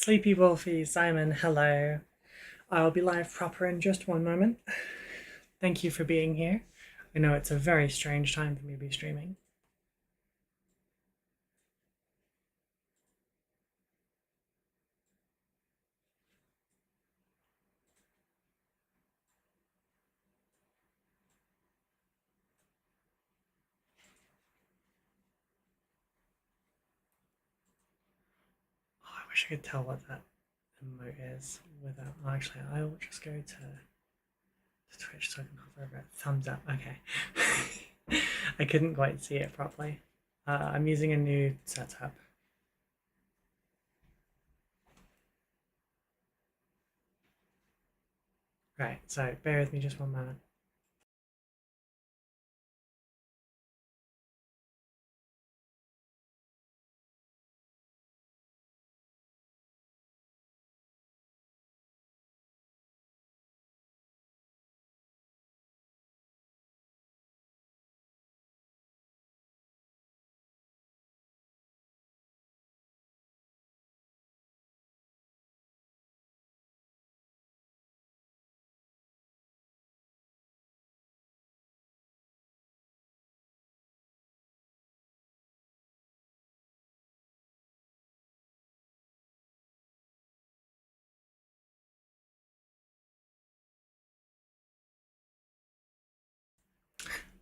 Sleepy Wolfie, Simon, hello. I'll be live proper in just one moment. Thank you for being here. I know it's a very strange time for me to be streaming. Oh, I wish I could tell what that emote is without. Oh, actually, I will just go to Twitch so I can hover over it. Thumbs up. Okay. I couldn't quite see it properly. I'm using a new setup. Right, so bear with me just one moment.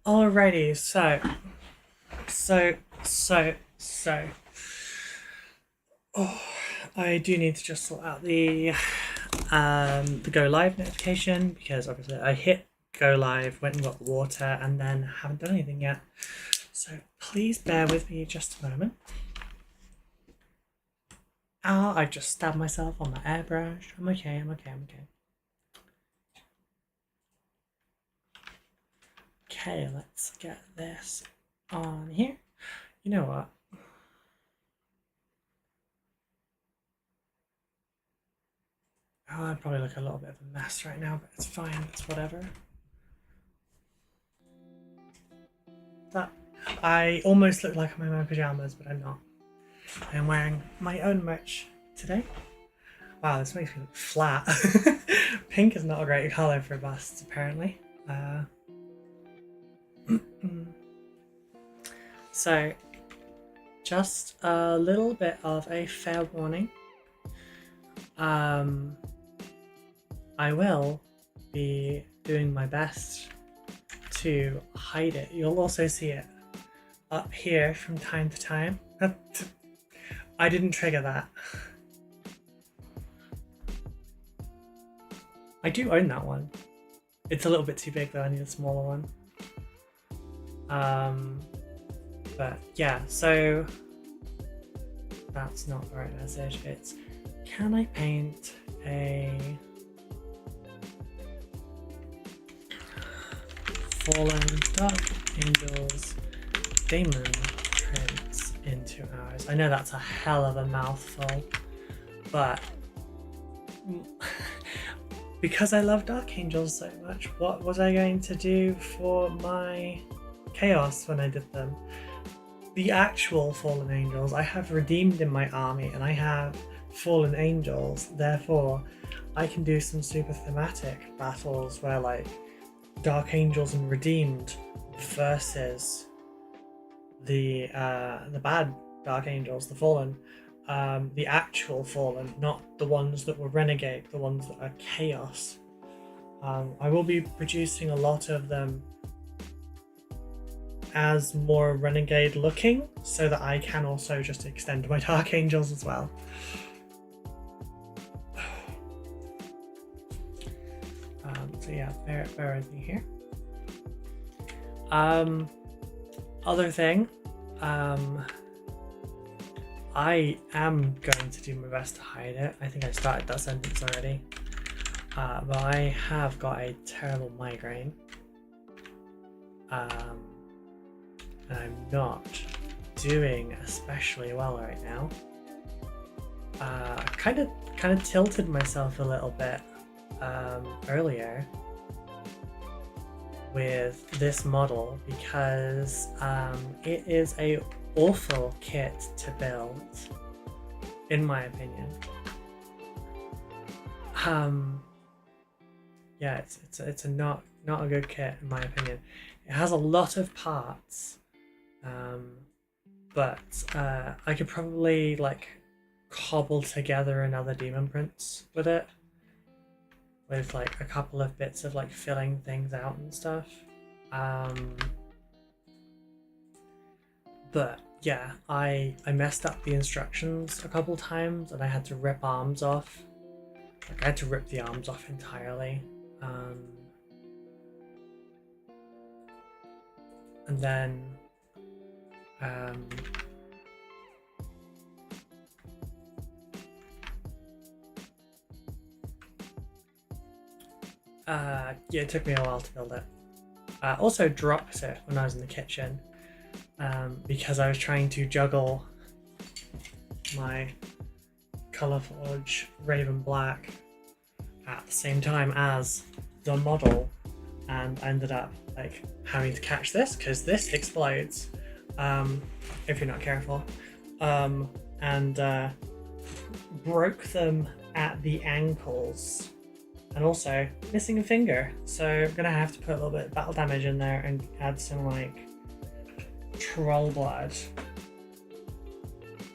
Alrighty, so. Oh, I do need to just sort out the go live notification because obviously I hit go live, went and got water, and then haven't done anything yet. So please bear with me just a moment. Oh, I just stabbed myself on my airbrush. I'm okay. Okay, let's get this on here. You know what? Oh, I probably look a little bit of a mess right now, but it's fine. It's whatever. That I almost look like I'm in my pajamas, but I'm not. I'm wearing my own merch today. Wow, this makes me look flat. Pink is not a great colour for busts, apparently. So, just a little bit of a fair warning. I will be doing my best to hide it. You'll also see it up here from time to time. I didn't trigger that. I do own that one. It's a little bit too big though, I need a smaller one. But yeah, so that's not the right message. It's, can I paint a fallen dark angels Daemon prints into ours? I know that's a hell of a mouthful, but because I love Dark Angels so much, what was I going to do for my chaos when I did them? The actual fallen angels I have redeemed in my army, and I have fallen angels, therefore I can do some super thematic battles where like Dark Angels and Redeemed versus the bad Dark Angels, the fallen. The actual fallen, not the ones that were renegade, the ones that are chaos. I will be producing a lot of them as more renegade looking so that I can also just extend my Dark Angels as well. So yeah, bear with me here. Other thing, I am going to do my best to hide it. I think I started that sentence already. But I have got a terrible migraine. And I'm not doing especially well right now. I kind of tilted myself a little bit earlier with this model because it is a awful kit to build, in my opinion. Yeah, it's a not a good kit in my opinion. It has a lot of parts, but I could probably like cobble together another Demon Prince with it, with like a couple of bits of like filling things out and stuff. But yeah, I messed up the instructions a couple times and I had to rip arms off. Like I had to rip the arms off entirely. And then yeah, it took me a while to build it. Also dropped it when I was in the kitchen because I was trying to juggle my Colour Forge Raven Black at the same time as the model, and I ended up like having to catch this because this explodes if you're not careful, and broke them at the ankles. And also missing a finger, so I'm gonna have to put a little bit of battle damage in there and add some like troll blood,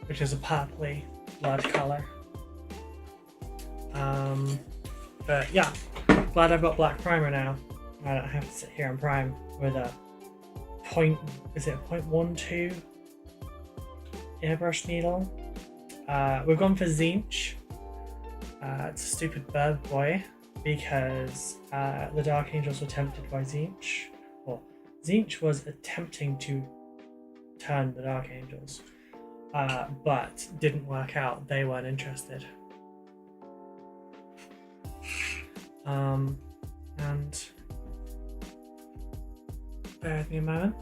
which is a purpley blood color. But yeah, glad I've got black primer now. I don't have to sit here and prime with a is it 0.12 airbrush needle. We've gone for Zinch. It's a stupid bird boy, because the Dark Angels were tempted by Zinch. Well, Zinch was attempting to turn the Dark Angels, but didn't work out. They weren't interested. And bear with me a moment.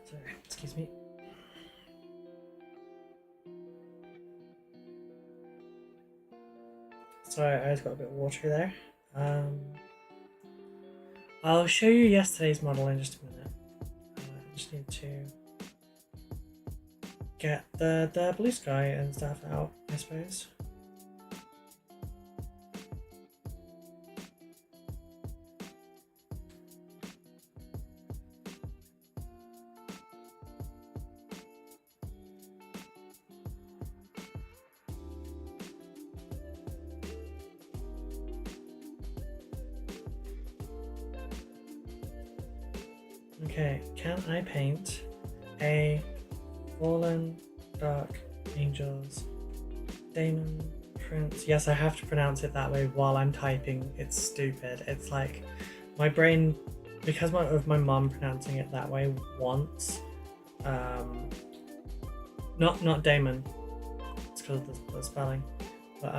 Sorry, excuse me. Sorry, I just got a bit watery there. I'll show you yesterday's model in just a minute. I just need to get the blue sky and stuff out, I suppose. Okay, can I paint a Fallen Dark Angels Daemon Prince? Yes, I have to pronounce it that way while I'm typing. It's stupid. It's like my brain, because of my mum pronouncing it that way once. Not Daemon. It's because of the spelling, but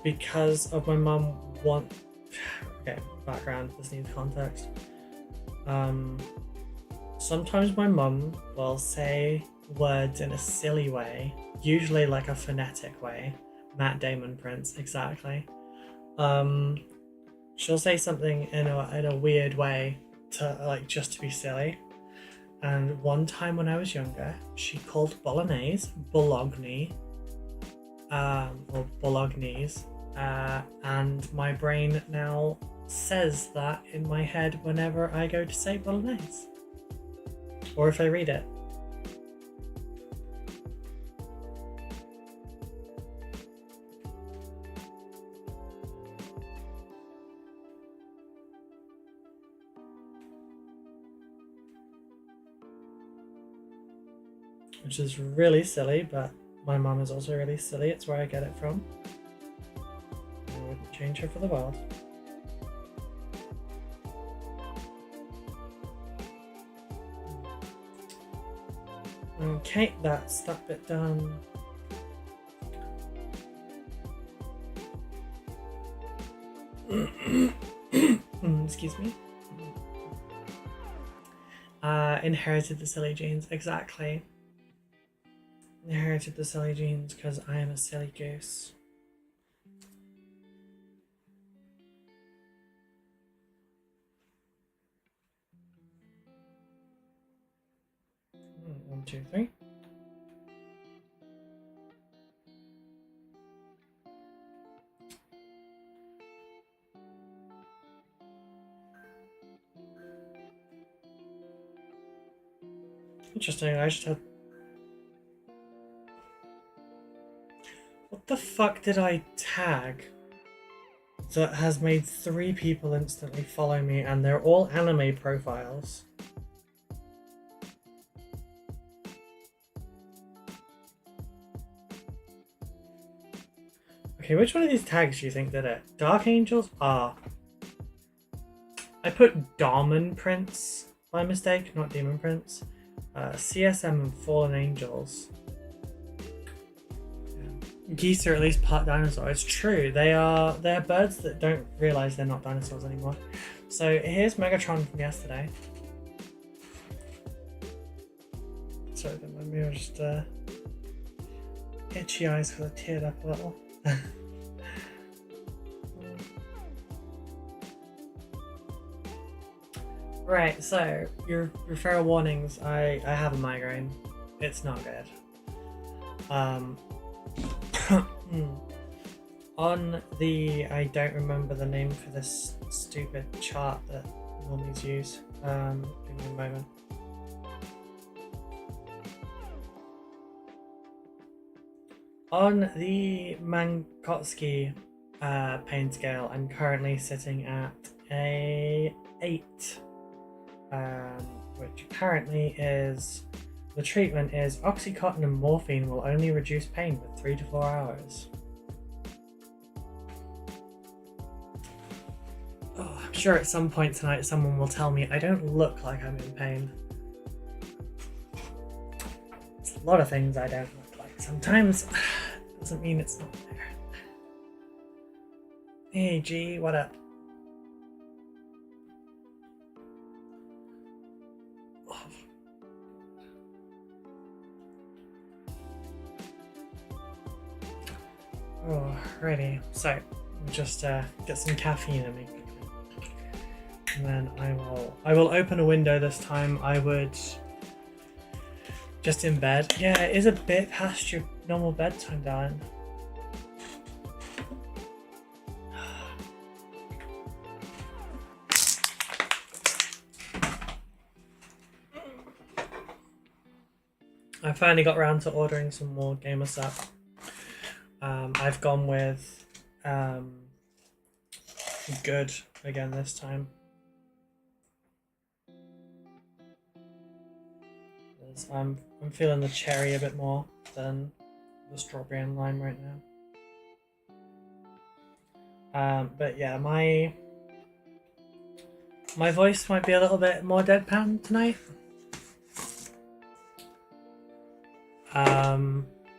because of my mum okay, background. This needs context. Sometimes my mum will say words in a silly way, usually like a phonetic way. Matt Daemon Prince, exactly. She'll say something in a weird way to like just to be silly, And one time when I was younger, she called bolognese Bologna, or Bolognese, and my brain now says that in my head whenever I go to say bolognese, or if I read it. Which is really silly, but my mum is also really silly. It's where I get it from. I wouldn't change her for the world. Okay, that's that bit done. Excuse me. Inherited the silly genes, exactly. Inherited the silly genes because I am a silly goose. One, two, three. Interesting, I just had... What the fuck did I tag that has made 3 people instantly follow me, and they're all anime profiles? Okay, which one of these tags do you think did it? Dark Angels? Ah. I put Daemon Prince by mistake, not Demon Prince. CSM and Fallen Angels. Geese are at least part dinosaur. It's true. They're birds that don't realise they're not dinosaurs anymore. So here's Megatron from yesterday. Sorry, then maybe I'll just itchy eyes because I teared up a little. Right, so your fair warnings. I have a migraine. It's not good. On the, I don't remember the name for this stupid chart that normies use. Give me a moment. On the Mankotsky pain scale, I'm currently sitting at a 8, which apparently is, the treatment is Oxycontin and morphine will only reduce pain with 3 to 4 hours. Oh, I'm sure at some point tonight someone will tell me I don't look like I'm in pain. It's a lot of things I don't look like. Sometimes doesn't mean it's not there. Hey G, what up? Alrighty, so we'll just get some caffeine in me, and then I will open a window this time. I would just in bed. Yeah, it is a bit past your normal bedtime, darling. I finally got around to ordering some more gamer stuff. I've gone with good again this time. I'm feeling the cherry a bit more than the strawberry and lime right now. But yeah, my voice might be a little bit more deadpan tonight.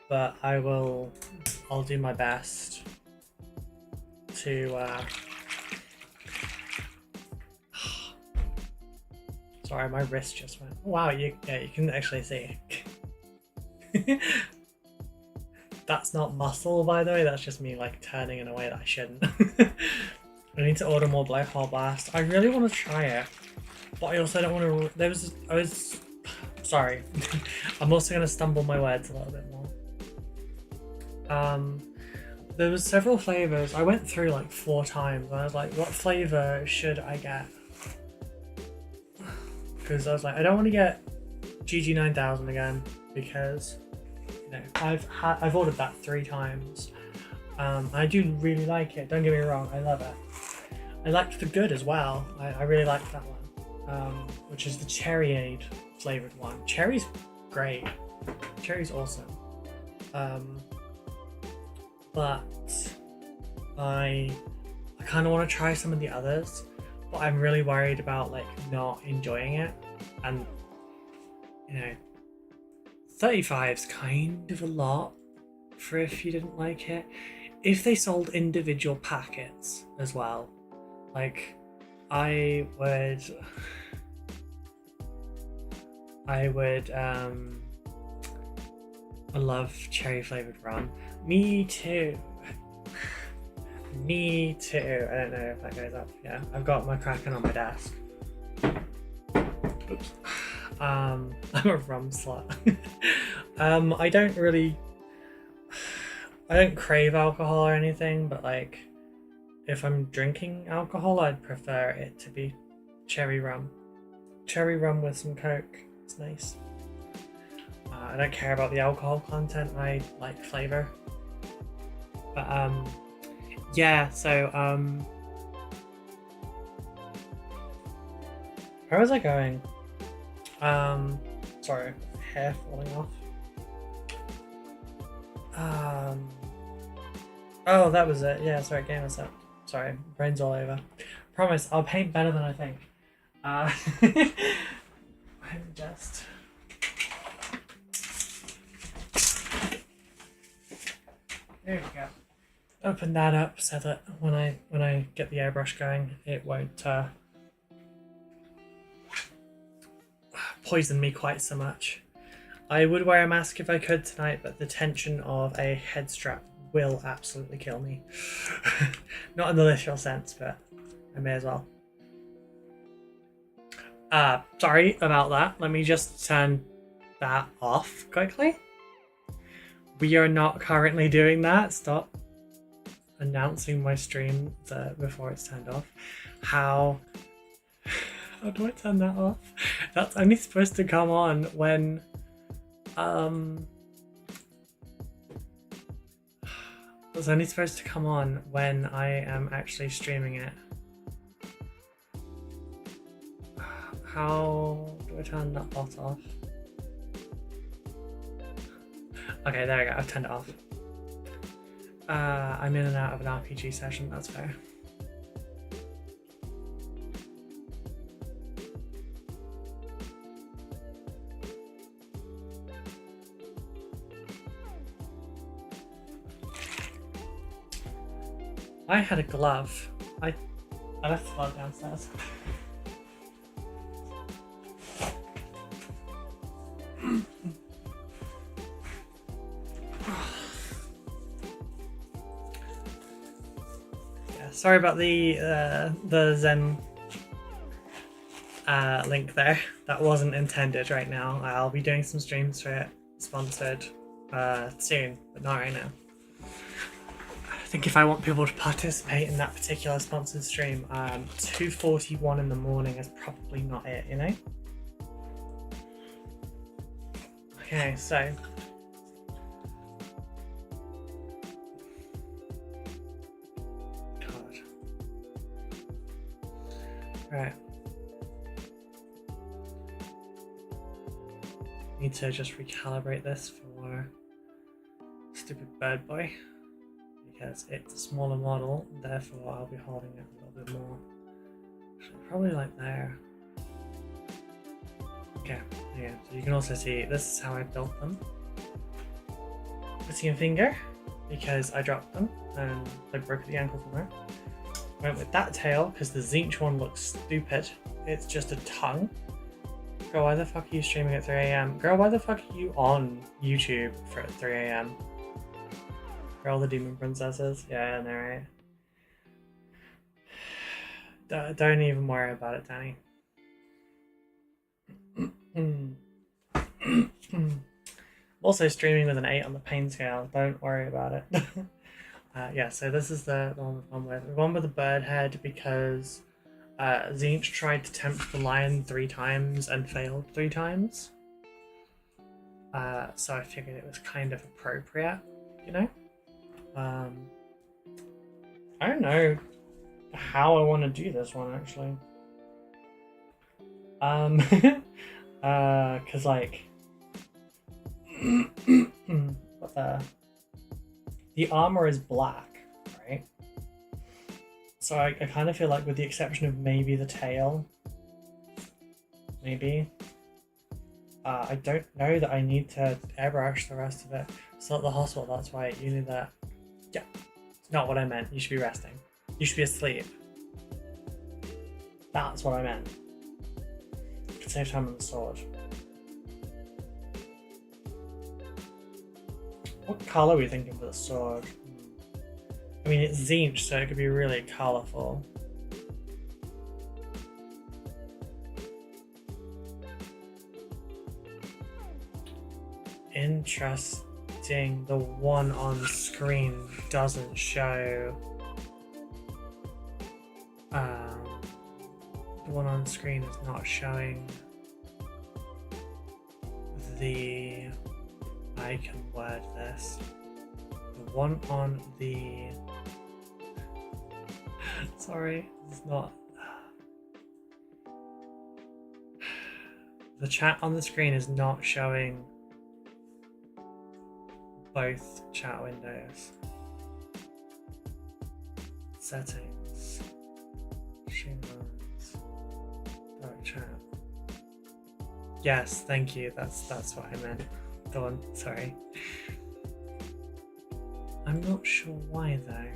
But I'll do my best to sorry, my wrist just went. Wow, you can actually see. That's not muscle, by the way, that's just me like turning in a way that I shouldn't. I need to order more Black Hole Blast. I really want to try it, but I also don't want to. sorry. I'm also going to stumble my words a little bit more. There was several flavors. I went through like 4 times. And I was like, what flavor should I get? Because I was like, I don't want to get GG9000 again because you know I've ordered that 3 times. I do really like it. Don't get me wrong, I love it. I liked the good as well. I really liked that one, which is the cherryade flavored one. Cherry's great. Cherry's awesome. But I kind of want to try some of the others, but I'm really worried about like not enjoying it, and you know, 35's kind of a lot for if you didn't like it. If they sold individual packets as well, like I would I love cherry flavored rum. Me too. Me too. I don't know if that goes up. Yeah, I've got my Kraken on my desk. Oops. I'm a rum slut. I don't crave alcohol or anything, but like if I'm drinking alcohol, I'd prefer it to be cherry rum. Cherry rum with some Coke. It's nice. I don't care about the alcohol content. I like flavor. But yeah. So where was I going? Sorry, hair falling off. Oh, that was it. Yeah, sorry, game us up. Sorry, brain's all over. Promise, I'll paint better than I think. I'm just. There we go. Open that up so that when I get the airbrush going, it won't poison me quite so much. I would wear a mask if I could tonight, but the tension of a head strap will absolutely kill me. Not in the literal sense, but I may as well. Sorry about that. Let me just turn that off quickly. We are not currently doing that. Stop announcing my stream before it's turned off. How do I turn that off? That's only supposed to come on when it's only supposed to come on when I am actually streaming it. How do I turn that bot off? Okay, there we go, I've turned it off. I'm in and out of an RPG session, that's fair. I had a glove. I left the glove downstairs. Yeah, sorry about the Zen link there. That wasn't intended right now. I'll be doing some streams for it, sponsored soon, but not right now. I think if I want people to participate in that particular sponsored stream, 2:41 in the morning is probably not it, you know? Okay, so God. Right. Need to just recalibrate this for stupid bird boy. Because it's a smaller model, therefore I'll be holding it a little bit more. Actually, probably like there. Okay, yeah, so you can also see this is how I built them. Missing a finger because I dropped them and I broke the ankle from there. Went with that tail because the Zinch one looks stupid. It's just a tongue. Girl, why the fuck are you streaming at 3 AM? Girl, why the fuck are you on YouTube for 3 AM? For all the demon princesses? Yeah, I know, right? Don't even worry about it, Danny. I'm also streaming with an 8 on the pain scale, don't worry about it. Yeah, so this is the one with the bird head because Zinch tried to tempt the lion 3 times and failed 3 times. So I figured it was kind of appropriate, you know? I don't know how I want to do this one actually. Cause like the armor is black, right? So I kind of feel like with the exception of maybe the tail, maybe, I don't know that I need to airbrush the rest of it. It's not the hospital, that's why you need that. Yeah, it's not what I meant. You should be resting. You should be asleep. That's what I meant. Could save time on the sword. What colour are we thinking for the sword? I mean, it's Zinch, so it could be really colourful. Interesting. The one on screen doesn't show. The one on screen is not showing the. I can word this. The one on the. Sorry, it's not. The chat on the screen is not showing both chat windows. Settings. Stream lines. Dark chat. Yes, thank you. That's what I meant. The one, sorry. I'm not sure why though.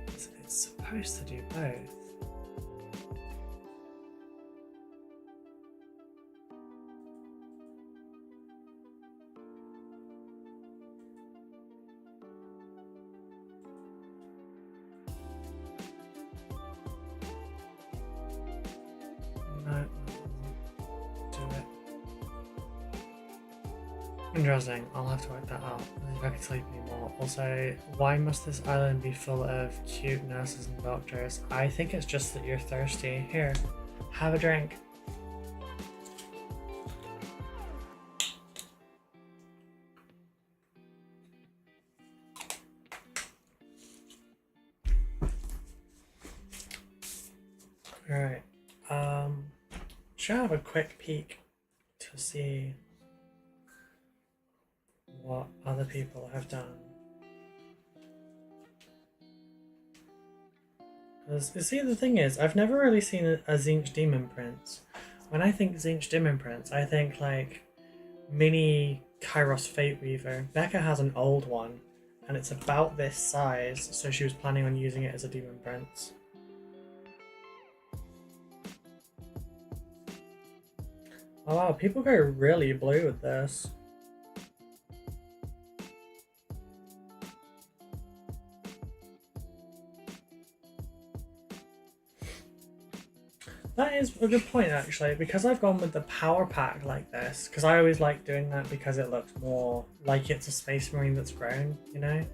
It's supposed to do both. Interesting, I'll have to work that out. I think I can sleep anymore. Also, why must this island be full of cute nurses and doctors? I think it's just that you're thirsty. Here, have a drink. Alright, should have a quick peek to see what other people have done. Because, you see, the thing is, I've never really seen a Zinch Demon Prince. When I think Zinch Demon Prince, I think like mini Kairos Fate Weaver. Becca has an old one, and it's about this size, so she was planning on using it as a Demon Prince. Oh wow, people go really blue with this. That is a good point actually, because I've gone with the power pack like this, because I always like doing that because it looks more like it's a Space Marine that's grown, you know?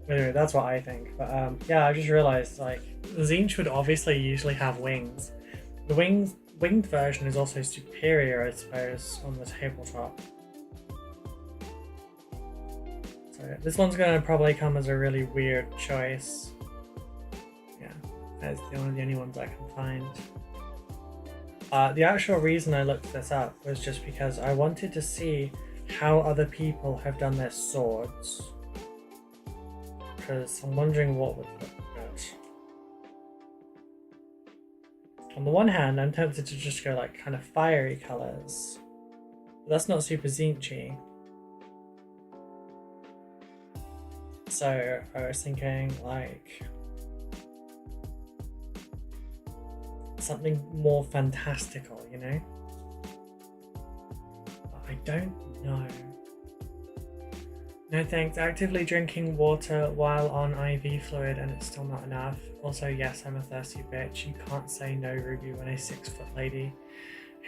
Anyway, that's what I think, but yeah, I just realised like Zinch would obviously usually have wings. The winged version is also superior, I suppose, on the tabletop. So this one's going to probably come as a really weird choice. Yeah, that's one of the only ones I can find. The actual reason I looked this up was just because I wanted to see how other people have done their swords. Because I'm wondering what would look good. On the one hand, I'm tempted to just go like kind of fiery colours. But that's not super Zinchy. So I was thinking like something more fantastical, you know? But I don't know. No thanks. Actively drinking water while on IV fluid and it's still not enough. Also, yes, I'm a thirsty bitch. You can't say no, Ruby, when a 6-foot lady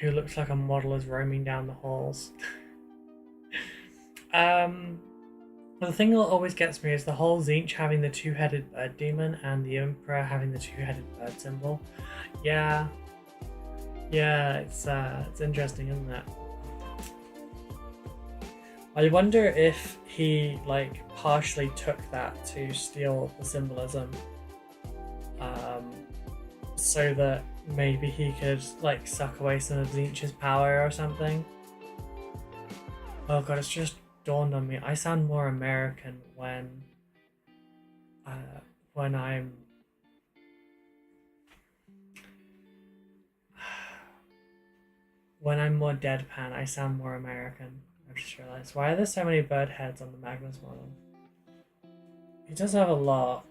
who looks like a model is roaming down the halls. The thing that always gets me is the whole Zinch having the 2-headed bird demon and the Emperor having the 2-headed bird symbol. Yeah, it's interesting, isn't it? I wonder if he like partially took that to steal the symbolism, so that maybe he could like suck away some of Zinch's power or something. Oh god, it's just dawned on me. I sound more American when I'm more deadpan. I sound more American. I just realized. Why are there so many bird heads on the Magnus model? He does have a lot.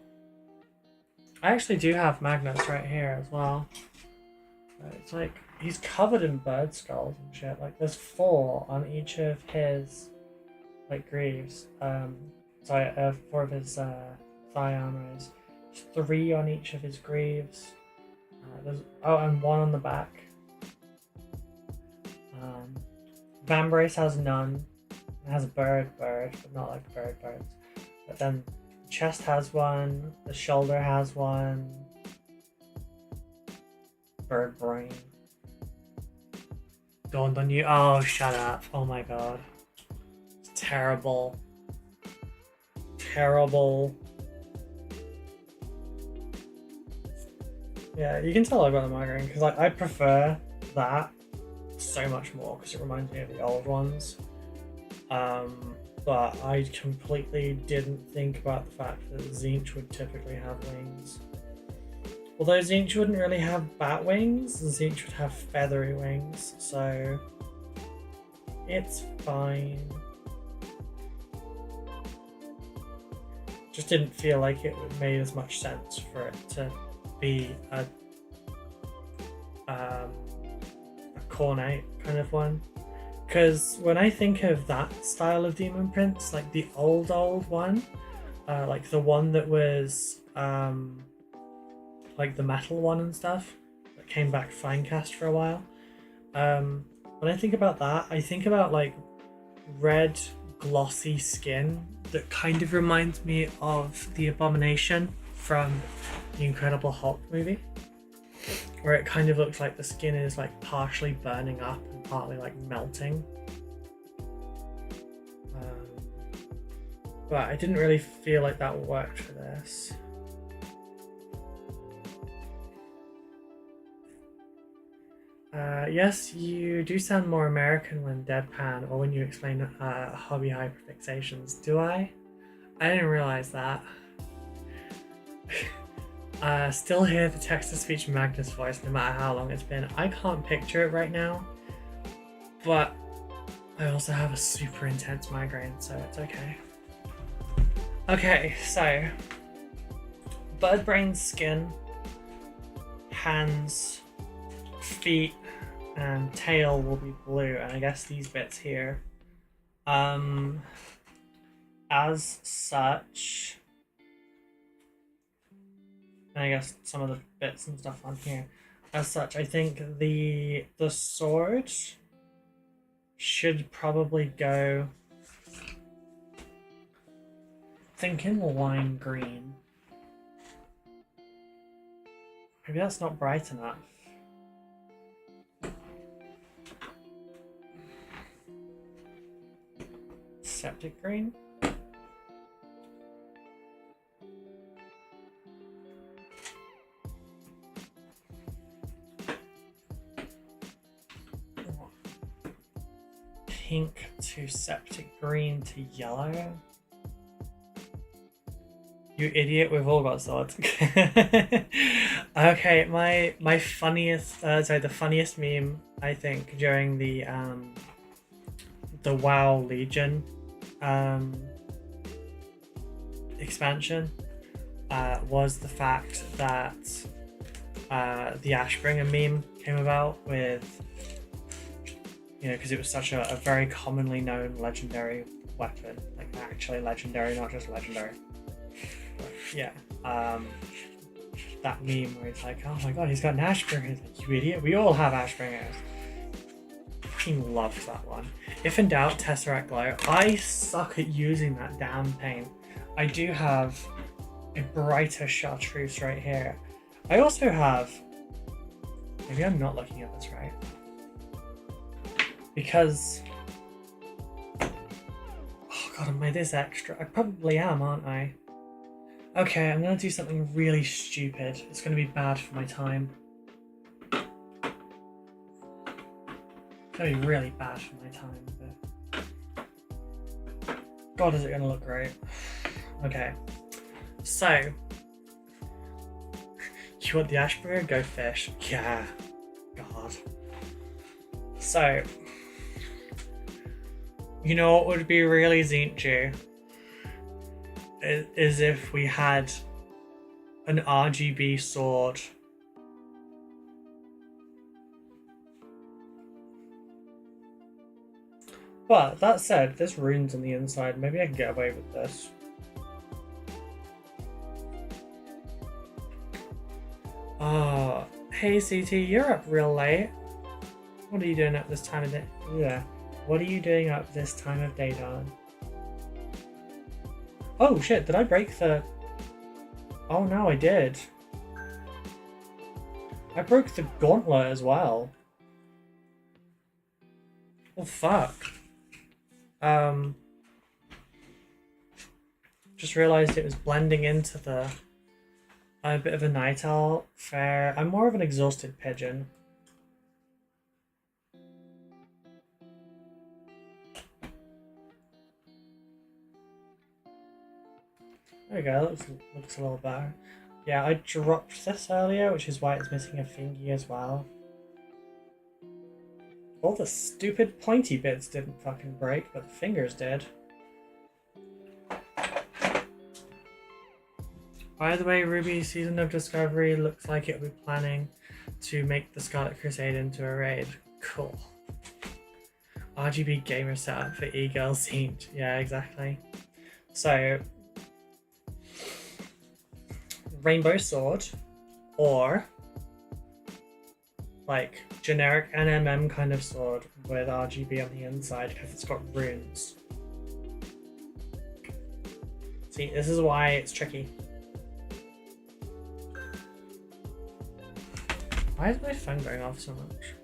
I actually do have Magnus right here as well. It's like he's covered in bird skulls and shit. Like there's 4 on each of his like greaves. 4 of his thigh armors. There's 3 on each of his greaves. And 1 on the back. Vambrace has none. It has a bird, but not like birds. But then chest has 1, the shoulder has 1. Bird brain. Dawned on you. Oh, shut up. Oh my god. It's terrible. Terrible. Yeah, you can tell I got the migraine because like I prefer that so much more because it reminds me of the old ones. But I completely didn't think about the fact that Zinch would typically have wings. Although Zinch wouldn't really have bat wings, Zinch would have feathery wings, so it's fine. Just didn't feel like it made as much sense for it to be a cornate kind of one. Because when I think of that style of Demon Prince, like the old one, like the one that was like the metal one and stuff, that came back Finecast for a while. When I think about that, I think about like red glossy skin that kind of reminds me of the Abomination from the Incredible Hulk movie, where it kind of looks like the skin is like partially burning up and partly like melting. But I didn't really feel like that worked for this. Yes, you do sound more American when deadpan or when you explain hobby hyperfixations. Do I? I didn't realize that. Still hear the text-to-speech Magnus voice no matter how long it's been. I can't picture it right now, but I also have a super intense migraine, so it's okay. Okay, so bird brain skin, hands, feet, and tail will be blue, and I guess these bits here. As such, and I guess some of the bits and stuff on here. As such, I think the sword should probably go, thinking lime green. Maybe that's not bright enough. Septic green? Pink to septic green to yellow. You idiot, we've all got swords. Okay, my funniest, the funniest meme, I think, during the WoW Legion expansion was the fact that the Ashbringer meme came about with, you know, because it was such a very commonly known legendary weapon, like actually legendary, not just legendary. But yeah, that meme where it's like, oh my god, he's got an Ashbringer. Like, you idiot, we all have Ashbringers. Fucking loved that one. If in doubt, Tesseract Glow. I suck at using that damn paint. I do have a brighter chartreuse right here. I also have, maybe I'm not looking at this right, because, oh god, am I this extra? I probably am, aren't I? Okay, I'm gonna do something really stupid. It's gonna be bad for my time. It's gonna be really bad for my time, but god, is it gonna look great. Okay, so you want the Ashbringer? Go fish. Yeah, god. So, you know what would be really Zinchu? Is if we had an RGB sword. But that said, there's runes on the inside. Maybe I can get away with this. Oh, hey CT, you're up real late. What are you doing up this time of day? Yeah. What are you doing up this time of day, darling? Oh shit, did I break the... Oh no, I did. I broke the gauntlet as well. Oh fuck. Just realised it was blending into the... a bit of a night owl. Fair. I'm more of an exhausted pigeon. There we go, looks a little better. Yeah, I dropped this earlier, which is why it's missing a thingy as well. All the stupid pointy bits didn't fucking break, but the fingers did. By the way, Ruby, Season of Discovery looks like it'll be planning to make the Scarlet Crusade into a raid. Cool. RGB gamer setup for e-girl scene. Yeah, exactly. So, Rainbow Sword, or like generic NMM kind of sword with RGB on the inside because it's got runes. See, this is why it's tricky. Why is my phone going off so much?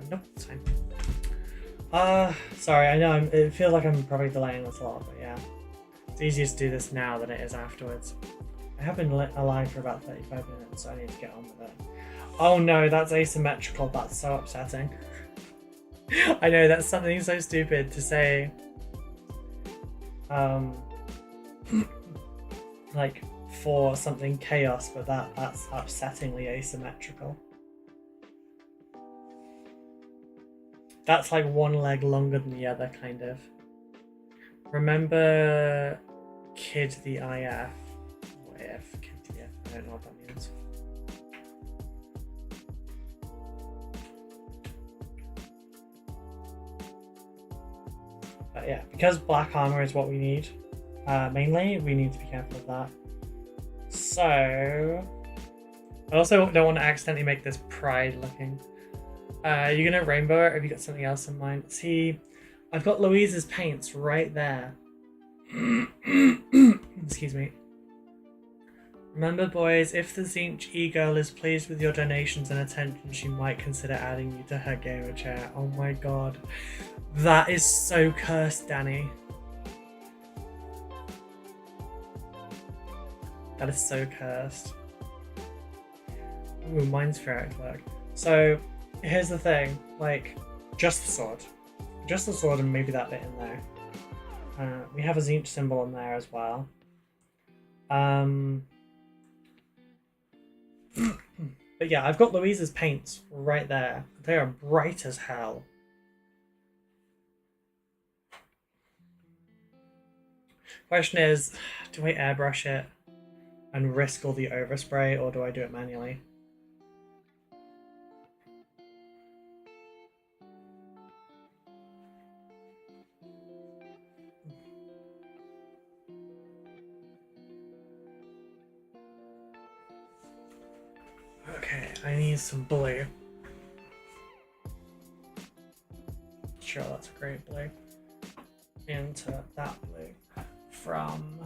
Nope, it's fine. Sorry, I know it feels like I'm probably delaying this a lot, but yeah. It's easier to do this now than it is afterwards. I have been alive for about 35 minutes, so I need to get on with it. Oh no, that's asymmetrical, that's so upsetting. I know, that's something so stupid to say. Like, for something chaos, but that's upsettingly asymmetrical. That's like one leg longer than the other, kind of. Remember Kid the IF? Or if Kid the IF, I don't know what that means. But yeah, because black armor is what we need, mainly, we need to be careful of that. So, I also don't want to accidentally make this pride looking. You're gonna rainbow it, or have you got something else in mind? See, I've got Louise's paints right there. Excuse me. Remember, boys, if the Zinch e-girl is pleased with your donations and attention, she might consider adding you to her gamer chat. Oh my god. That is so cursed, Danny. That is so cursed. Ooh, mine's ferric work. So, here's the thing, like, just the sword. Just the sword and maybe that bit in there. We have a Zinch symbol in there as well. But yeah, I've got Louise's paints right there. They are bright as hell. Question is, do I airbrush it and risk all the overspray, or do I do it manually? Okay, I need some blue. Sure, that's a great blue. Into that blue from...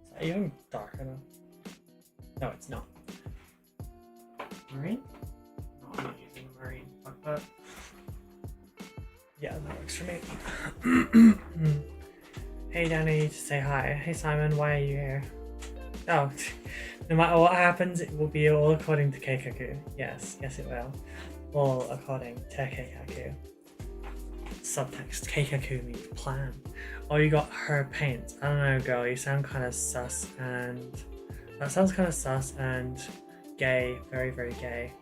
Is that even dark enough? No, it's not. Marine? No, I'm not using marine. Fuck that. Yeah, that works for me. Hey Danny, to say hi. Hey Simon, why are you here? Oh, no matter what happens, it will be all according to Keikaku. Yes, yes it will. All according to Keikaku. Subtext, Keikaku means plan. Oh, you got her paint. I don't know, girl, you sound kind of sus and... That sounds kind of sus and gay. Very, very gay.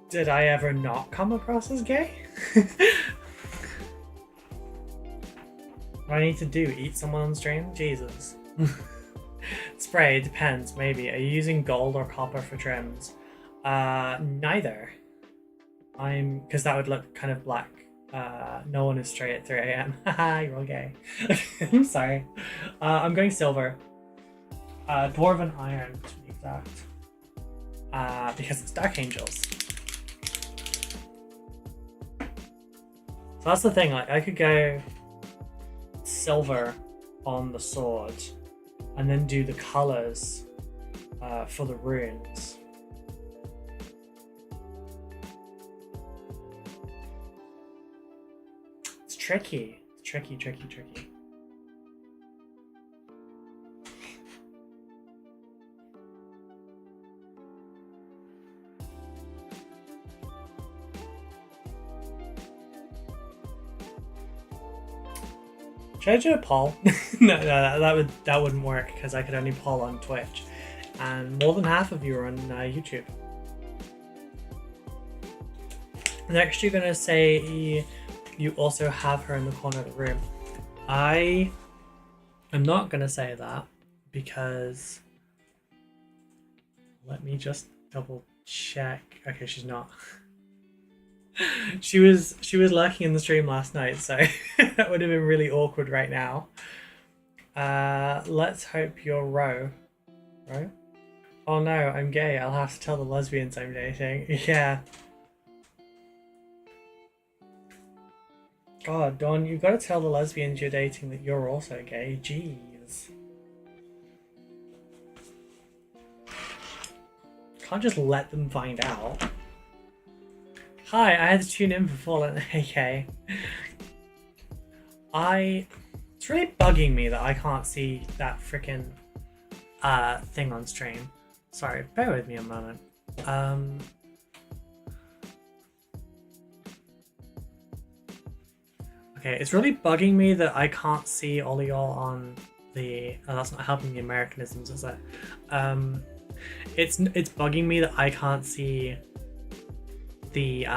Did I ever not come across as gay? What do I need to do? Eat someone on stream? Jesus. Spray, depends, maybe. Are you using gold or copper for trims? Neither. Because that would look kind of black. No one is straight at 3 AM. Haha, you're all gay. I'm sorry. I'm going silver. Dwarven iron, to be exact. Because it's Dark Angels. So that's the thing, like, I could go silver on the sword and then do the colors for the runes. It's tricky. It's tricky. Should I do a poll? No, that wouldn't work because I could only poll on Twitch, and more than half of you are on YouTube. Next, you're gonna say you also have her in the corner of the room. I am not gonna say that because let me just double check. Okay, she's not. She was lurking in the stream last night, so that would have been really awkward right now. Let's hope you're Ro. Ro? Oh no, I'm gay. I'll have to tell the lesbians I'm dating. Yeah. God, Dawn, you've got to tell the lesbians you're dating that you're also gay. Jeez. Can't just let them find out. Hi, I had to tune in for Fallen AK. It's really bugging me that I can't see that freaking thing on stream. Sorry, bear with me a moment. Okay, it's really bugging me that I can't see all of y'all on the... Oh, that's not helping the Americanisms, is it? It's bugging me that I can't see the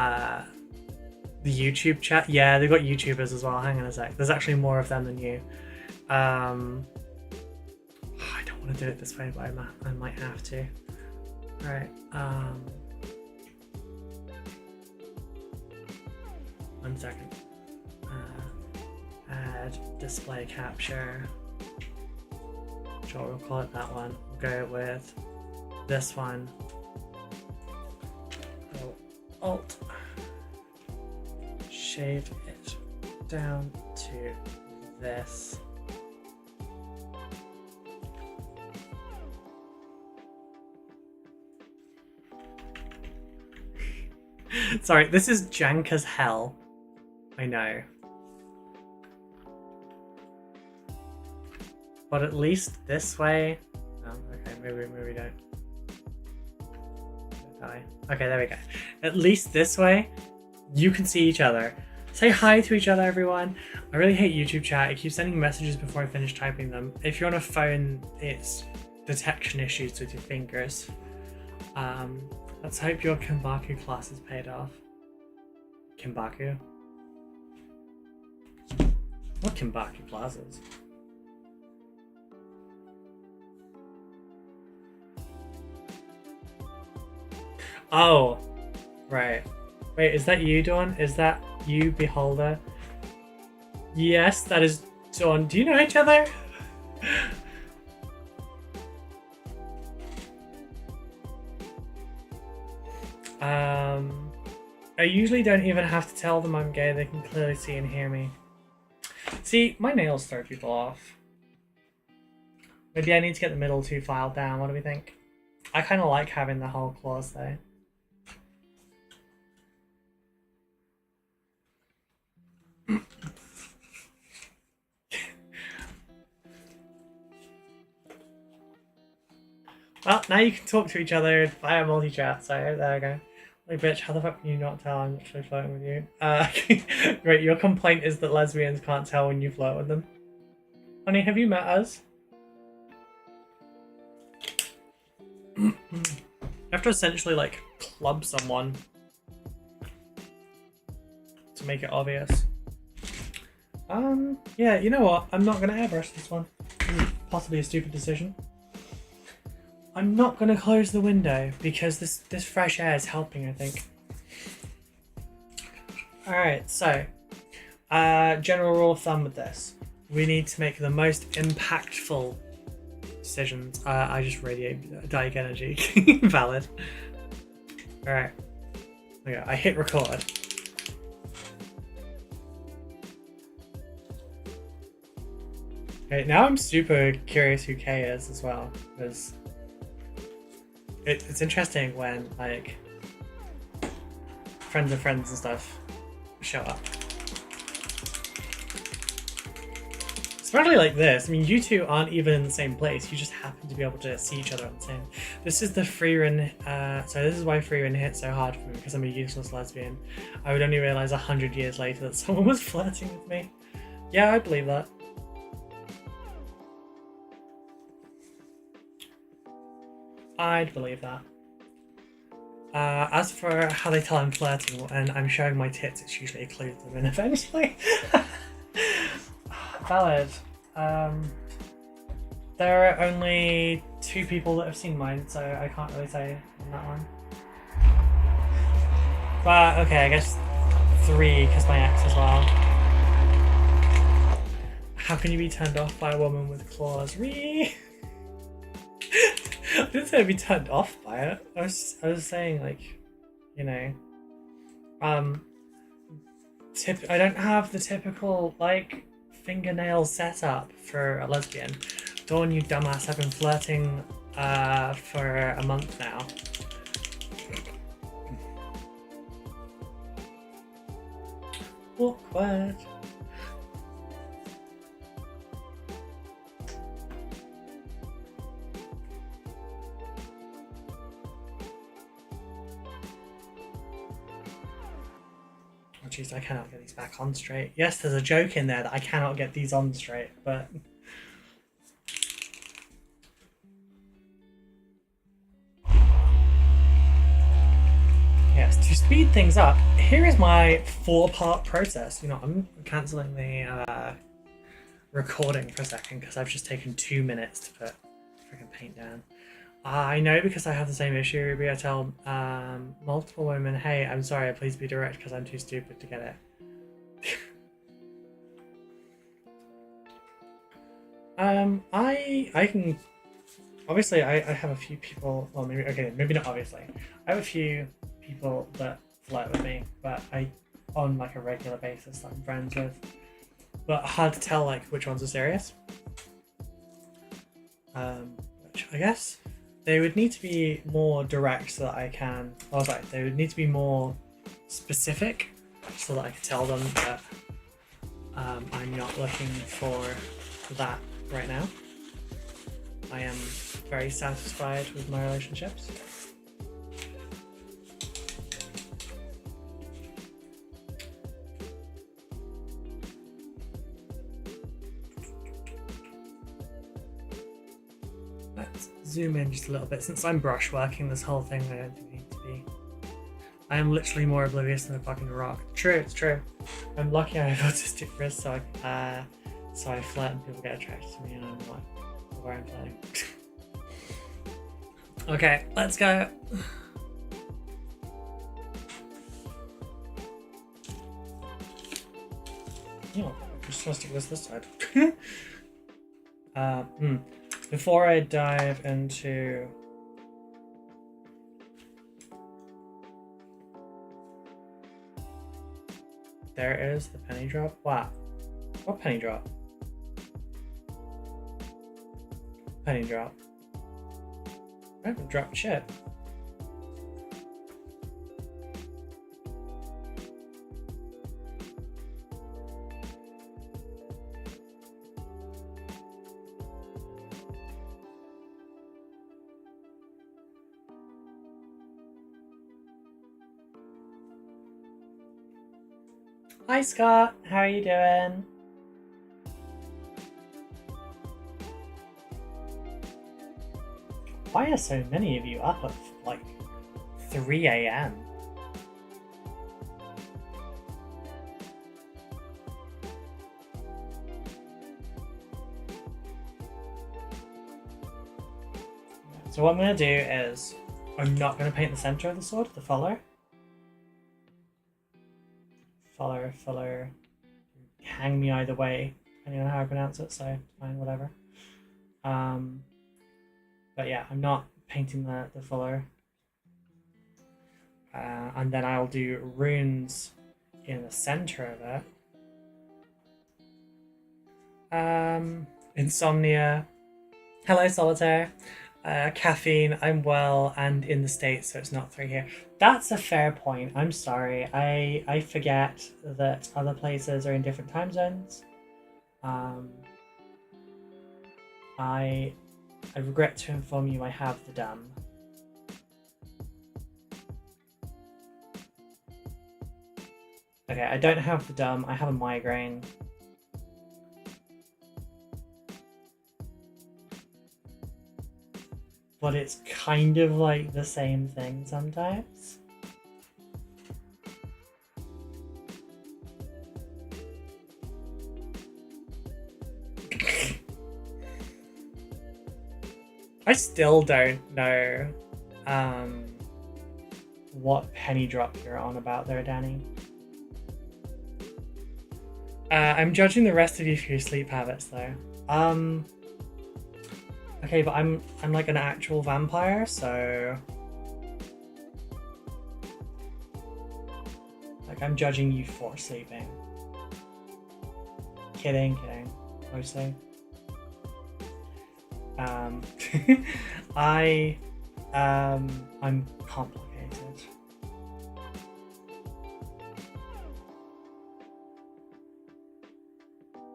YouTube chat. Yeah, they've got YouTubers as well. Hang on a sec. There's actually more of them than you. I don't want to do it this way, but I might have to. Right. 1 second. Add display capture. Sure, we'll call it that one. We'll go with this one. Alt. Shave it down to this. Sorry, this is jank as hell. I know. But at least this way... Oh, okay, maybe we don't. Okay, there we go. At least this way, you can see each other. Say hi to each other, everyone. I really hate YouTube chat. It keeps sending messages before I finish typing them. If you're on a phone, it's detection issues with your fingers. Let's hope your Kimbaku class is paid off. Kimbaku? What Kimbaku classes? Oh, right. Wait, is that you, Dawn? Is that you, Beholder? Yes, that is Dawn. Do you know each other? I usually don't even have to tell them I'm gay. They can clearly see and hear me. See, my nails throw people off. Maybe I need to get the middle two filed down. What do we think? I kind of like having the whole claws though. Well, now you can talk to each other via multi-chat, so there we go. Like, bitch, how the fuck can you not tell I'm actually flirting with you? Great, your complaint is that lesbians can't tell when you flirt with them. Honey, have you met us? You have to essentially, like, club someone to make it obvious. Yeah, you know what? I'm not gonna airbrush this one. Possibly a stupid decision. I'm not gonna close the window because this fresh air is helping, I think. Alright, so general rule of thumb with this. We need to make the most impactful decisions. I just radiate Dyke energy. Valid. Alright. Okay, I hit record. Okay, now I'm super curious who Kay is as well, because it's interesting when, like, friends of friends and stuff show up. Especially like this. I mean, you two aren't even in the same place. You just happen to be able to see each other on the same. This is the free run. So this is why free run hit so hard for me, because I'm a useless lesbian. I would only realize 100 years later that someone was flirting with me. Yeah, I believe that. I'd believe that. As for how they tell I'm flirting and I'm showing my tits, it's usually a clue to them, and eventually. Valid. There are only 2 people that have seen mine, so I can't really say on that one. But okay, I guess 3 because my ex as well. How can you be turned off by a woman with claws? I didn't say I'd be turned off by it. I was saying, like, you know, I don't have the typical, like, fingernail setup for a lesbian. Dawn, you dumbass, I've been flirting for a month now. Awkward. Jeez, I cannot get these back on straight. Yes, there's a joke in there that I cannot get these on straight, but... Yes, to speed things up, here is my 4-part process. You know, I'm cancelling the recording for a second because I've just taken 2 minutes to put freaking paint down. I know because I have the same issue, Ruby. I tell multiple women, hey, I'm sorry, please be direct because I'm too stupid to get it. I can... Obviously, I have a few people... Well, maybe not obviously. I have a few people that flirt with me, but on like a regular basis that I'm friends with. But hard to tell like which ones are serious. Which I guess... They would need to be more direct so that I can... Oh, sorry. They would need to be more specific so that I could tell them that I'm not looking for that right now. I am very satisfied with my relationships. Let's zoom in just a little bit. Since I'm brush working this whole thing, I don't think I need to be. I am literally more oblivious than a fucking rock. True, it's true. I'm lucky I have autistic wrists, so I flirt and people get attracted to me and I'm like, where I'm playing. Okay, let's go. You know, I'm just gonna stick this side. Before I dive into there is the penny drop. Wow. What penny drop? Penny drop. I haven't dropped shit. Hi Scott, how are you doing? Why are so many of you up at like 3 AM? So what I'm going to do is, I'm not going to paint the center of the sword, the fuller. Fuller. Hang me either way, depending on how I pronounce it, so fine, whatever. But yeah, I'm not painting the fuller. And then I'll do runes in the center of it. Insomnia. Hello, Solitaire. Caffeine, I'm well and in the States, so it's not 3 here. That's a fair point. I'm sorry. I forget that other places are in different time zones. I regret to inform you I have the dam. Okay, I don't have the dam. I have a migraine. But it's kind of like the same thing sometimes. I still don't know what penny drop you're on about there, Danny. I'm judging the rest of you for your sleep habits though. Okay, but I'm like an actual vampire, so like I'm judging you for sleeping. Kidding, mostly. I'm complicated.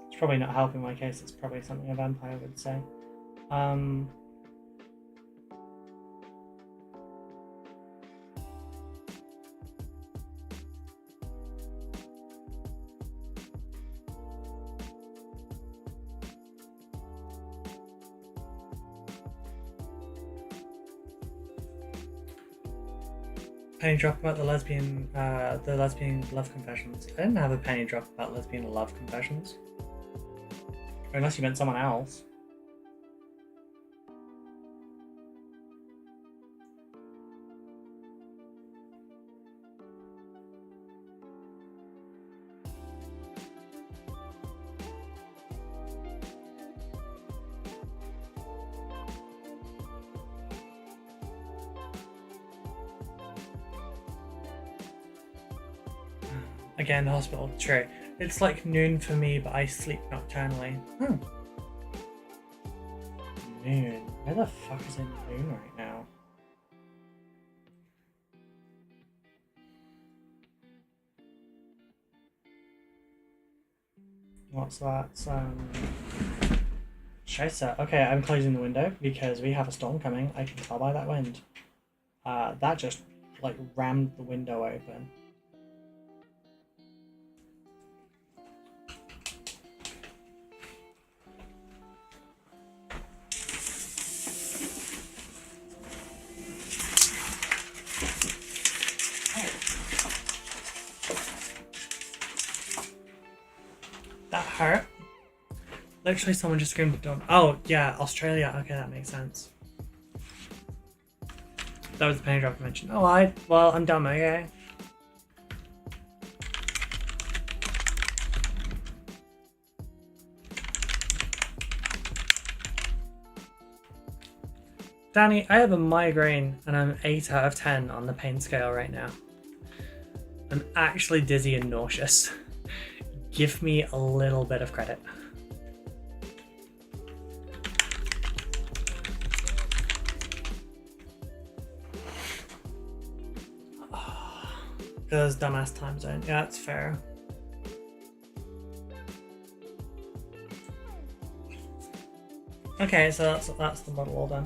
It's probably not helping my case. It's probably something a vampire would say. Penny drop about the lesbian love confessions. I didn't have a penny drop about lesbian love confessions. Unless you meant someone else. Again, the hospital. True. It's like noon for me, but I sleep nocturnally. Noon. Where the fuck is in noon right now? What's that? Scheiße. Okay, I'm closing the window because we have a storm coming. I can tell by that wind. That just like rammed the window open. Hurt. Literally someone just screamed at dawn. Oh yeah, Australia. Okay, that makes sense. That was the penny drop I mentioned. Oh, well, I'm dumb, okay? Danny, I have a migraine and I'm 8 out of 10 on the pain scale right now. I'm actually dizzy and nauseous. Give me a little bit of credit. Because dumbass time zone. Yeah, that's fair. Okay, so that's the model all done.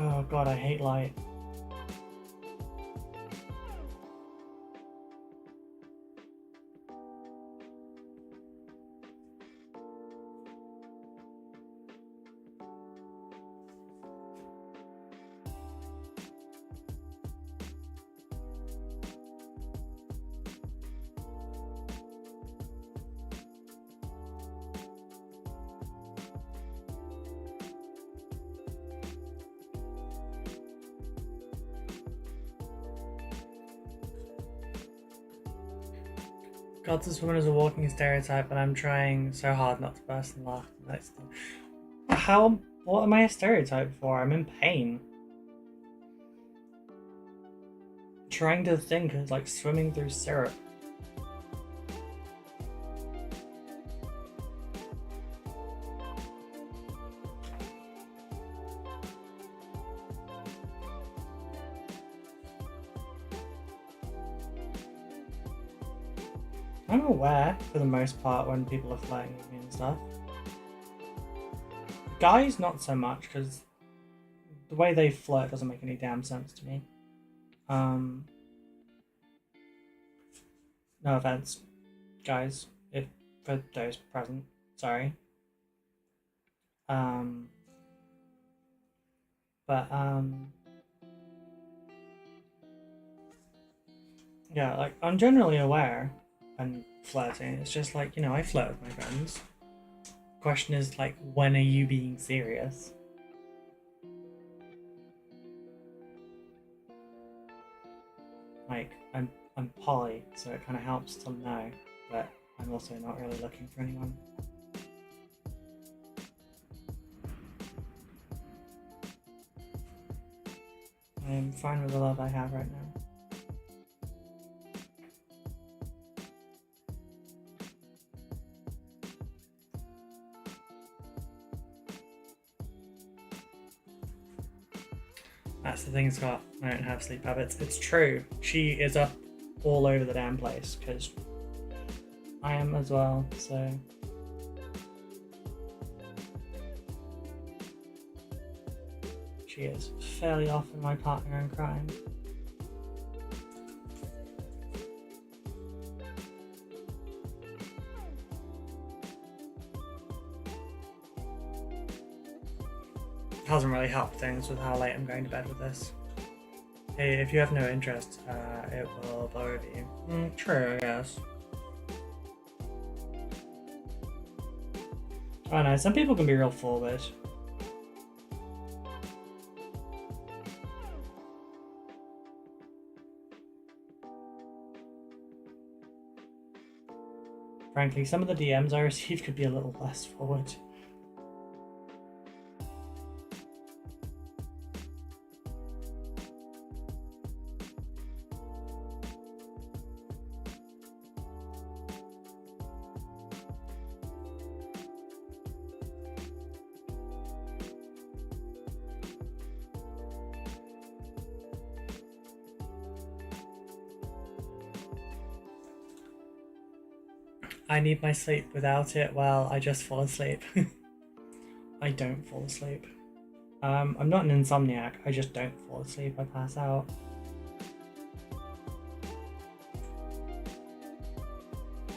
Oh god, I hate light. God, this woman is a walking stereotype, and I'm trying so hard not to burst and laugh. How? What am I a stereotype for? I'm in pain. Trying to think is like swimming through syrup. I'm aware, for the most part, when people are flirting with me and stuff. Guys, not so much, because the way they flirt doesn't make any damn sense to me. No offense, guys, if for those present, sorry. Yeah, like, I'm generally aware and flirting. It's just like, you know, I flirt with my friends. Question is, like, when are you being serious? Like, I'm poly, so it kind of helps to know, but I'm also not really looking for anyone. I'm fine with the love I have right now. That's the thing, Scott. I don't have sleep habits. It's true. She is up all over the damn place, because I am as well, so... She is fairly often my partner in crime. Hasn't really helped things with how late I'm going to bed with this. Hey, if you have no interest, it will bother you. True, I guess. I don't know, some people can be real forward. Frankly, some of the DMs I receive could be a little less forward. I need my sleep. Without it, well, I just fall asleep. I don't fall asleep. I'm not an insomniac, I just don't fall asleep, I pass out.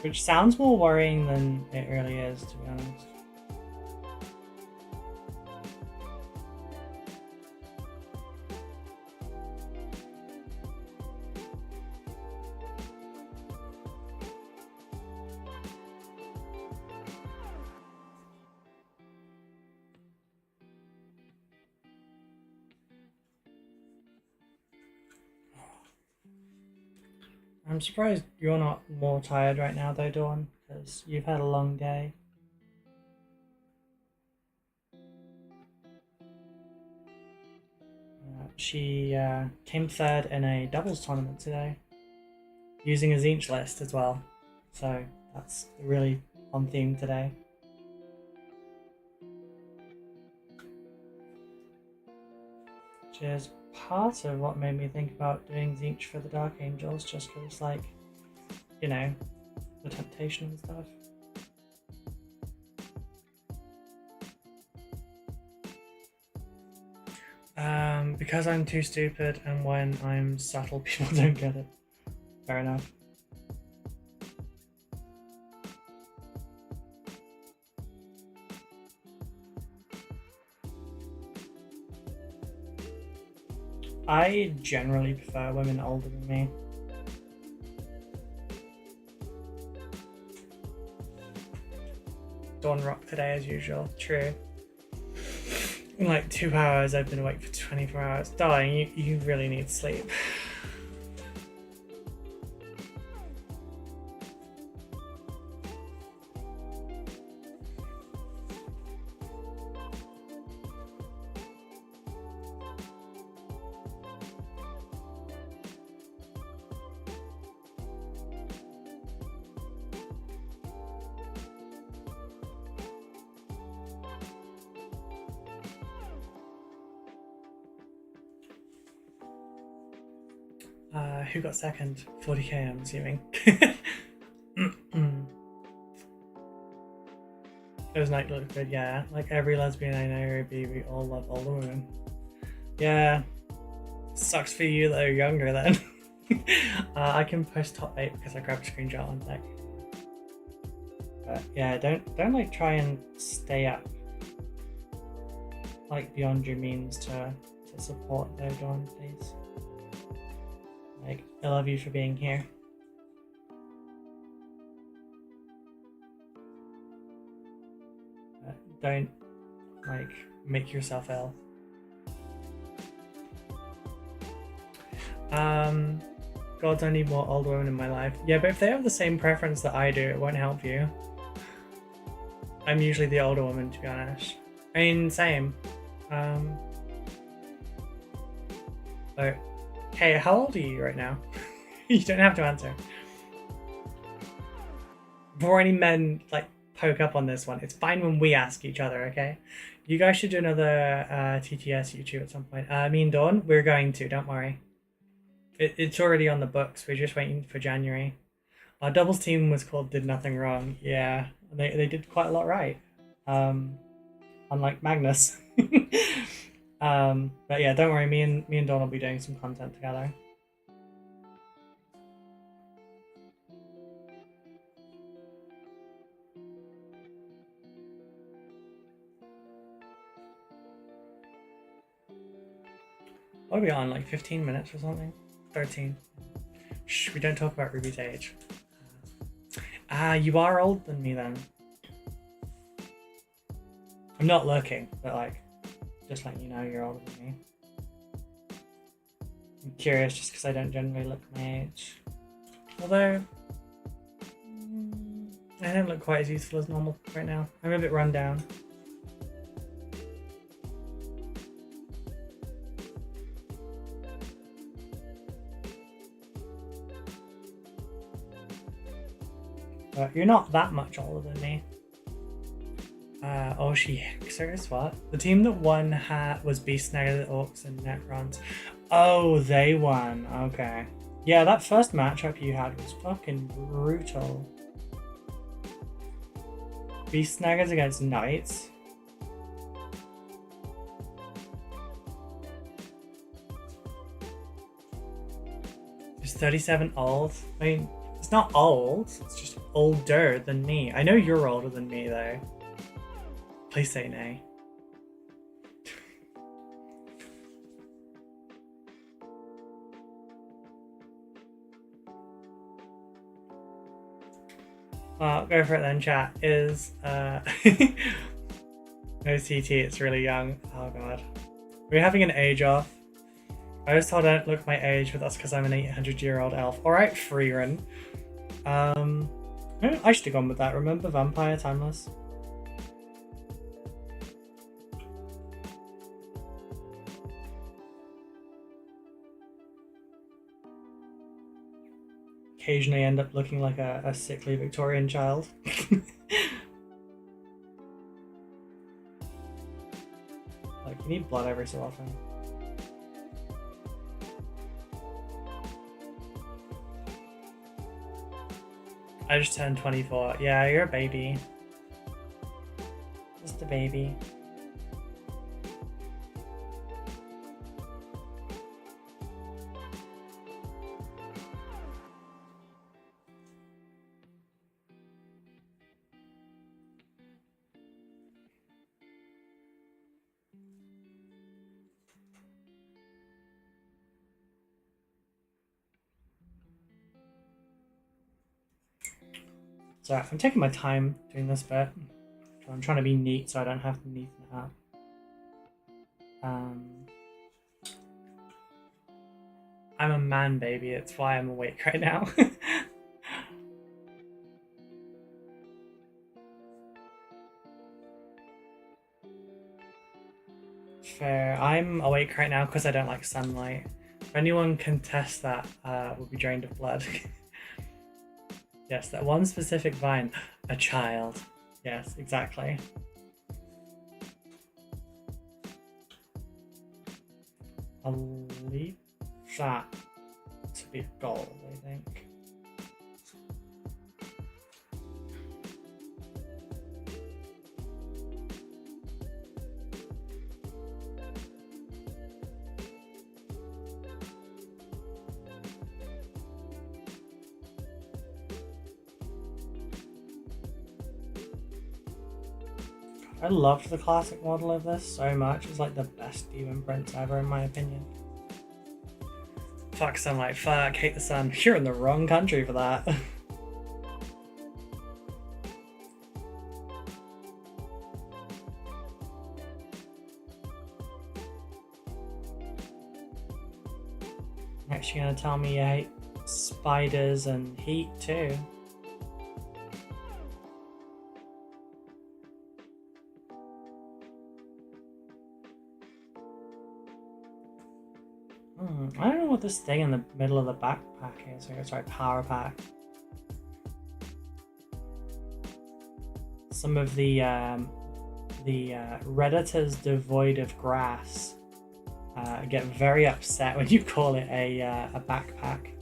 Which sounds more worrying than it really is, to be honest. I'm surprised you're not more tired right now though, Dawn, because you've had a long day. She came third in a doubles tournament today, using a Zinch list as well. So that's really on theme today. Which is part of what made me think about doing Zinch for the Dark Angels, just because, like, you know, the temptation and stuff. Because I'm too stupid, and when I'm subtle, people don't get it. Fair enough. I generally prefer women older than me. Dawn rock today as usual. True. In like 2 hours, I've been awake for 24 hours. Darling, you really need sleep. Who got second? 40k, I'm assuming. Those night look good, yeah. Like every lesbian I know, Ruby, we all love older women. Yeah. Sucks for you that are younger then. I can post top 8 because I grabbed a screenshot on deck. But yeah, don't like try and stay up like beyond your means to support their Dawn, please. Like, I love you for being here. But don't, like, make yourself ill. God, I need more older women in my life. Yeah, but if they have the same preference that I do, it won't help you. I'm usually the older woman, to be honest. I mean, same. But, hey, how old are you right now? You don't have to answer. Before any men like poke up on this one, it's fine when we ask each other, okay? You guys should do another TTS YouTube at some point. Me and Dawn, we're going to, don't worry. It's already on the books, we're just waiting for January. Our doubles team was called Did Nothing Wrong. Yeah, they did quite a lot right. Unlike Magnus. But yeah, don't worry, me and Dawn will be doing some content together. What are we on, like 15 minutes or something? 13. Shh, we don't talk about Ruby's age. You are older than me then. I'm not looking, but like, just letting you know you're older than me. I'm curious just because I don't generally look my age. Although, I don't look quite as useful as normal right now. I'm a bit run down. But you're not that much older than me. Oh, she Hexers, what? The team that won was Beast Snagger, Orcs, and Necrons. Oh, they won. Okay. Yeah, that first matchup you had was fucking brutal. Beast Snaggers against Knights. Is 37 old? I mean, it's not old, it's just older than me. I know you're older than me though. Please say nay. Well, go for it then, chat. Is no CT, it's really young. Oh god. We're having an age off. I was told I don't look my age, but that's because I'm an 800-year-old elf. Alright, Freeran. I should have gone with that. Remember Vampire Timeless? Occasionally end up looking like a sickly Victorian child. Like, you need blood every so often. I just turned 24. Yeah, you're a baby. Just a baby. So I'm taking my time doing this bit. I'm trying to be neat so I don't have to neaten it up. I'm a man baby, it's why I'm awake right now. Fair. I'm awake right now because I don't like sunlight. If anyone can test that, will be drained of blood. Yes, that one specific vine. A child. Yes, exactly. I'll leave that to be gold, I think. I loved the classic model of this so much. It's like the best demon prince ever, in my opinion. Fuck sunlight, fuck, hate the sun. You're in the wrong country for that. Next, you're gonna tell me you hate spiders and heat too. I don't know what this thing in the middle of the backpack is. Sorry, power pack. Some of the Redditors devoid of grass get very upset when you call it a backpack.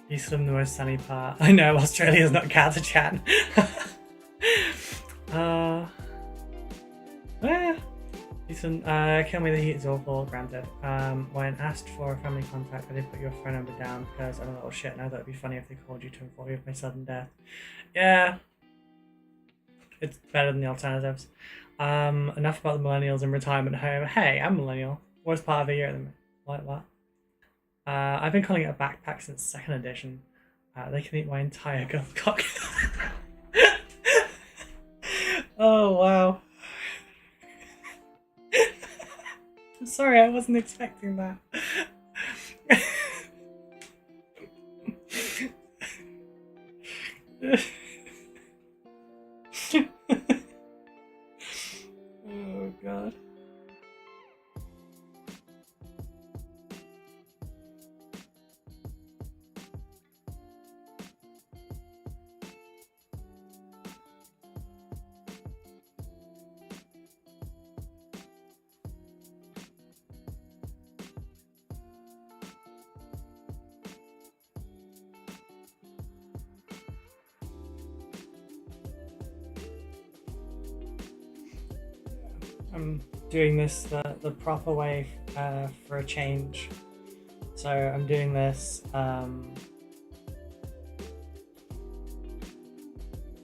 He's from the most sunny part. I know, Australia's not Kazakh. He's from, kill me, the heat is awful, granted. When asked for a family contact, I did put your phone number down because I'm a little shit and I thought it'd be funny if they called you to inform you of my sudden death. Yeah. It's better than the alternatives. Enough about the millennials in retirement home. Hey, I'm a millennial. Worst part of the year. Like what? I've been calling it a backpack since 2nd edition. They can eat my entire girl cock. Oh, wow. I'm sorry, I wasn't expecting that. Oh, God. I'm doing this the proper way for a change. So I'm doing this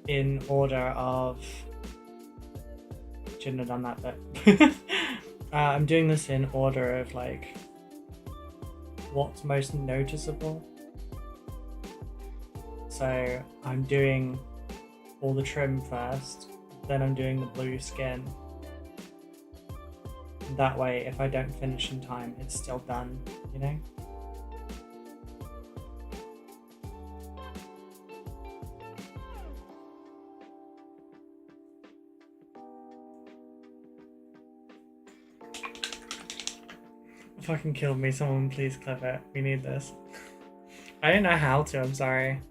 in order of... Shouldn't have done that bit. I'm doing this in order of like what's most noticeable. So I'm doing all the trim first, then I'm doing the blue skin. That way, if I don't finish in time, it's still done, you know? Fucking killed me. Someone please clip it. We need this. I don't know how to, I'm sorry.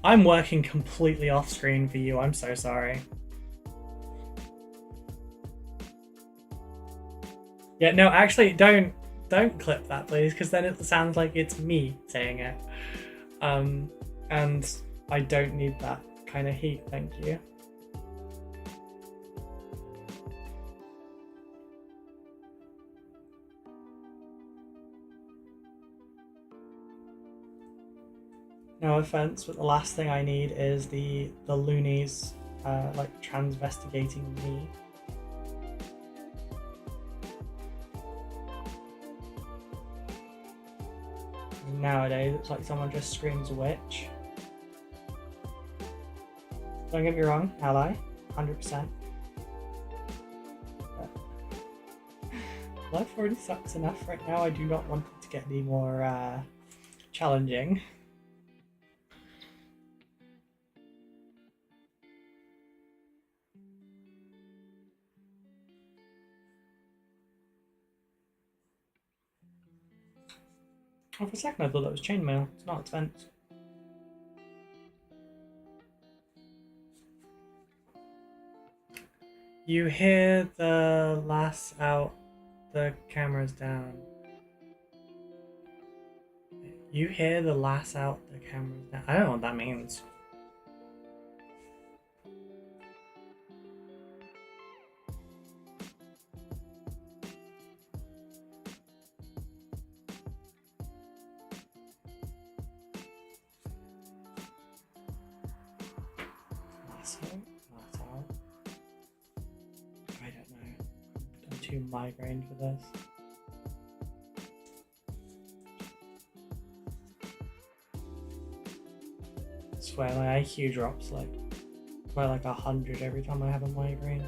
I'm working completely off screen for you. I'm so sorry. Yeah, no, actually don't clip that, please, because then it sounds like it's me saying it. And I don't need that kind of heat, thank you. No offense, but the last thing I need is the loonies like transvestigating me. Nowadays, it's like someone just screams witch. Don't get me wrong, ally, 100%. Life already sucks enough right now. I do not want it to get any more challenging. Oh, for a second I thought that was chainmail. It's not, it's vents. You hear the lass out, the camera's down. You hear the lass out, the camera's down. I don't know what that means. I don't know. I'm too migraine for this. I swear my IQ drops like by like 100 every time I have a migraine.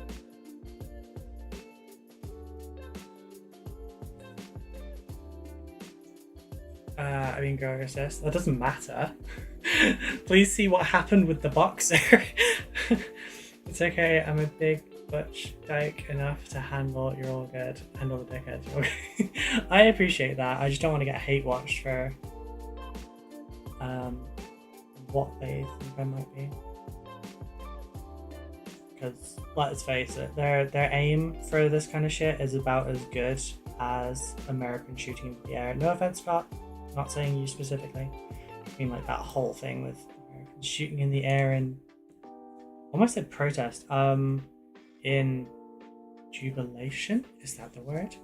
I mean, go assist. That doesn't matter. Please see what happened with the boxer. It's okay, I'm a big butch dyke enough to handle. You're all good. Handle the dickhead. Okay. I appreciate that. I just don't want to get hate watched for what they think I might be. Because let's face it, their aim for this kind of shit is about as good as American shooting in the air. No offense, Scott. I'm not saying you specifically. I mean, like that whole thing with Americans shooting in the air and almost said protest. In jubilation, is that the word?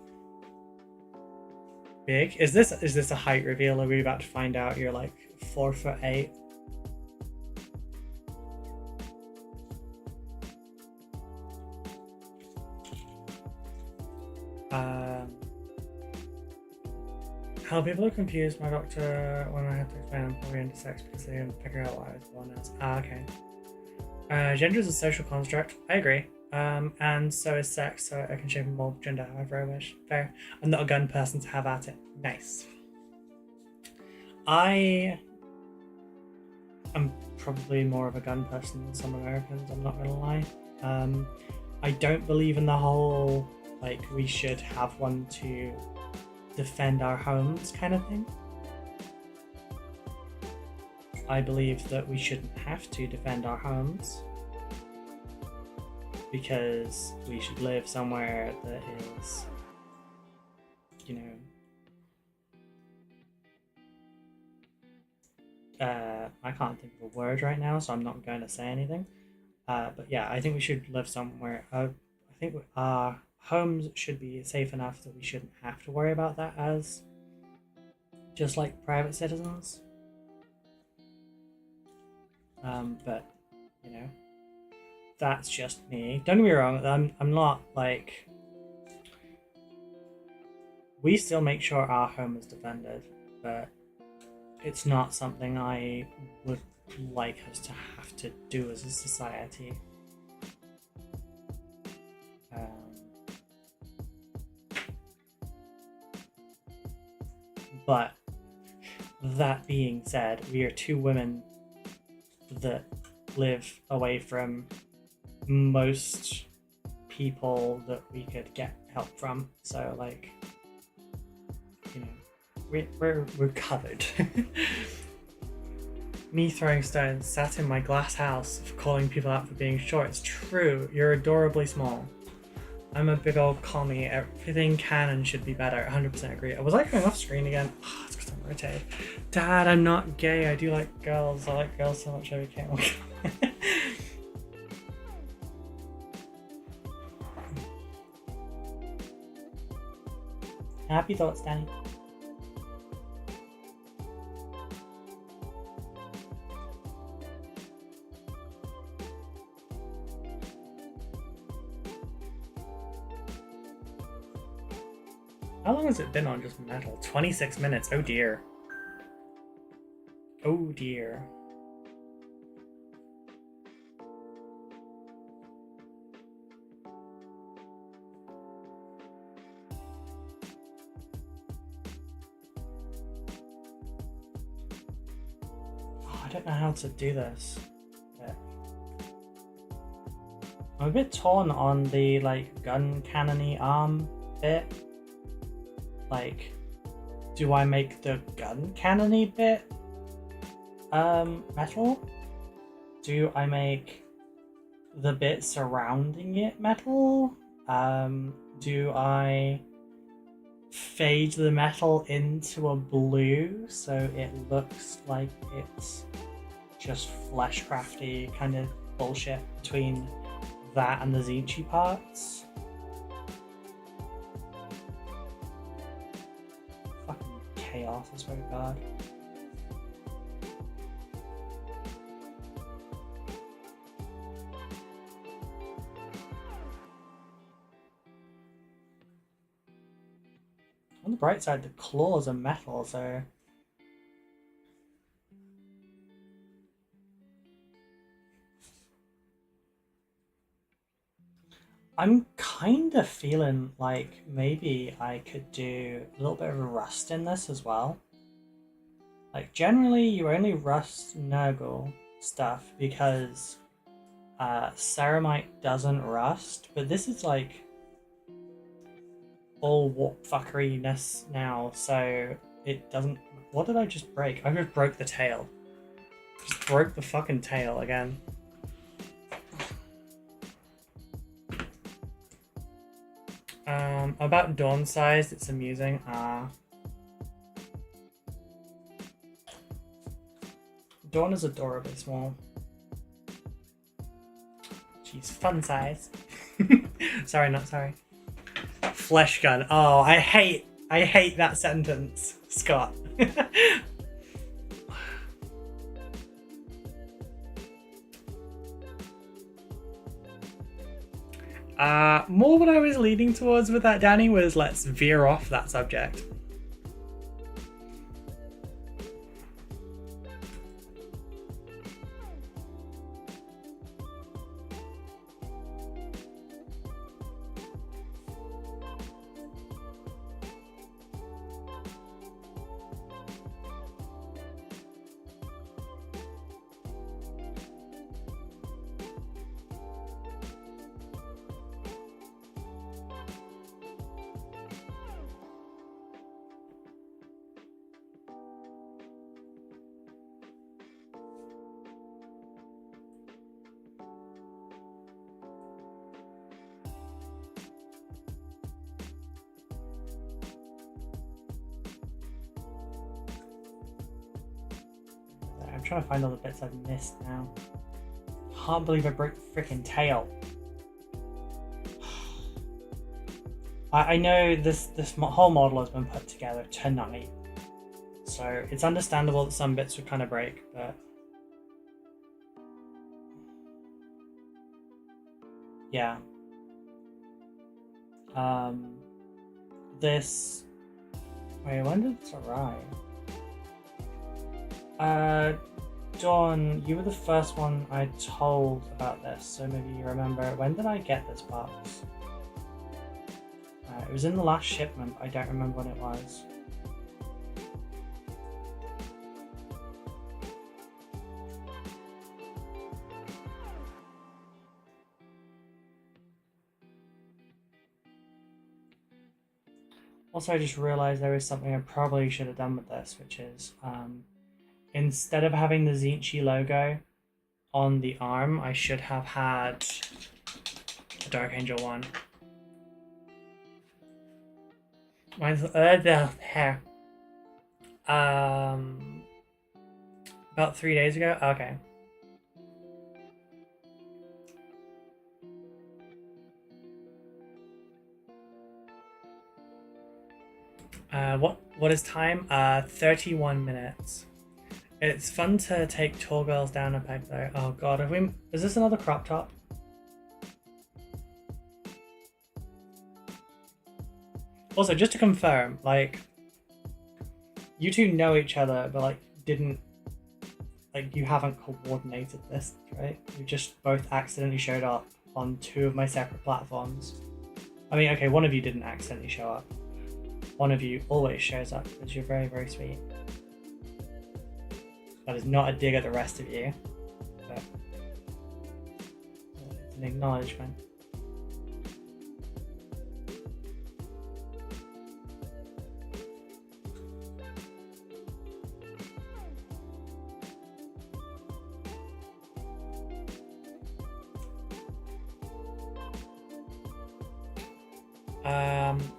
Big. Is this a height reveal? Are we about to find out you're like 4'8"? How people are confused. My doctor, when I had to explain, I'm probably intersex because they didn't figure out what I was born as. Okay. Gender is a social construct. I agree. And so is sex, so I can shape and mold gender however I wish. Fair. I'm not a gun person to have at it. Nice. I am probably more of a gun person than some Americans, I'm not gonna lie. I don't believe in the whole, like, we should have one to defend our homes kind of thing. I believe that we shouldn't have to defend our homes because we should live somewhere that is, you know, I can't think of a word right now, so I'm not going to say anything. But yeah, I think we should live somewhere. I think our homes should be safe enough that we shouldn't have to worry about that as just like private citizens. But you know, that's just me. Don't get me wrong. I'm not like. We still make sure our home is defended, but it's not something I would like us to have to do as a society. But that being said, we are two women that live away from most people that we could get help from. So like, you know, we're covered. Me throwing stones sat in my glass house for calling people out for being short. It's true, you're adorably small. I'm a big old commie. Everything can and should be better. 100% agree. Was I going off screen again? Oh, it's because I'm irritated. Dad, I'm not gay. I do like girls. I like girls so much I became one. Happy thoughts, Danny. How long has it been on just metal? 26 minutes. Oh dear. Oh dear. Oh, I don't know how to do this. I'm a bit torn on the like gun cannony arm bit. Like, do I make the gun cannony bit metal? Do I make the bit surrounding it metal? Do I fade the metal into a blue so it looks like it's just fleshcrafty kind of bullshit between that and the Zinchi parts? Chaos, I swear to God. On the bright side, the claws are metal, so I'm kind of feeling like maybe I could do a little bit of rust in this as well. Like, generally you only rust Nurgle stuff because Ceramite doesn't rust, but this is like all warp fuckeriness now, so it doesn't. What did I just break? I just broke the tail. Just broke the fucking tail again. About Dawn size, it's amusing. Dawn is adorably small. She's fun size. Sorry, not sorry. Flesh gun. Oh, I hate that sentence, Scott. More what I was leading towards with that, Danny, was let's veer off that subject. I'm trying to find all the bits I've missed now. Can't believe I broke the freaking tail. I know this whole model has been put together tonight, So it's understandable that some bits would kind of break, but yeah. This... Wait, when did this arrive? Dawn, you were the first one I told about this, so maybe you remember. When did I get this box? It was in the last shipment. I don't remember when it was. Also, I just realized there is something I probably should have done with this, which is instead of having the Zinchi logo on the arm, I should have had a Dark Angel one. Mine's the hair. About 3 days ago. Okay. What is time? 31 minutes. It's fun to take tall girls down a peg though. Oh god, is this another crop top? Also, just to confirm, like, you two know each other, but like you haven't coordinated this, right? You just both accidentally showed up on 2 of my separate platforms. I mean, okay, one of you didn't accidentally show up. One of you always shows up because you're very, very sweet. That is not a dig at the rest of you, but it's an acknowledgement.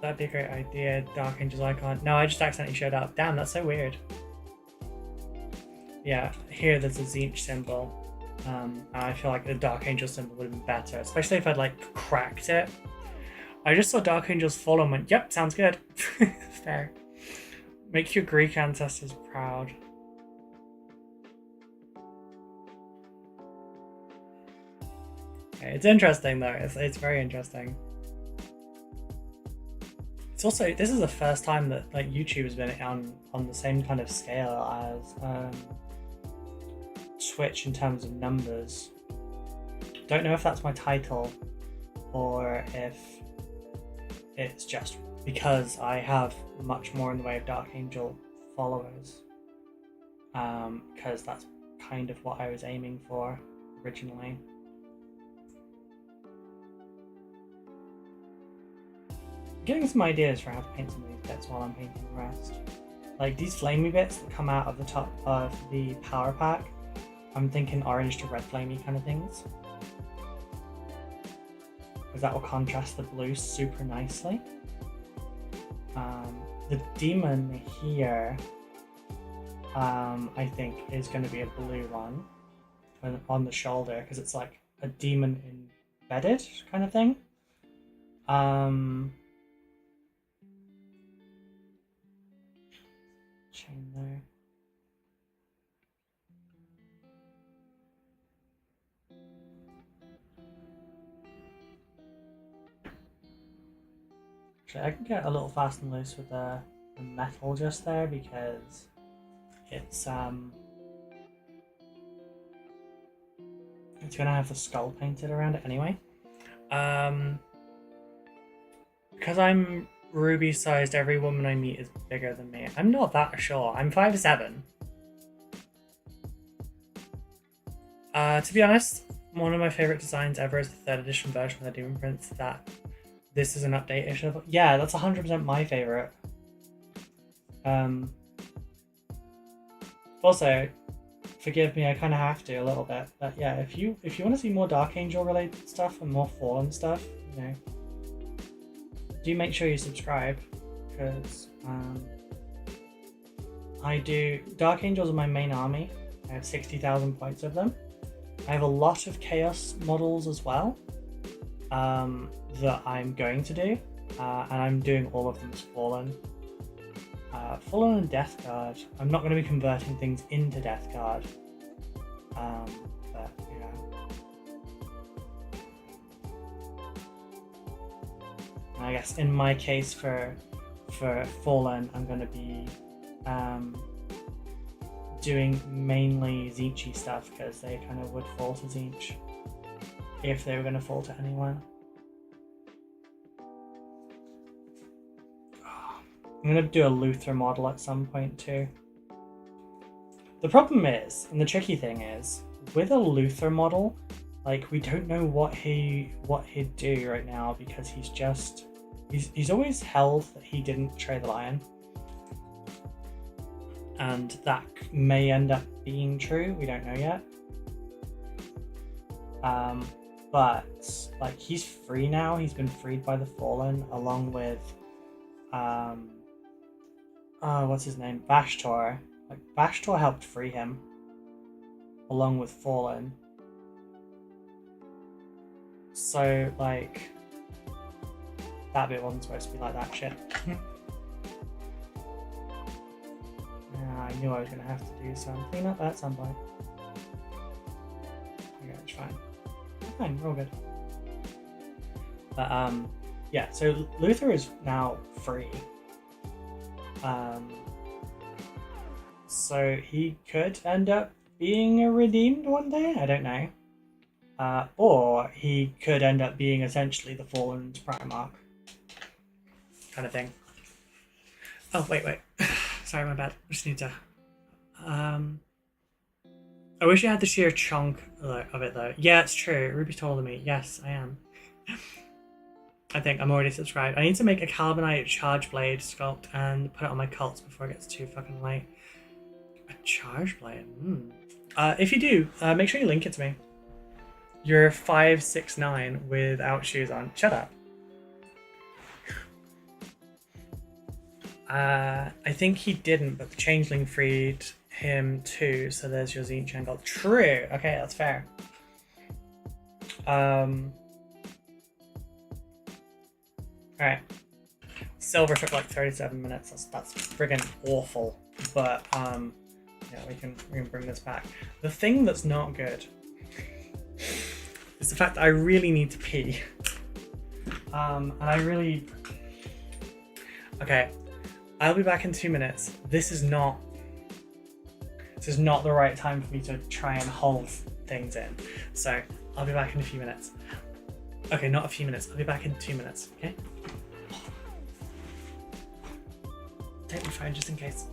That'd be a great idea. Dark Angel's icon. No, I just accidentally showed up. Damn, that's so weird. Yeah, here there's a Zinch symbol. And I feel like the Dark Angel symbol would have been better, especially if I'd like cracked it. I just saw Dark Angel's fall and went, yep, sounds good. Fair. Make your Greek ancestors proud. Okay, it's interesting though. It's very interesting. It's also, this is the first time that like YouTube has been on the same kind of scale as Twitch in terms of numbers. Don't know if that's my title or if it's just because I have much more in the way of Dark Angel followers, because that's kind of what I was aiming for originally. Getting some ideas for how to paint some of these bits while I'm painting the rest. Like these flamey bits that come out of the top of the power pack, I'm thinking orange to red flamey kind of things, because that will contrast the blue super nicely. The Daemon here, I think is going to be a blue one on the shoulder, because it's like a demon embedded kind of thing. Chain there. Actually, I can get a little fast and loose with the metal just there because it's gonna have the skull painted around it anyway. Because I'm ruby sized, every woman I meet is bigger than me. I'm not that sure. I'm 5'7". To be honest, one of my favorite designs ever is the 3rd edition version of the Demon Prince. That this is an update issue. Yeah, that's 100% my favorite. Also, forgive me, I kind of have to a little bit, but yeah, if you want to see more Dark Angel related stuff and more Fallen stuff, you know, do make sure you subscribe, because I do. Dark Angels are my main army. I have 60,000 points of them. I have a lot of Chaos models as well that I'm going to do, and I'm doing all of them as Fallen. Fallen and Death Guard. I'm not going to be converting things into Death Guard. But yeah. And I guess in my case for Fallen, I'm going to be doing mainly Zinchi stuff because they kind of would fall to Zinch if they were going to fall to anyone. I'm going to do a Luther model at some point too. The problem is, and the tricky thing is, with a Luther model, like we don't know what he'd do right now because he's always held that he didn't trade the lion. And that may end up being true, we don't know yet. But like he's free now, he's been freed by the Fallen along with what's his name? Vashtor. Like Vashtor helped free him along with Fallen. So like that bit wasn't supposed to be like that shit. Yeah, I knew I was gonna have to do some cleanup at some point. Okay, it's fine. Fine, we're all good. But yeah, so Luther is now free. So he could end up being redeemed one day, I don't know. Or he could end up being essentially the Fallen's Primarch. Kind of thing. Oh, wait. Sorry, my bad. I just need to... I wish you had the sheer chunk of it, though. Yeah, it's true. Ruby's taller than me. Yes, I am. I think I'm already subscribed. I need to make a Carbonite Charge Blade sculpt and put it on my cults before it gets too fucking late. A Charge Blade? If you do, make sure you link it to me. You're 5'6'9" without shoes on. Shut up. I think he didn't, but the Changeling freed him too, so there's your Zinch angle. True! Okay, that's fair. Alright. Silver took like 37 minutes. That's friggin' awful. But yeah, we can bring this back. The thing that's not good is the fact that I really need to pee. And I really... Okay, I'll be back in 2 minutes. This is not the right time for me to try and hold things in. So I'll be back in a few minutes. Okay, not a few minutes. I'll be back in 2 minutes, okay? Take my phone just in case.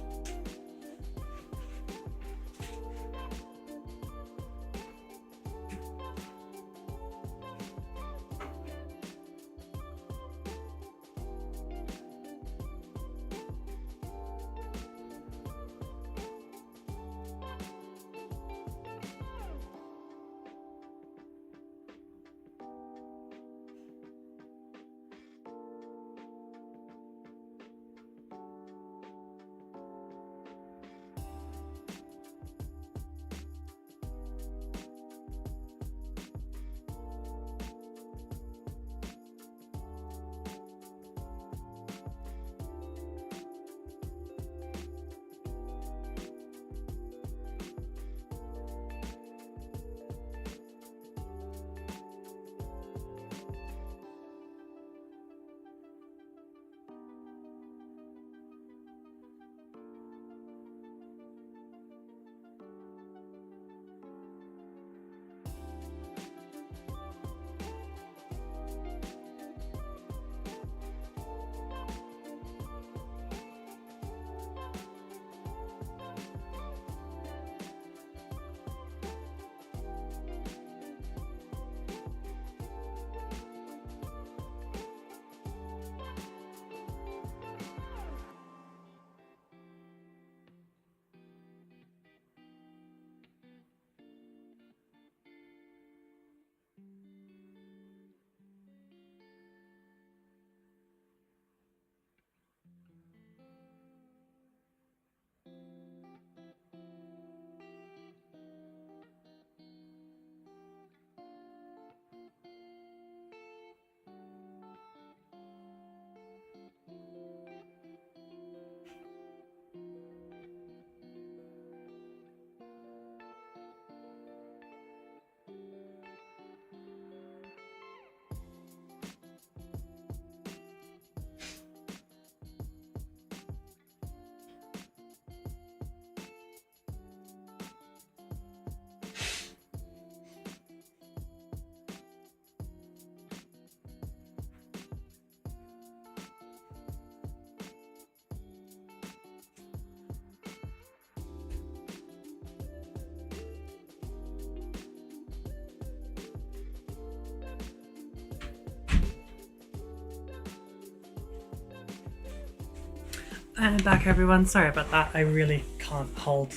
And back everyone, sorry about that. I really can't hold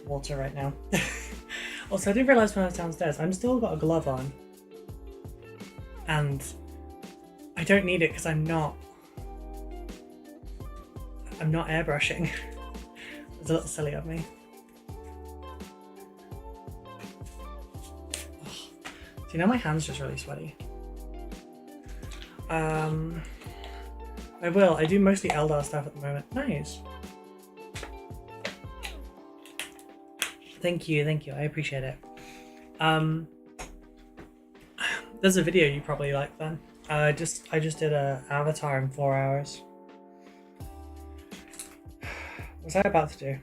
water right now. Also, I didn't realise when I was downstairs, I'm still got a glove on. And I don't need it because I'm not airbrushing. It's a little silly of me. So you know my hand's just really sweaty. I do mostly Eldar stuff at the moment. Nice. Thank you, I appreciate it. There's a video you probably like then. I just did a avatar in 4 hours. What was I about to do?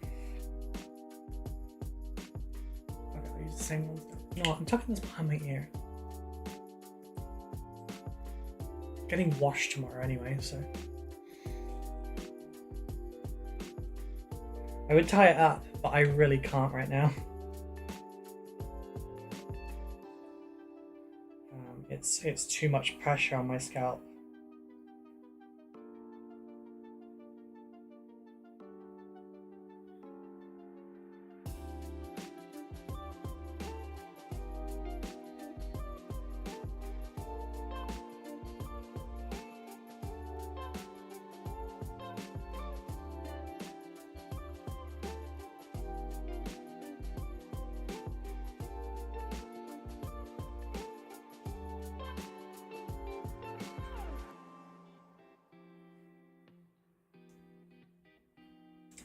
Okay, I'll use the same one. You know what, I'm tucking this behind my ear. Getting washed tomorrow anyway, so. I would tie it up, but I really can't right now. It's too much pressure on my scalp.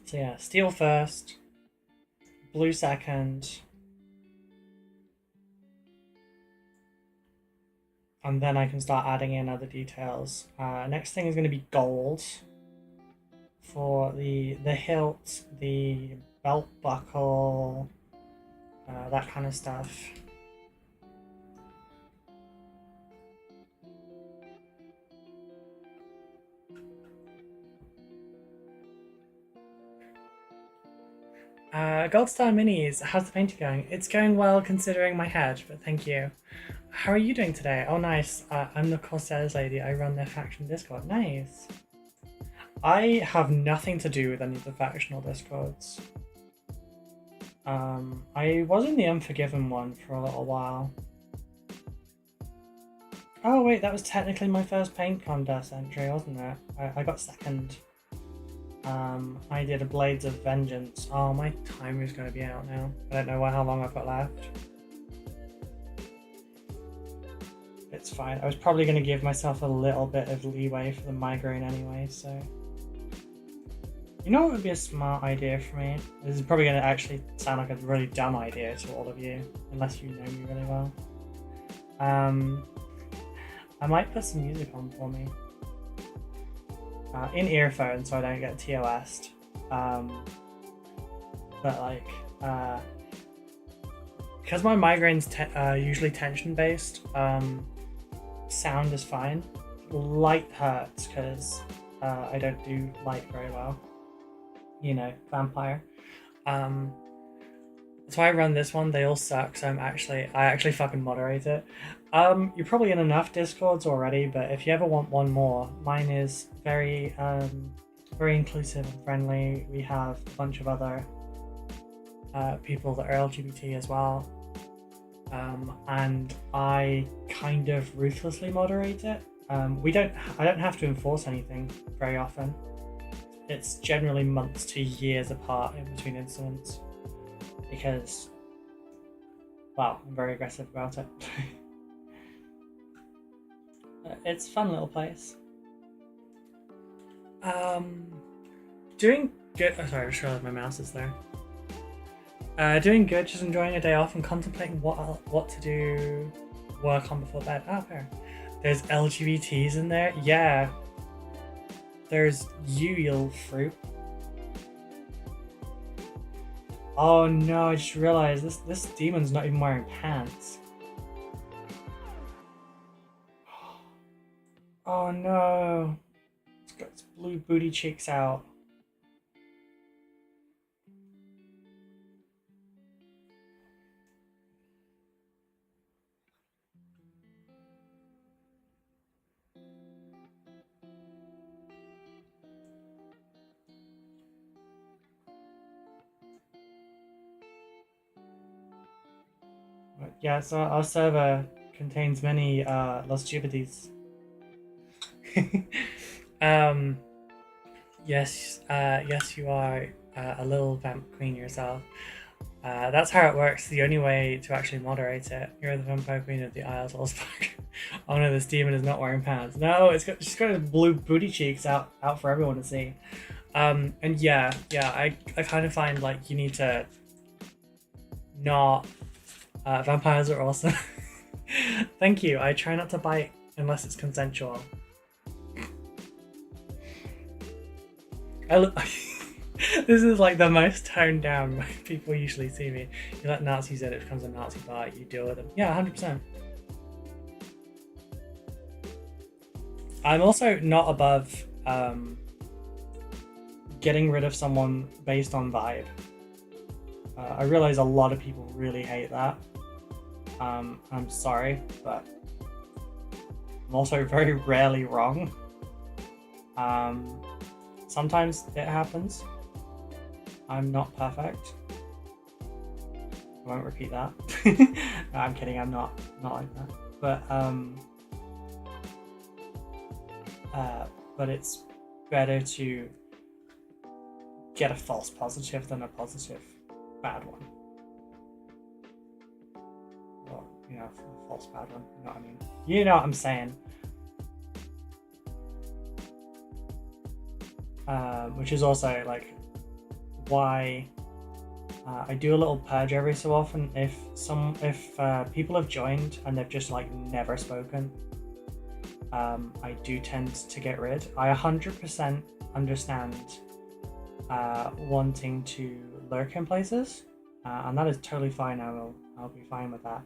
So yeah, steel first, blue second, and then I can start adding in other details. Next thing is going to be gold for the hilt, the belt buckle, that kind of stuff. Goldstar Minis, how's the painting going? It's going well considering my head, but thank you. How are you doing today? Oh nice, I'm the Corsairs lady, I run their faction Discord. Nice. I have nothing to do with any of the factional Discords. I was in the Unforgiven one for a little while. Oh wait, that was technically my first paint contest entry, wasn't it? I got second. I did a Blades of Vengeance. Oh, my timer is going to be out now. I don't know how long I've got left. It's fine. I was probably going to give myself a little bit of leeway for the migraine anyway, so... You know what would be a smart idea for me? This is probably going to actually sound like a really dumb idea to all of you, unless you know me really well. I might put some music on for me. In earphones so I don't get TOS'd. But like, because my migraine's usually tension based, sound is fine. Light hurts because I don't do light very well. You know, vampire. So I run this one, they all suck, so I actually fucking moderate it. You're probably in enough Discords already, but if you ever want one more, mine is very inclusive and friendly. We have a bunch of other people that are LGBT as well. And I kind of ruthlessly moderate it. I don't have to enforce anything very often. It's generally months to years apart in between incidents. Because, well, I'm very aggressive about it. It's a fun little place. Doing good. Oh, sorry, I just realized my mouse is there. Doing good, just enjoying a day off and contemplating what to do, work on before bed. Oh, fair. There's LGBTs in there? Yeah. There's you little fruit. Oh no, I just realized this demon's not even wearing pants. Oh no. It's got its blue booty cheeks out. But yeah, so our server contains many Los Jubilees. um, yes, yes, you are a little vamp queen yourself. That's how it works. The only way to actually moderate it. You're the vampire queen of the Isles Allspark. Oh no, this demon is not wearing pants. No, she's got his blue booty cheeks out for everyone to see. And yeah, I kind of find like you need to not. Vampires are awesome. Thank you. I try not to bite unless it's consensual. This is like the most toned down way people usually see me. You let Nazis in, it becomes a Nazi bite, you deal with them. Yeah, 100%. I'm also not above getting rid of someone based on vibe. I realize a lot of people really hate that. I'm sorry, but I'm also very rarely wrong. Sometimes it happens. I'm not perfect. I won't repeat that. No, I'm kidding. I'm not like that. But it's better to get a false positive than a positive bad one. Or, you know, a false bad one. You know what I mean? You know what I'm saying. Which is also like why I do a little purge every so often. If people have joined and they've just like never spoken, I do tend to get rid. I 100% understand wanting to lurk in places, and that is totally fine. I'll be fine with that.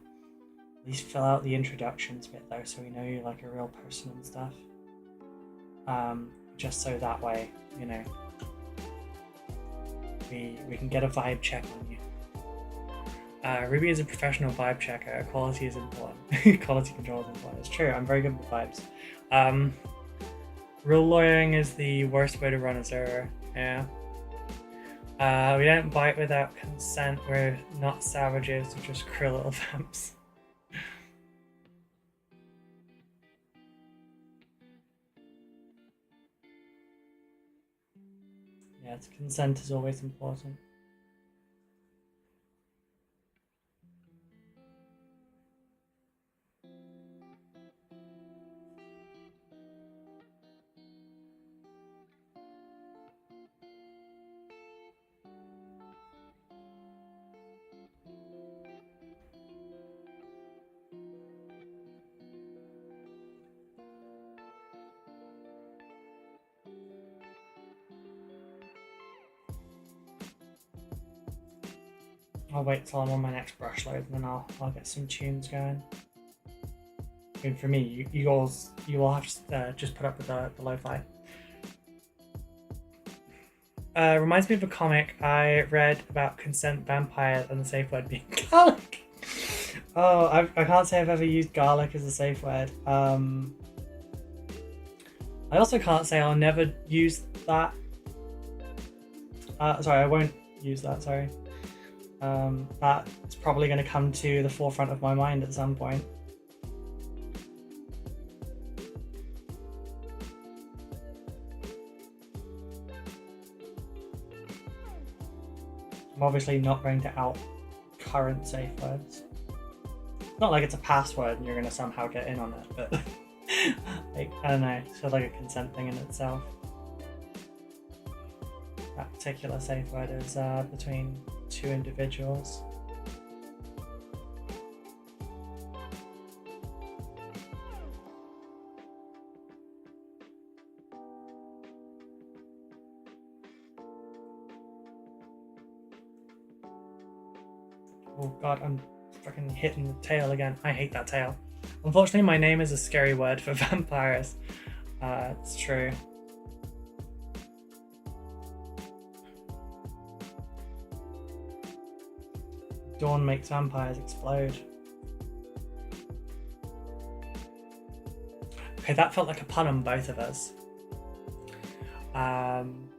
At least fill out the introductions bit though, so we know you're like a real person and stuff. Just so that way, you know, we can get a vibe check on you. Ruby is a professional vibe checker. Quality is important. Quality control is important. It's true. I'm very good with vibes. Rule lawyering is the worst way to run a server. Yeah. We don't bite without consent. We're not savages. We're just cruel little vamps. Yes, consent is always important. I'll wait till I'm on my next brush load and then I'll get some tunes going. I mean, for me, you will have to just put up with the lo-fi. Reminds me of a comic I read about consent vampires and the safe word being garlic. Oh, I can't say I've ever used garlic as a safe word. I also can't say I'll never use that. Sorry, I won't use that, sorry. That's probably going to come to the forefront of my mind at some point. I'm obviously not going to out current safe words. It's not like it's a password and you're going to somehow get in on it, but like, I don't know, it's sort of like a consent thing in itself. That particular safe word is between two individuals. Oh god, I'm fucking hitting the tail again. I hate that tail. Unfortunately, my name is a scary word for vampires. It's true. Dawn makes vampires explode. Okay, that felt like a pun on both of us. I'm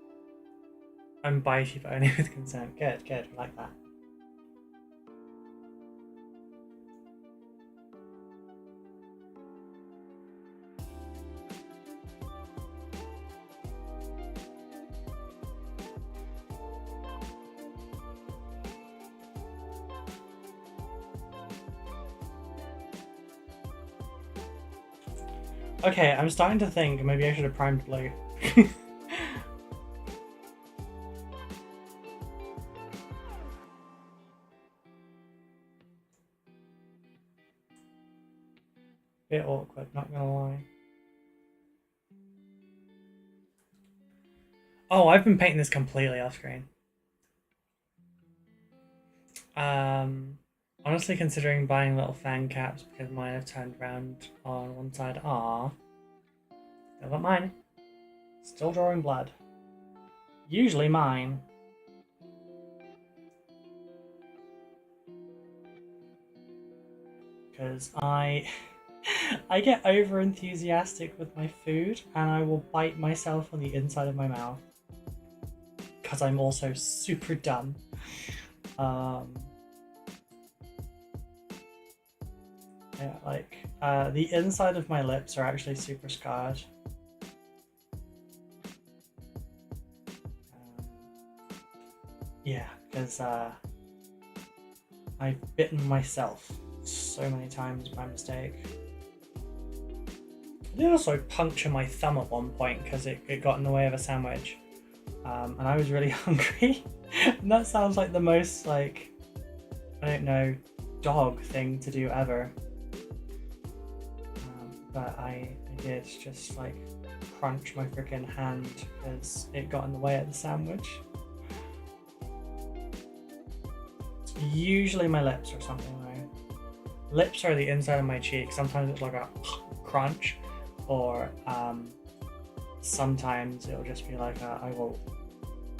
bitey, but only with consent. Good, I like that. Okay, I'm starting to think maybe I should have primed blue. Bit awkward, not gonna lie. Oh, I've been painting this completely off screen. Honestly considering buying little fan caps because mine have turned around on one side. Ah, still got mine. Still drawing blood. Usually mine. Because I get over enthusiastic with my food and I will bite myself on the inside of my mouth. Because I'm also super dumb. Yeah, like the inside of my lips are actually super scarred. Yeah, because I've bitten myself so many times by mistake. I did also puncture my thumb at one point because it got in the way of a sandwich. And I was really hungry. And that sounds like the most, like, I don't know, dog thing to do ever. But I did just, like, crunch my freaking hand because it got in the way of the sandwich. Usually my lips or something though. Lips are the inside of my cheek. Sometimes it's like a crunch, or sometimes it'll just be like I will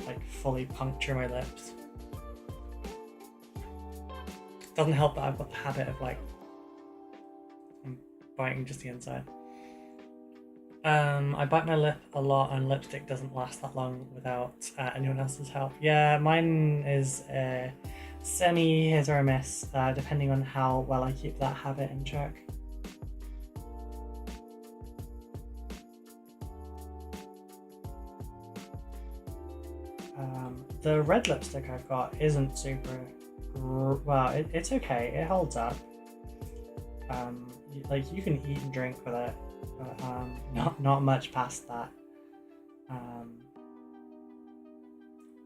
like fully puncture my lips. Doesn't help that I've got the habit of like biting just the inside. I bite my lip a lot and lipstick doesn't last that long without anyone else's help. Yeah, mine is semi hit or miss, depending on how well I keep that habit in check. The red lipstick I've got isn't super well. It's okay. It holds up. Like you can eat and drink with it, but not much past that.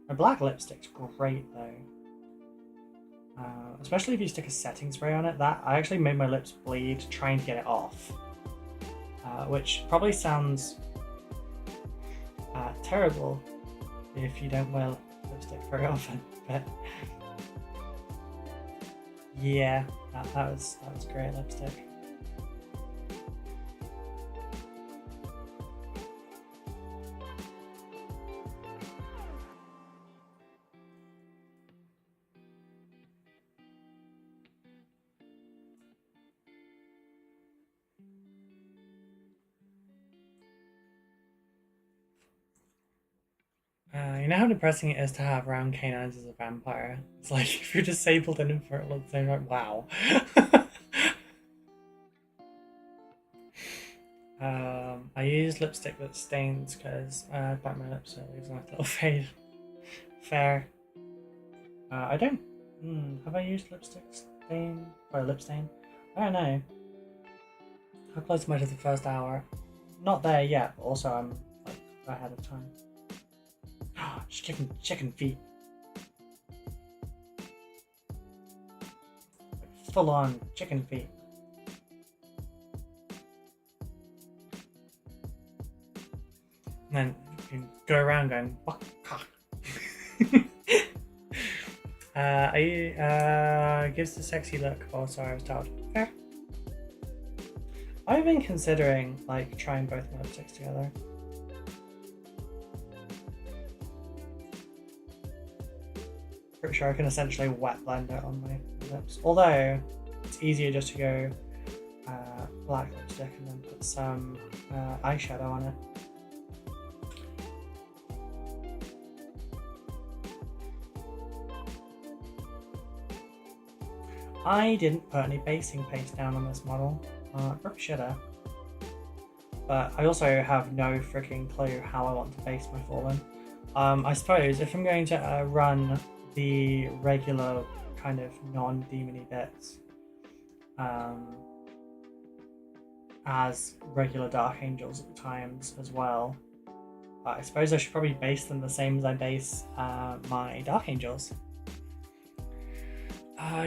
My black lipstick's great though. Especially if you stick a setting spray on it. That I actually made my lips bleed trying to get it off, which probably sounds terrible if you don't wear lipstick very often. But yeah, that was great lipstick. You know how depressing it is to have round canines as a vampire? It's like if you're disabled and infertile at the same time, wow. I use lipstick that stains because I bite my lips so it leaves a nice little fade. Fair. I don't. Have I used lipstick stain? Or lip stain? I don't know. How close am I to the first hour? Not there yet, but also I'm like ahead of time. Chicken feet. Full on chicken feet. And then you can go around going, waka. Gives the sexy look. Oh, sorry, I was told. Fair. I've been considering like trying both my lipsticks together. Pretty sure I can essentially wet blend it on my lips. Although it's easier just to go black lipstick and then put some eyeshadow on it. I didn't put any basing paste down on this model. Probably should have. But I also have no freaking clue how I want to base my Fallen. I suppose if I'm going to run the regular kind of non-demony bits, as regular Dark Angels at times as well. But I suppose I should probably base them the same as I base my Dark Angels.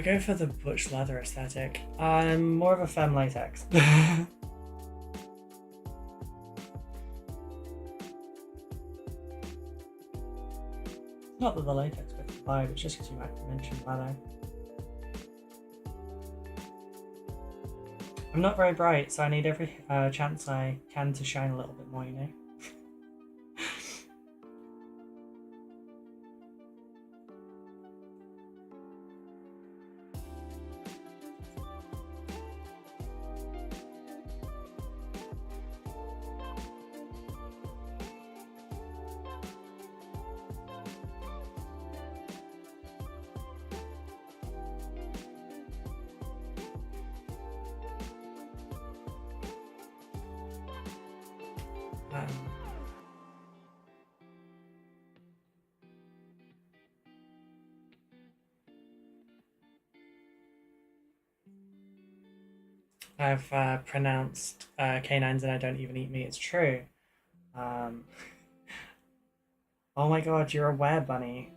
Go for the butch leather aesthetic. I'm more of a femme latex. Not that the latex bit's applied, it's just because you might mention leather. I'm not very bright, so I need every chance I can to shine a little bit more, you know? I've pronounced canines and I don't even eat meat. It's true. Oh my god, you're a were-bunny.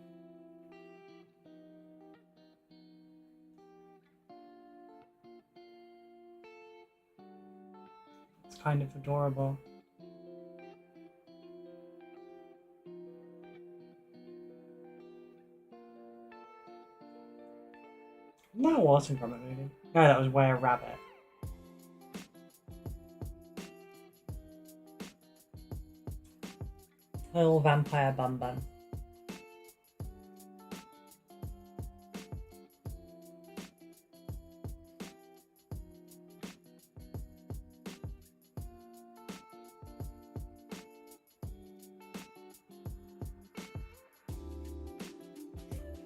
It's kind of adorable. That wasn't from a movie. No, that was Were-Rabbit. Little vampire bun bun.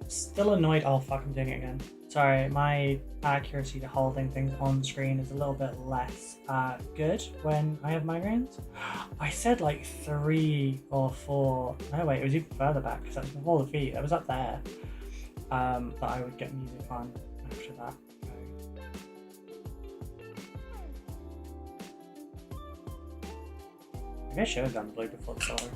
Still annoyed. Oh fuck, I'm doing it again. Sorry, my accuracy to holding things on screen is a little bit less good when I have migraines. I said like 3 or 4. No wait, it was even further back because that was before the feet. It was up there. That I would get music on after that. Maybe I should have done blue before the solo.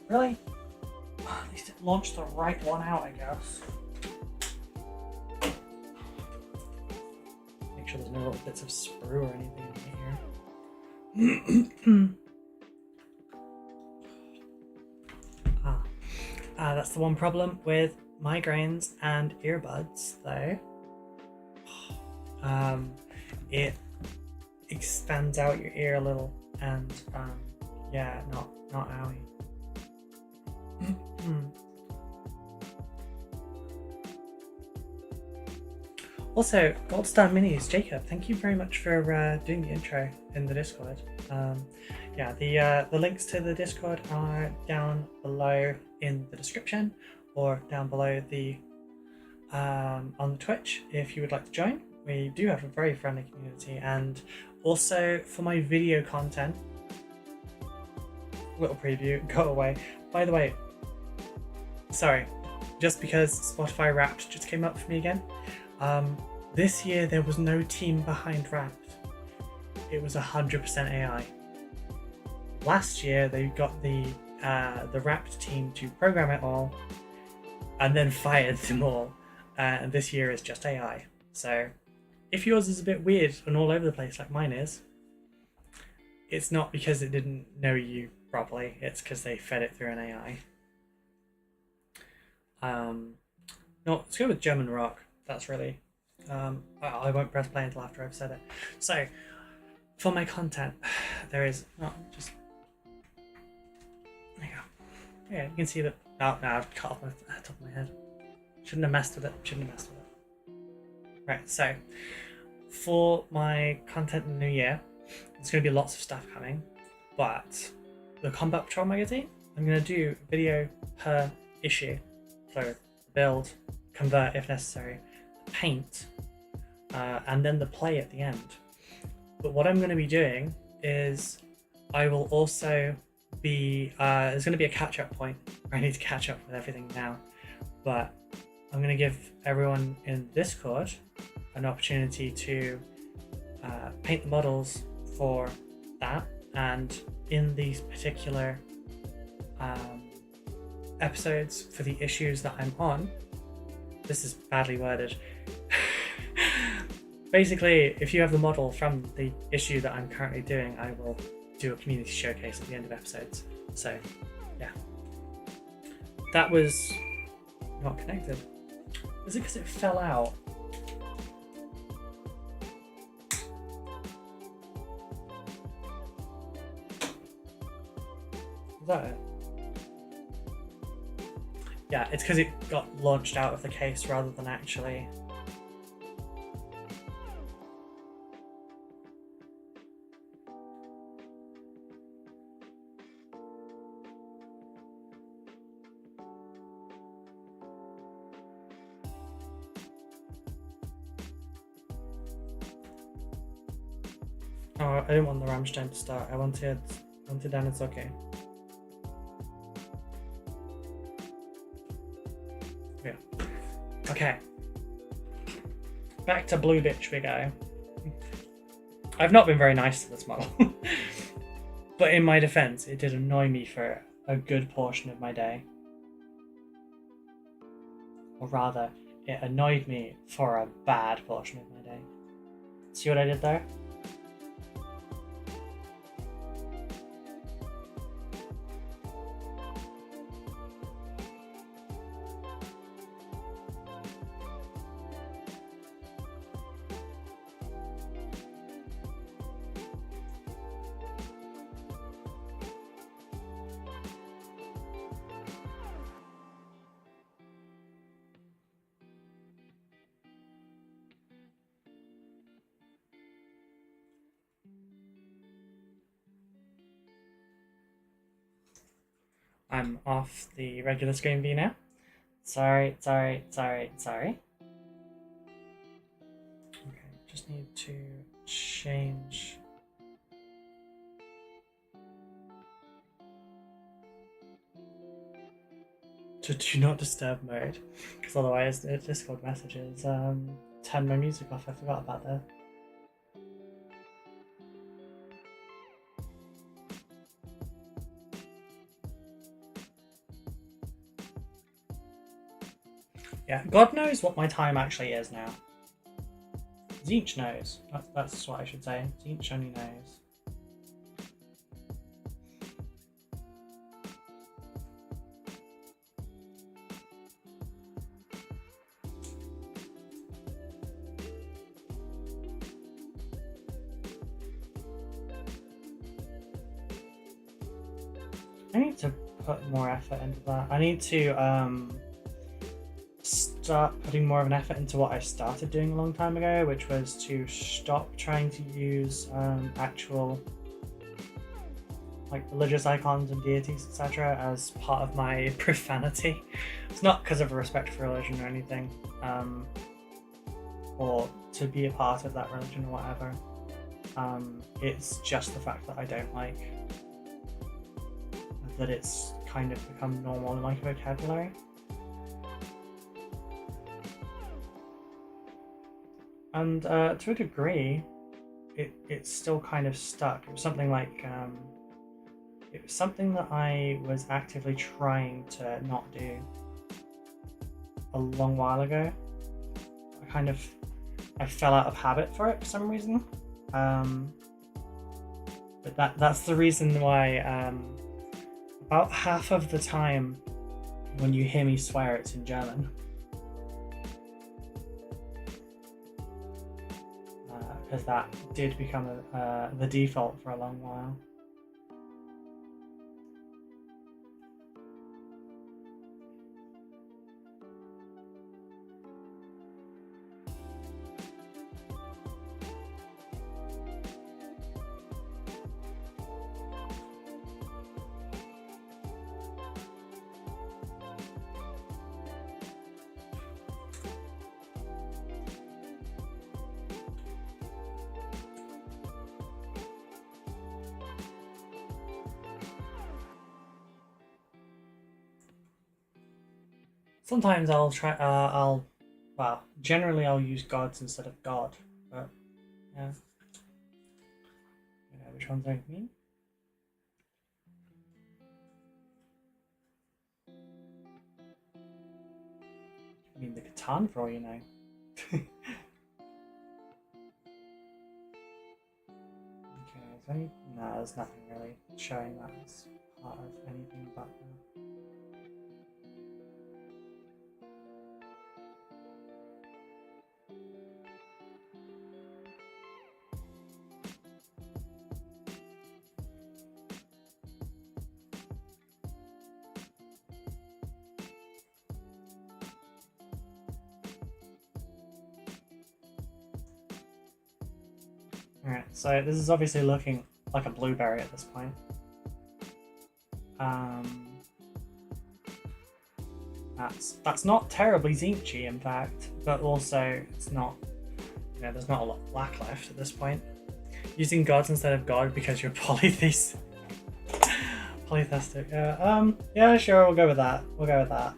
Really? At least it launched the right one out, I guess. Make sure there's no little bits of sprue or anything in here. That's the one problem with migraines and earbuds, though. It expands out your ear a little, and yeah, not owie. Also, Goldstar Minis, Jacob, thank you very much for doing the intro in the Discord. Yeah, the links to the Discord are down below in the description, or down below the on the Twitch if you would like to join. We do have a very friendly community, and also for my video content, little preview, go away. By the way, sorry, just because Spotify Wrapped just came up for me again. This year there was no team behind Wrapped. It was 100% AI. Last year they got the Wrapped team to program it all, and then fired them all. And this year is just AI. So if yours is a bit weird and all over the place like mine is, it's not because it didn't know you properly. It's because they fed it through an AI. No, let's go with German rock. That's really I won't press play until after I've said it. So for my content, there is just there you go. Yeah, you can see that. No, I've cut off my top of my head. Shouldn't have messed with it. Right, so for my content in the new year, there's going to be lots of stuff coming, but the Combat Patrol magazine, I'm going to do a video per issue. So build, convert if necessary, paint, and then the play at the end. But what I'm going to be doing is I will also be, there's going to be a catch-up point where I need to catch up with everything now, but I'm going to give everyone in Discord an opportunity to paint the models for that, and in these particular episodes for the issues that I'm on, this is badly worded. Basically, if you have the model from the issue that I'm currently doing, I will do a community showcase at the end of episodes. So, yeah. That was not connected. Was it because it fell out? Is that it? Yeah, it's because it got launched out of the case rather than actually. Oh, I didn't want the Rammstein to start. I wanted Anazoke. Yeah. Okay. Back to Blue Bitch we go. I've not been very nice to this model. But in my defense, it did annoy me for a good portion of my day. Or rather, it annoyed me for a bad portion of my day. See what I did there? I'm off the regular screen view now. Sorry. Okay, just need to change. To do not disturb mode, because otherwise the Discord messages turn my music off. I forgot about that. Yeah, God knows what my time actually is now. Zinch knows. That's what I should say. Zinch only knows. I need to put more effort into that. I need to start putting more of an effort into what I started doing a long time ago, which was to stop trying to use actual like religious icons and deities, etc. as part of my profanity. It's not because of a respect for religion or anything, or to be a part of that religion or whatever. It's just the fact that I don't like that it's kind of become normal in my vocabulary. And to a degree, it's still kind of stuck. It was something like, it was something that I was actively trying to not do a long while ago. I fell out of habit for it for some reason. But that's the reason why about half of the time when you hear me swear, it's in German. Because that did become the default for a long while. Sometimes I'll try. Well, generally I'll use gods instead of god, but yeah. You know which ones I mean. I mean the Catan for all you know. Okay, is there any? No, there's nothing really showing that as part of anything but that. Alright, so this is obviously looking like a blueberry at this point. That's not terribly zinchy, in fact, but also it's not, you know, there's not a lot of black left at this point. Using gods instead of god because you're polytheistic. Polytheistic. Yeah, sure, we'll go with that. We'll go with that.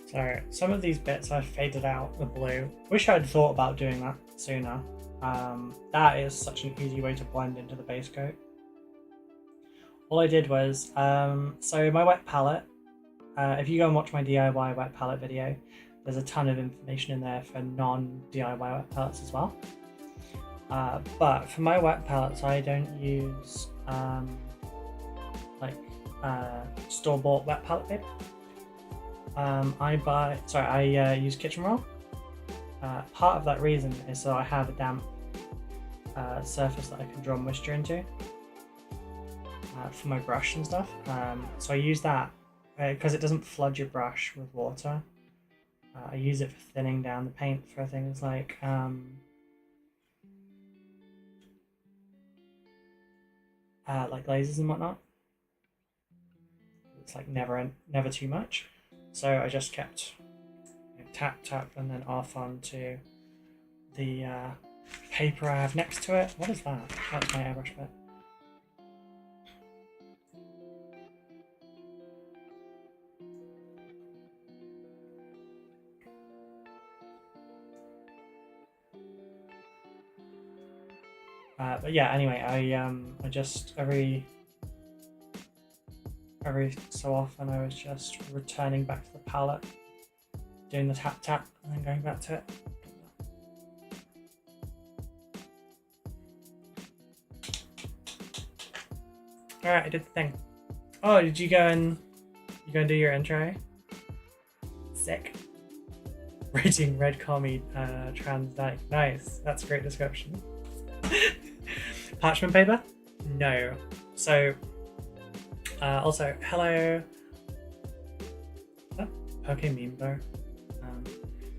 So some of these bits I've faded out the blue. Wish I'd thought about doing that sooner. That is such an easy way to blend into the base coat. All I did was, so my wet palette, if you go and watch my DIY wet palette video, there's a ton of information in there for non-DIY wet palettes as well. But for my wet palettes, I don't use store-bought wet palette paper. I use kitchen roll. Part of that reason is so I have a damp surface that I can draw moisture into for my brush and stuff. So I use that because it doesn't flood your brush with water. I use it for thinning down the paint for things like glazes and whatnot. It's like never too much. So I just kept tap and then off onto the paper I have next to it. What is that? That's my airbrush bit. But yeah, anyway, I just every so often I was just returning back to the palette, doing the tap and then going back to it. Alright, I did the thing. Oh, did you go and do your intro? Sick. Rating red commie trans dyke. Nice, that's a great description. Parchment paper? No. So also, hello. Oh, okay, meme though.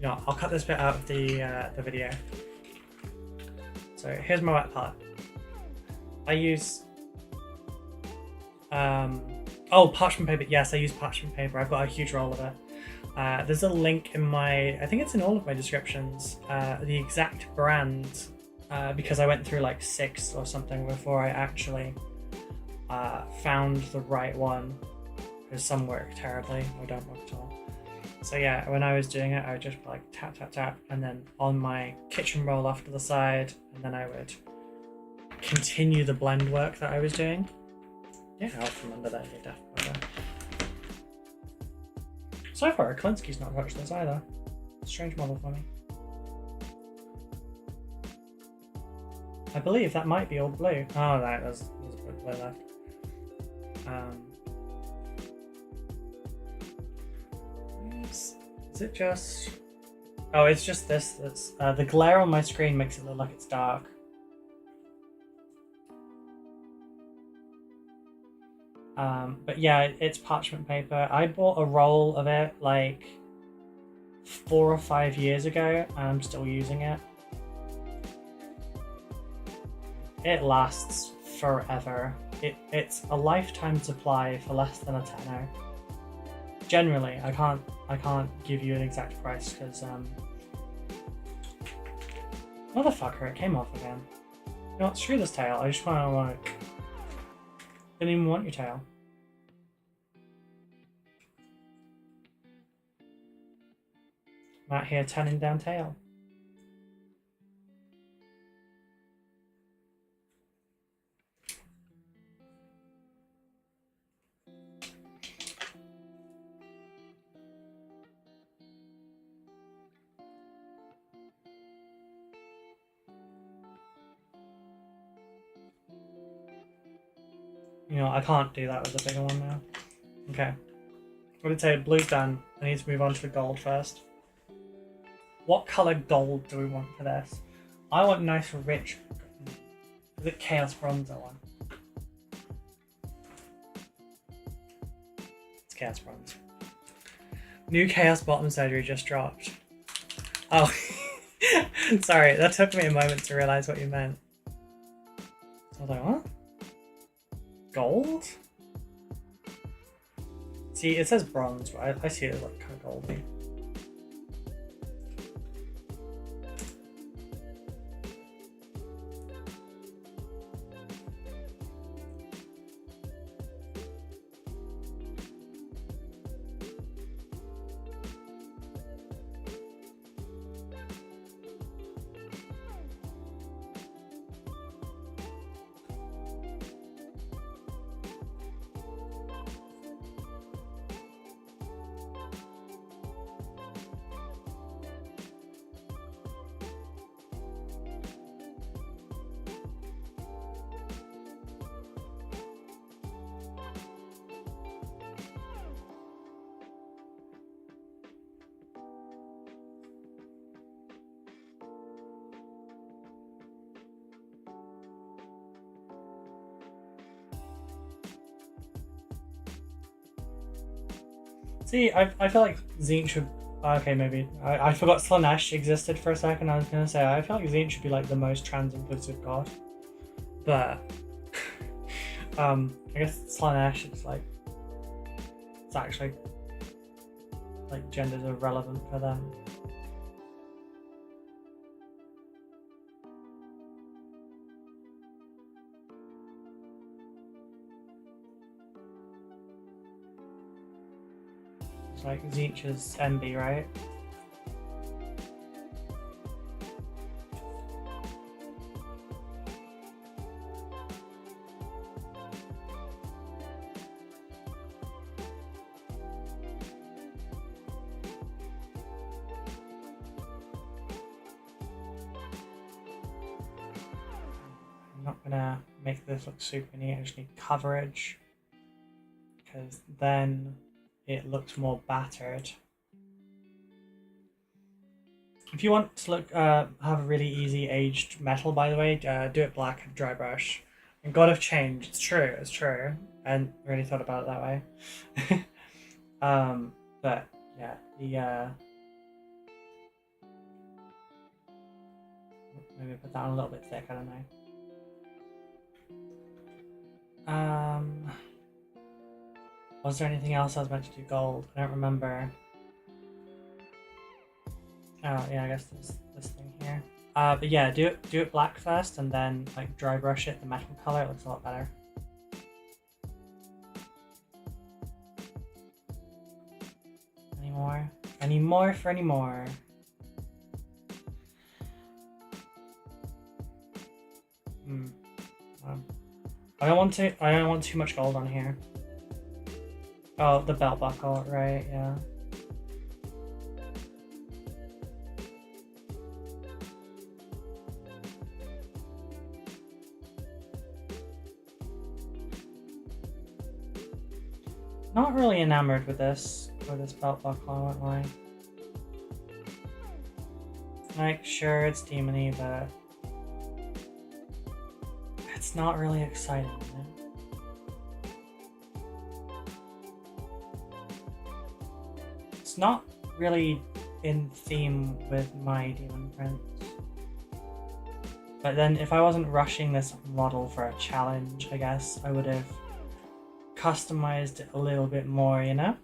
Yeah, I'll cut this bit out of the video. So here's my wet palette. I use parchment paper. Yes, I use parchment paper. I've got a huge roll of it. There's a link in I think it's in all of my descriptions, the exact brand, because I went through like 6 or something before I actually found the right one, because some work terribly or don't work at all. So yeah, when I was doing it, I would just like tap and then on my kitchen roll off to the side, and then I would continue the blend work that I was doing. Yeah, out from under there, you definitely. So far, Klinsky's not touched this either. Strange model for me. I believe that might be all blue. Oh, right, there's a bit of blue left. Is it just... Oh, it's just this. That's the glare on my screen makes it look like it's dark. But yeah, it's parchment paper. I bought a roll of it like 4 or 5 years ago, and I'm still using it. It lasts forever. It's a lifetime supply for less than a tenner. Generally, I can't give you an exact price because motherfucker, it came off again. You know what, screw this tail. I just want to like didn't even want your tail. I'm out here turning down tail. You know, I can't do that with a bigger one now. Okay. What did it say? Blue's done. I need to move on to the gold first. What colour gold do we want for this? I want nice rich... Is it Chaos Bronze I want? It's Chaos Bronze. New Chaos Bottom surgery just dropped. Oh. Sorry, that took me a moment to realise what you meant. I was like, what? Gold? See, it says bronze, but I see it as like kind of goldy. See, I feel like Zinc should... Okay, maybe. I forgot Slanesh existed for a second. I was going to say, I feel like Zinc should be like the most trans-inclusive god. But... I guess Slanesh is like... It's actually... Like, genders are relevant for them. It's like Zinch is MB, right? I'm not gonna make this look super neat, I just need coverage, because then it looks more battered. If you want to look have a really easy aged metal, by the way, do it black and dry brush. And God of Change, it's true, I hadn't really thought about it that way. But yeah, maybe put that on a little bit thick, I don't know. Was there anything else I was meant to do gold? I don't remember. Oh yeah, I guess there's this thing here. But yeah, do it black first, and then like dry brush it the metal color. It looks a lot better. Any more? Any more for any more? I don't want too much gold on here. Oh, the belt buckle, right, yeah. Not really enamored with this belt buckle, I won't lie. Like, sure, it's demony, but it's not really exciting, you know? It's not really in theme with my demon prints. But then if I wasn't rushing this model for a challenge, I guess I would have customized it a little bit more, you know?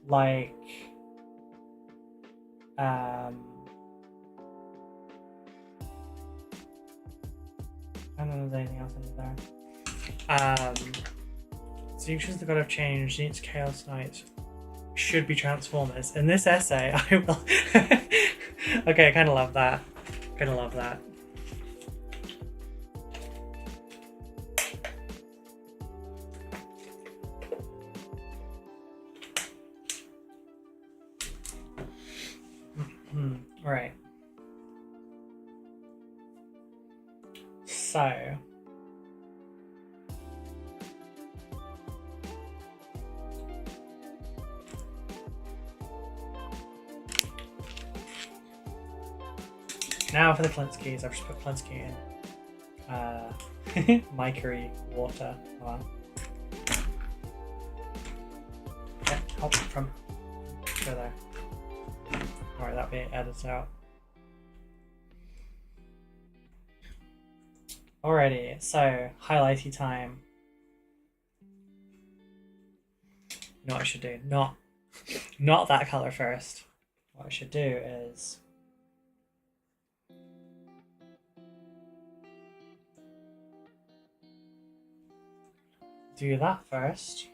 Like I don't know if there's anything else in there. Xenos's the God of Change, Needs Chaos Knights should be Transformers. In this essay, I will. Okay, I kind of love that. Kind of love that. Right. So. Now for the Klinsky's. I've just put Klinsky in Migraine water. Wow. Yeah, help from go there. Alright, that'll be edited out. Alrighty, so highlighty time. You know what I should do? Not that colour first. What I should do is do that first.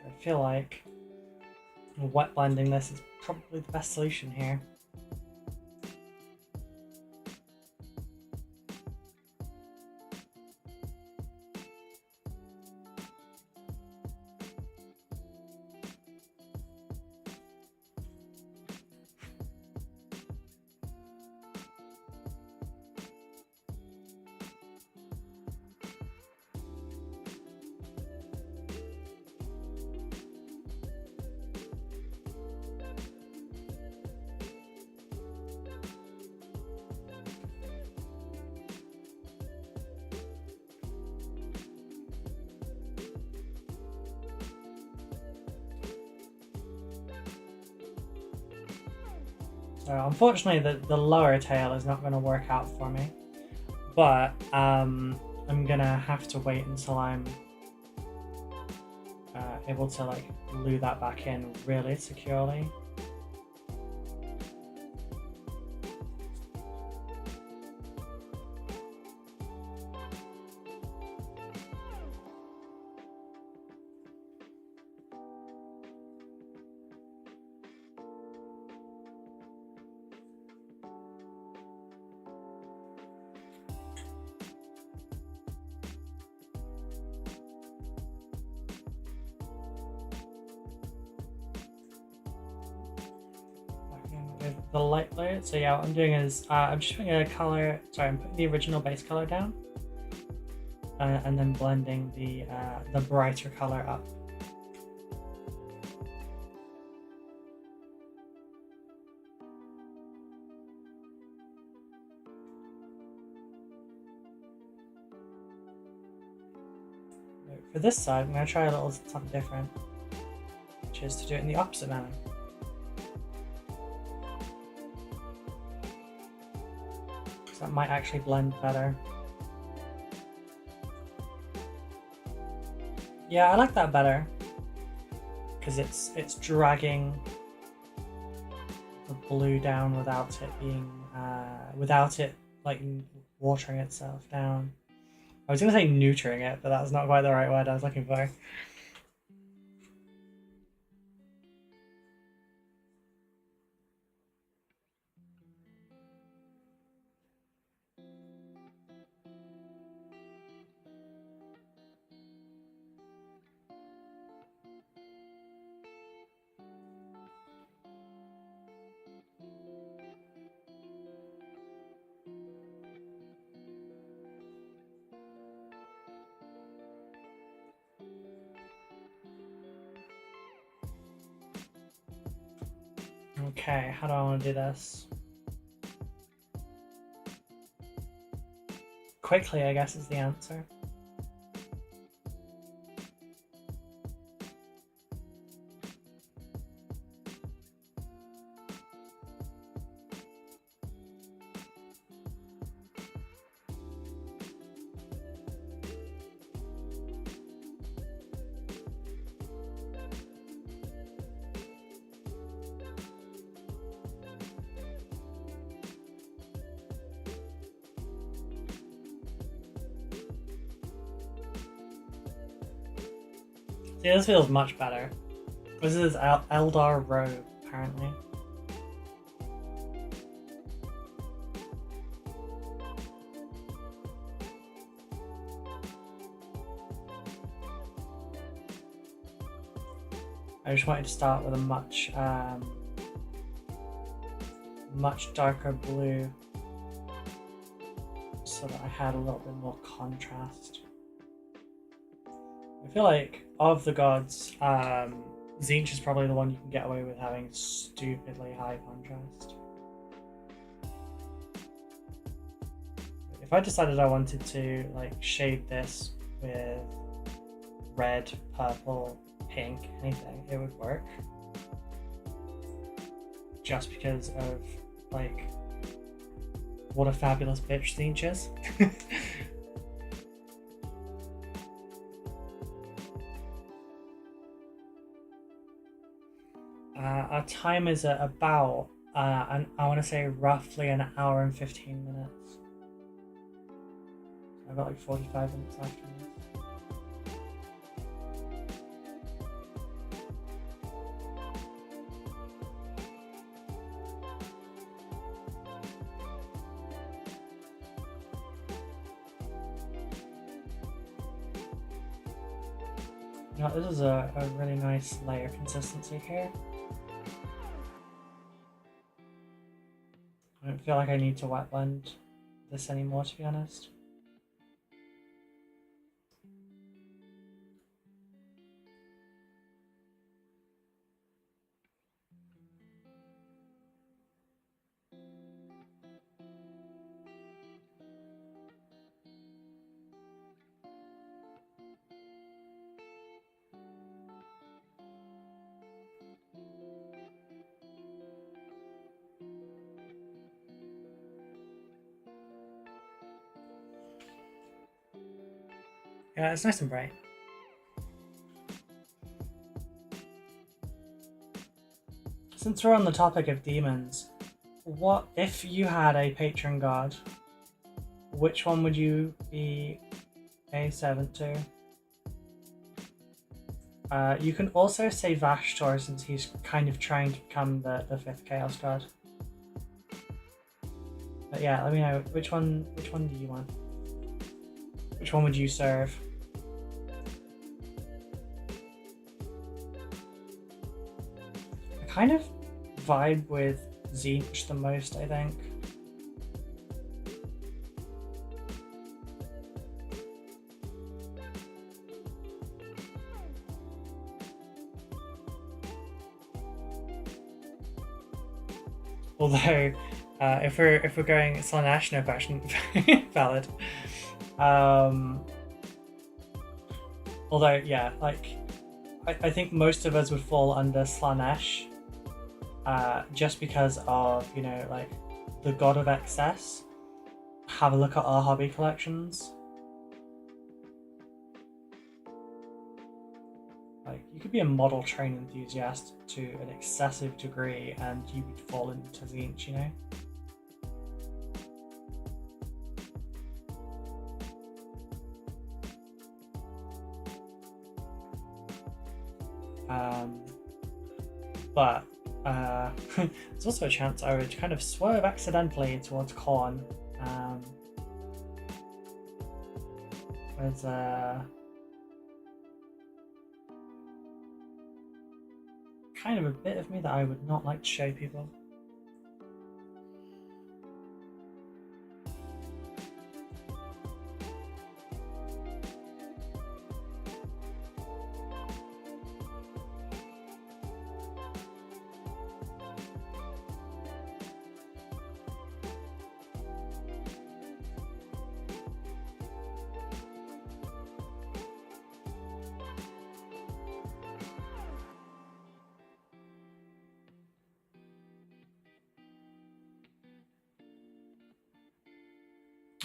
I feel like wet blending this is probably the best solution here. So unfortunately the lower tail is not going to work out for me, but I'm going to have to wait until I'm able to like glue that back in really securely. The light layer. So yeah, what I'm doing is I'm just putting a color. Sorry, I'm putting the original base color down, and then blending the brighter color up. For this side, I'm going to try a little something different, which is to do it in the opposite manner. That might actually blend better. Yeah, I like that better because it's dragging the blue down without it being without it like watering itself down. I was gonna say neutering it, but that's not quite the right word I was looking for. Okay, how do I want to do this? Quickly, I guess, is the answer. See, this feels much better. This is Eldar Rogue, apparently. I just wanted to start with a much darker blue so that I had a little bit more contrast. I feel like of the gods, Tzeentch is probably the one you can get away with having stupidly high contrast. If I decided I wanted to like shade this with red, purple, pink, anything, it would work. Just because of like what a fabulous bitch Tzeentch is. Our time is at about, I want to say roughly an hour and 15 minutes. I've got like 45 minutes left on this. You know, this is a really nice layer consistency here. I don't feel like I need to wet blend this anymore, to be honest. Yeah, it's nice and bright. Since we're on the topic of demons, what if you had a patron god? Which one would you be a servant to? You can also say Vashtor, since he's kind of trying to become the fifth Chaos God. But yeah, let me know which one do you want? Which one would you serve? I kind of vibe with Tzeentch the most, I think. Although, if we're going Slaanesh, no question, valid. Although, yeah, like I think most of us would fall under Slaanesh, just because of, you know, like the god of excess. Have a look at our hobby collections. Like, you could be a model train enthusiast to an excessive degree and you would fall into Tzeentch, you know? But there's also a chance I would kind of swerve accidentally towards Khorne. There's kind of a bit of me that I would not like to show people.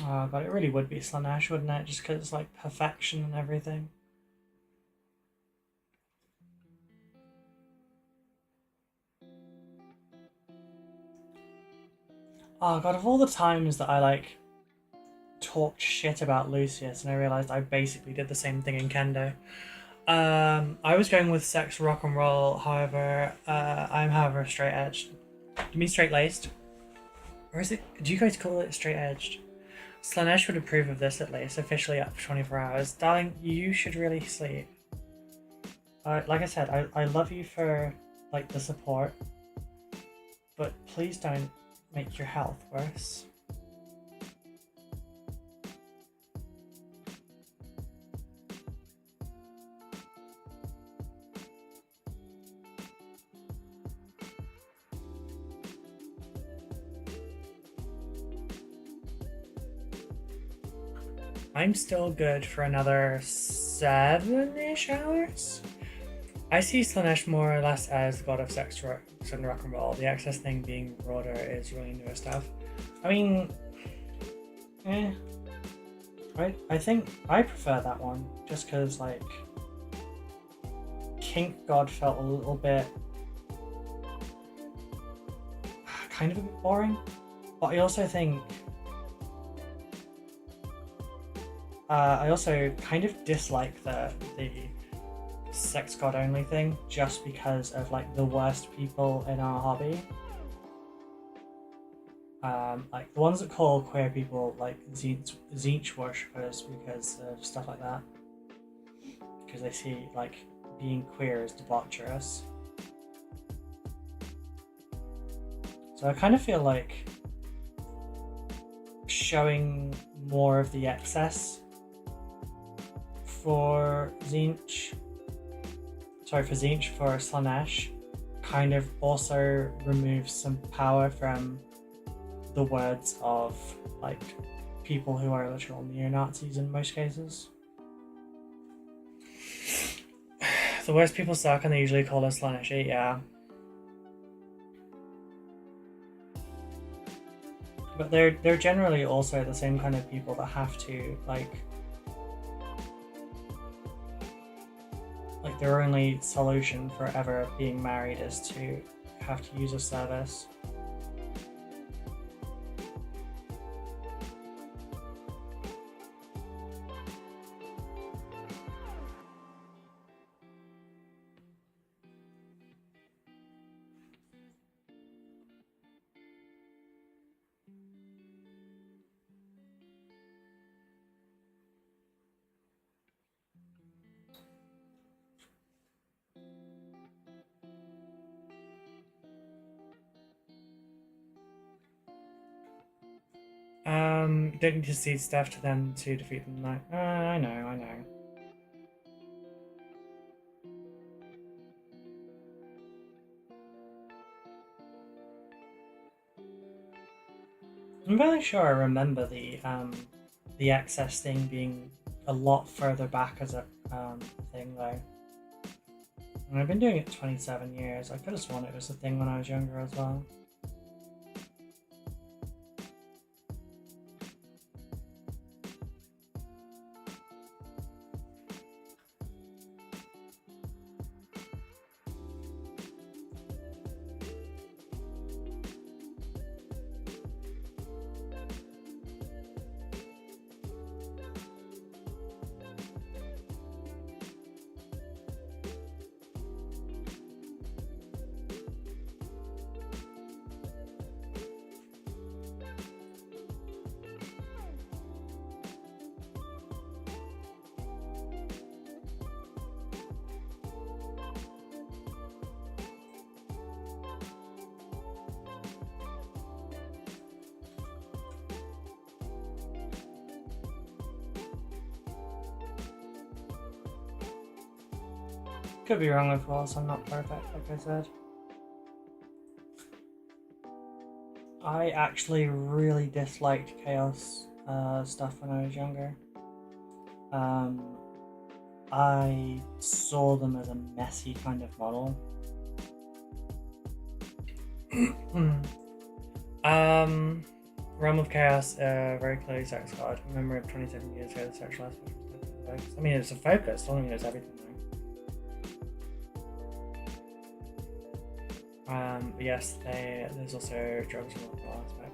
Oh god, it really would be Slanesh, wouldn't it? Just because it's like perfection and everything. Oh god, of all the times that I like talked shit about Lucius and I realized I basically did the same thing in Kendo. I was going with sex rock and roll, however, I'm however straight edged. You mean straight laced? Or is it, do you guys call it straight edged? Slanesh would approve of this at least, officially up for 24 hours. Darling, you should really sleep. Like I said, I love you for like the support, but please don't make your health worse. I'm still good for another 7-ish hours. I see Slanesh more or less as the god of sex and rock and roll. The excess thing being broader is really newer stuff. I mean, I think I prefer that one just because like Kink God felt a little bit kind of a bit boring, but I also think I also kind of dislike the sex god only thing just because of like the worst people in our hobby. Like the ones that call queer people like Zinch worshippers because of stuff like that. Because they see like being queer as debaucherous. So I kind of feel like showing more of the excess for Zinch, for Slanesh, kind of also removes some power from the words of like people who are literal neo-Nazis in most cases. The worst people suck and they usually call us Slanesh, yeah. But they're generally also the same kind of people that have to like their only solution for ever being married is to have to use a service. Don't need to see stuff to them to defeat them. No, I know. I'm fairly sure I remember the access thing being a lot further back as a thing though. And I've been doing it 27 years. I could have sworn it was a thing when I was younger as well. Could be wrong, of course. I'm not perfect, like I said. I actually really disliked Chaos stuff when I was younger. I saw them as a messy kind of model. Realm of Chaos, very clearly sex card. Remember 27 years ago, the sexual aspect was focus. I mean, it's a focus, doesn't mean it's everything though. But yes, there's also drugs and alcohol aspect.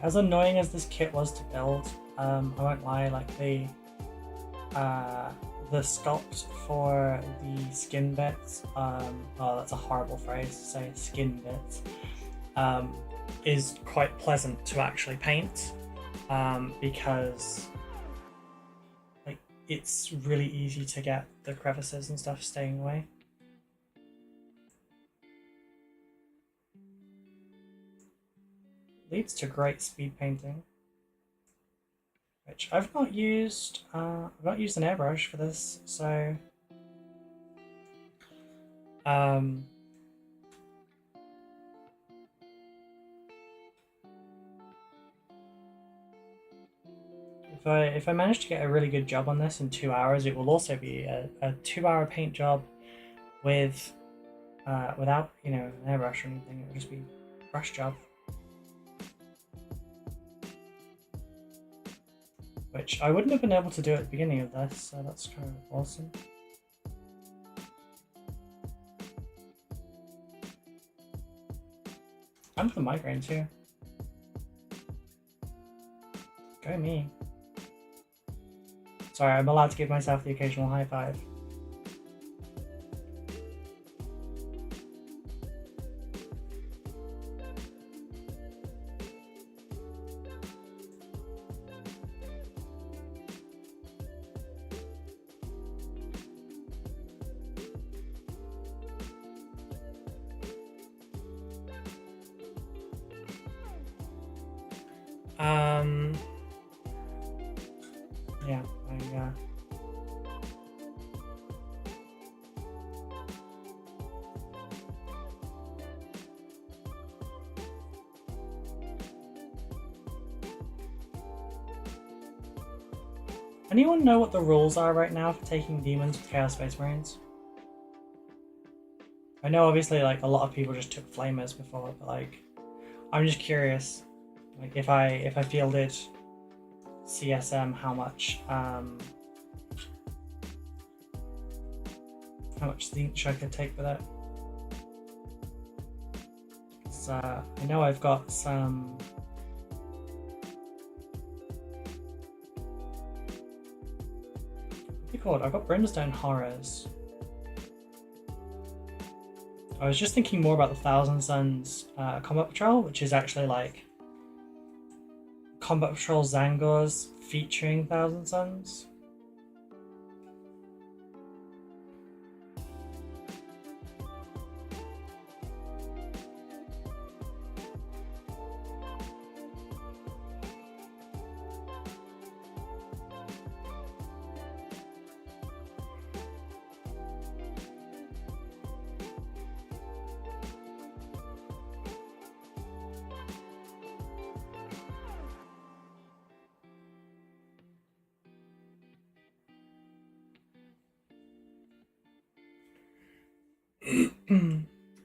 As annoying as this kit was to build, I won't lie, like the sculpt for the skin bits, oh that's a horrible phrase to say, skin bits, is quite pleasant to actually paint, because like it's really easy to get the crevices and stuff staying away. Leads to great speed painting, which I've not used. I've not used an airbrush for this, so if I manage to get a really good job on this in 2 hours, it will also be a 2-hour paint job with without an airbrush or anything. It will just be a brush job. Which I wouldn't have been able to do at the beginning of this, so that's kind of awesome. And the migraine too. Go me. Sorry, I'm allowed to give myself the occasional high five. Yeah, Anyone know what the rules are right now for taking demons with Chaos Space Marines? I know obviously like a lot of people just took flamers before, but like I'm just curious, like if I fielded CSM, how much Zinch I could take with it. I know I've got some I've got Brimstone Horrors. I was just thinking more about the Thousand Suns Combat Patrol, which is actually like Combat Patrol Zangors featuring Thousand Suns.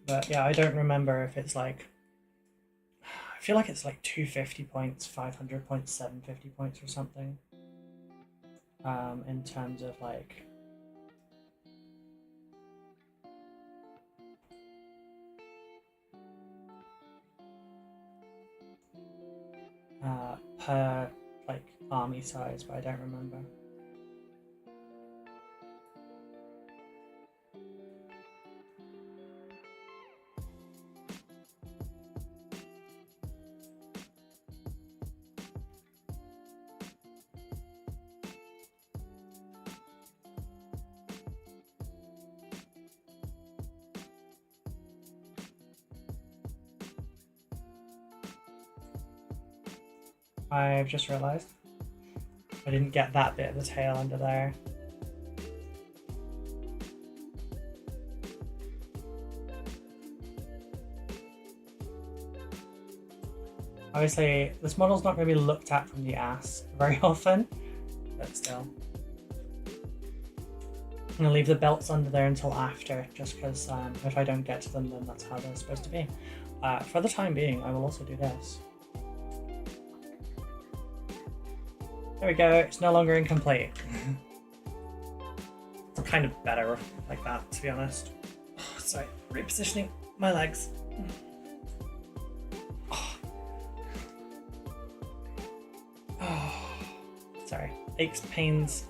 But yeah, I don't remember if it's like, I feel like it's like 250 points, 500 points, 750 points or something, in terms of like per like army size, but I don't remember. I've just realised I didn't get that bit of the tail under there. Obviously, this model's not going to be looked at from the ass very often, but still. I'm going to leave the belts under there until after, just because if I don't get to them, then that's how they're supposed to be. For the time being, I will also do this. There we go, it's no longer incomplete. It's kind of better like that, to be honest. Oh, sorry, repositioning my legs. Oh, sorry, aches, pains,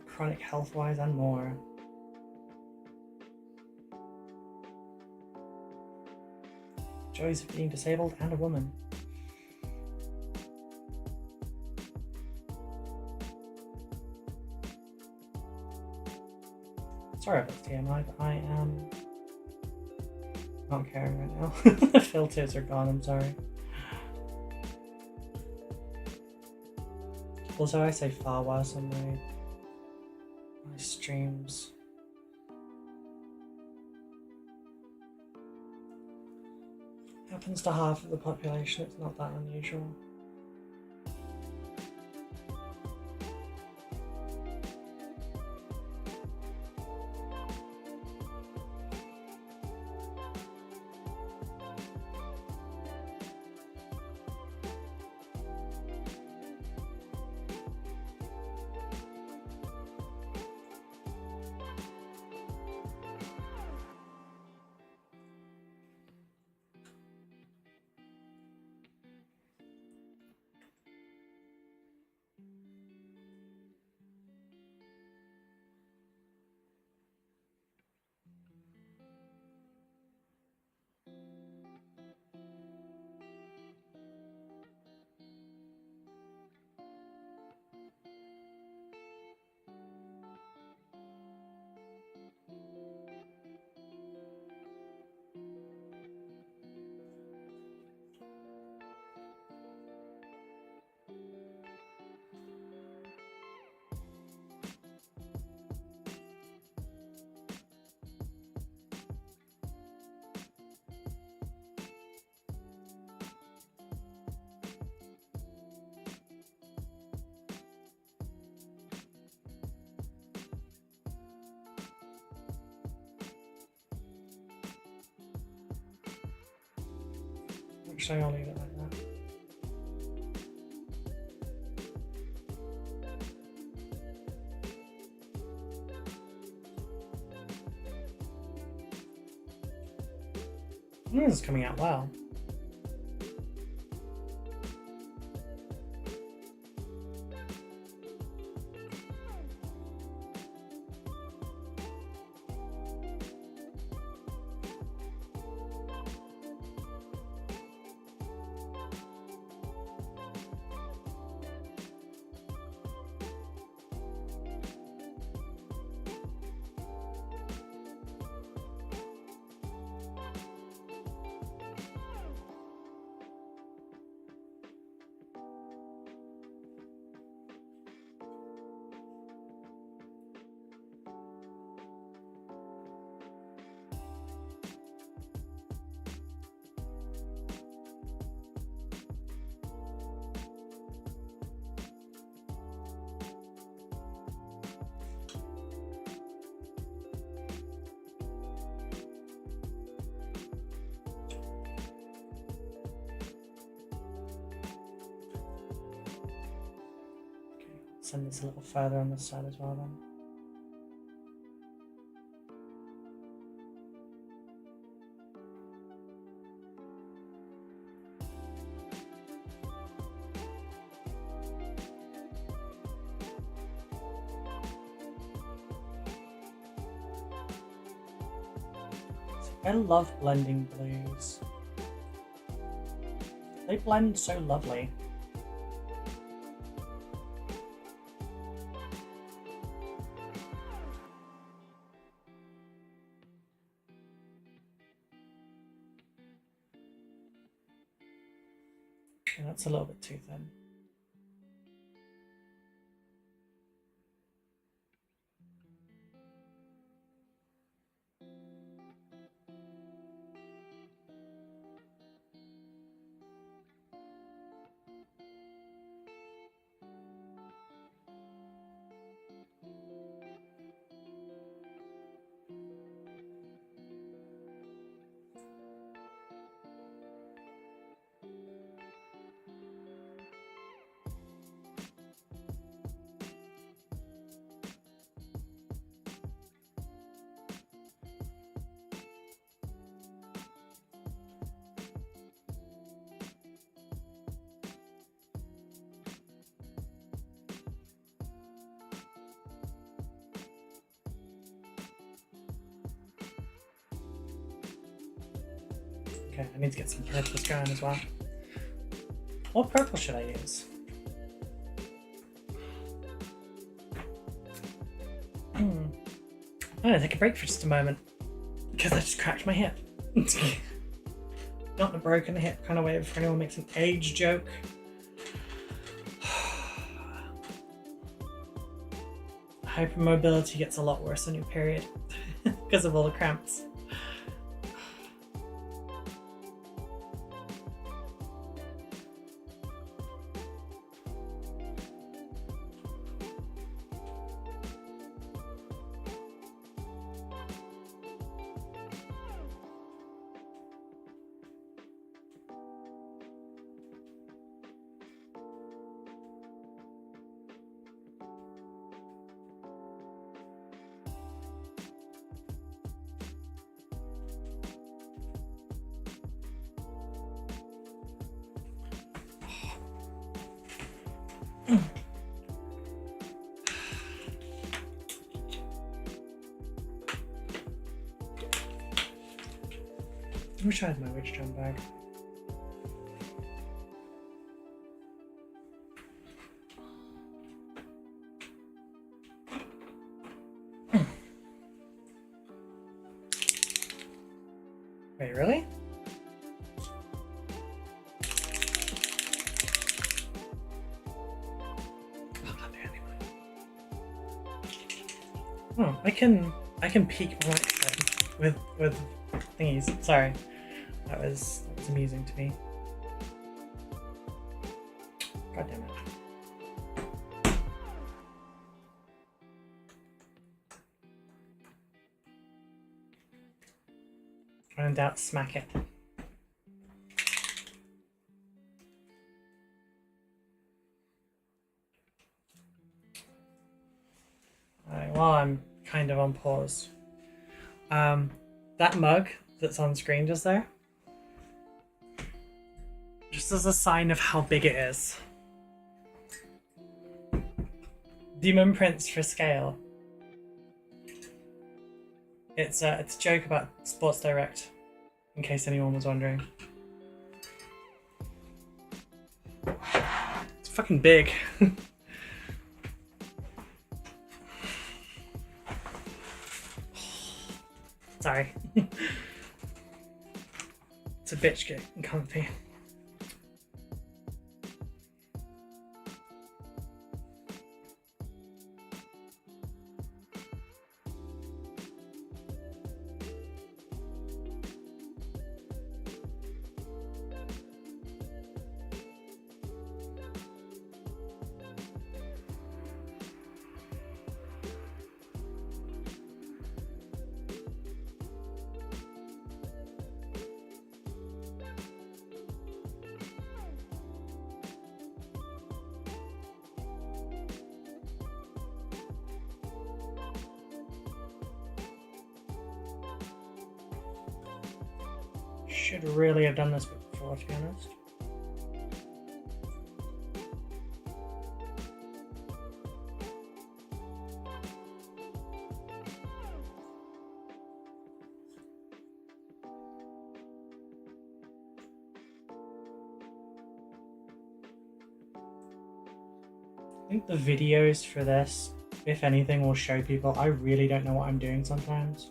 chronic health-wise and more. Joys of being disabled and a woman. Sorry if it's TMI, but I am not caring right now. The filters are gone, I'm sorry. Also, I say far worse on my streams. Happens to half of the population, it's not that unusual. Actually, I'll leave it like that. This is coming out well. Send this a little further on this side as well then. I love blending blues. They blend so lovely. Okay, that's a little bit too thin. Okay, I need to get some purples going as well. What purple should I use? I'm gonna take a break for just a moment because I just cracked my hip. Not in a broken hip kind of way if anyone makes an age joke. Hypermobility gets a lot worse on your period because of all the cramps. I wish I had my witch drum bag. Wait, really? Oh, I can peek my microphone with thingies. Sorry, that was amusing to me. God damn it! When in doubt, smack it. Alright, while I'm kind of on pause. That mug that's on screen just there, just as a sign of how big it is. Demon prints for scale. It's a joke about Sports Direct, in case anyone was wondering. It's fucking big. Sorry. It's a bitch getting comfy. Should really have done this before, to be honest. I think the videos for this, if anything, will show people I really don't know what I'm doing sometimes.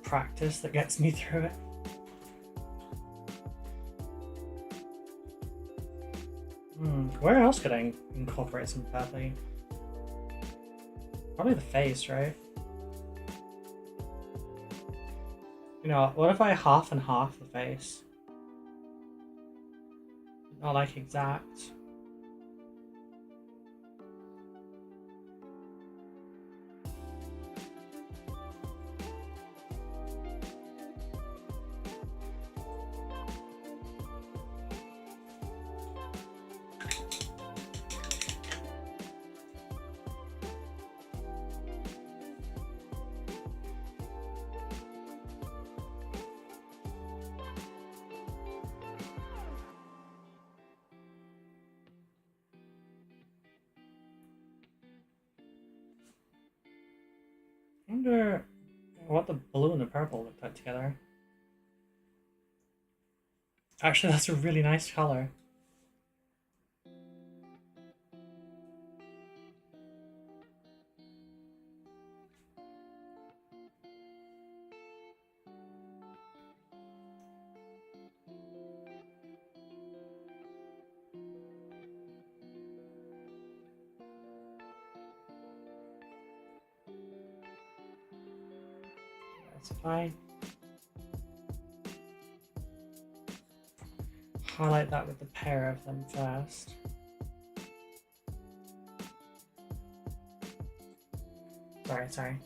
Practice that gets me through it. Where else could I incorporate some purple? Probably the face, right? You know, what if I half and half the face? Not like exact. I wonder What the blue and the purple look like together. Actually, that's a really nice color. That's fine. Highlight that with the pair of them first. Sorry.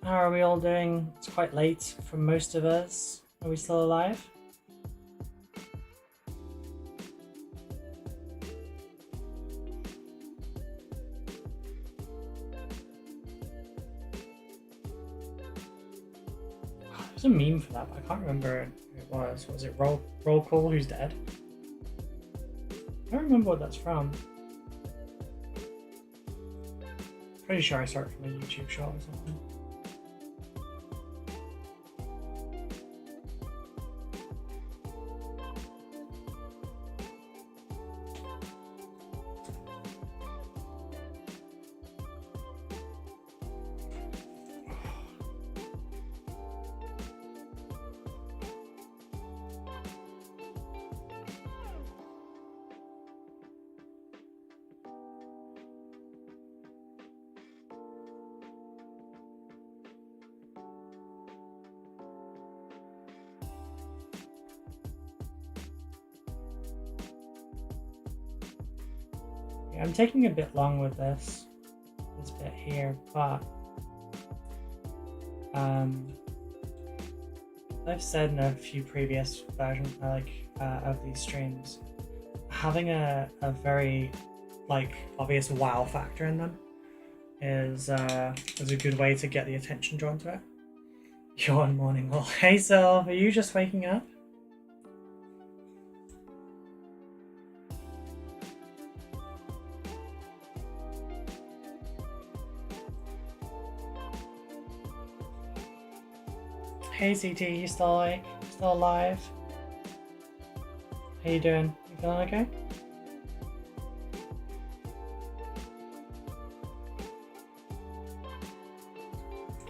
How are we all doing? It's quite late for most of us. Are we still alive? There's a meme for that, but I can't remember who it was. Was it RoCo who's dead? I don't remember what that's from. Pretty sure I saw it from a YouTube shot or something. I'm taking a bit long with this bit here, but I've said in a few previous versions of these streams, having a very obvious wow factor in them is a good way to get the attention drawn to it. You're on morning roll. Hey Sylv, are you just waking up? Hey CT, you still awake? Still alive? How you doing? You feeling okay?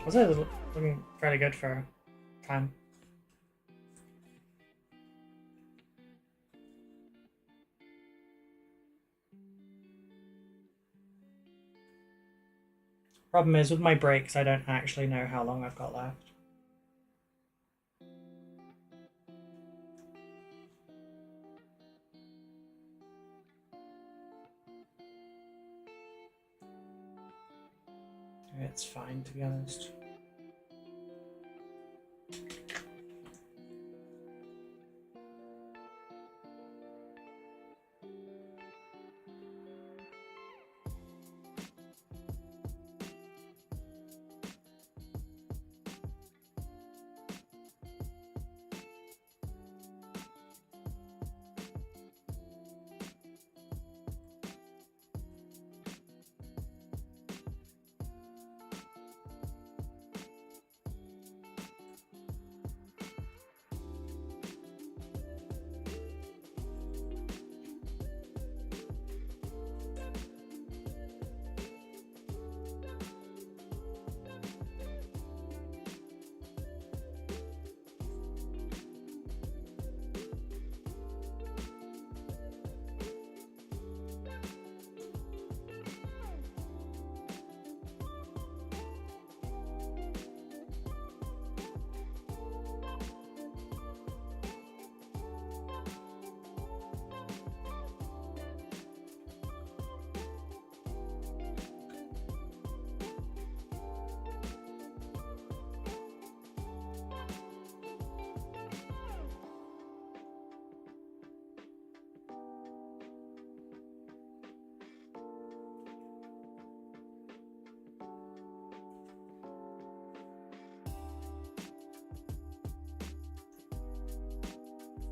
Was it looking fairly good for time? Problem is with my breaks, I don't actually know how long I've got left. It's fine, to be honest.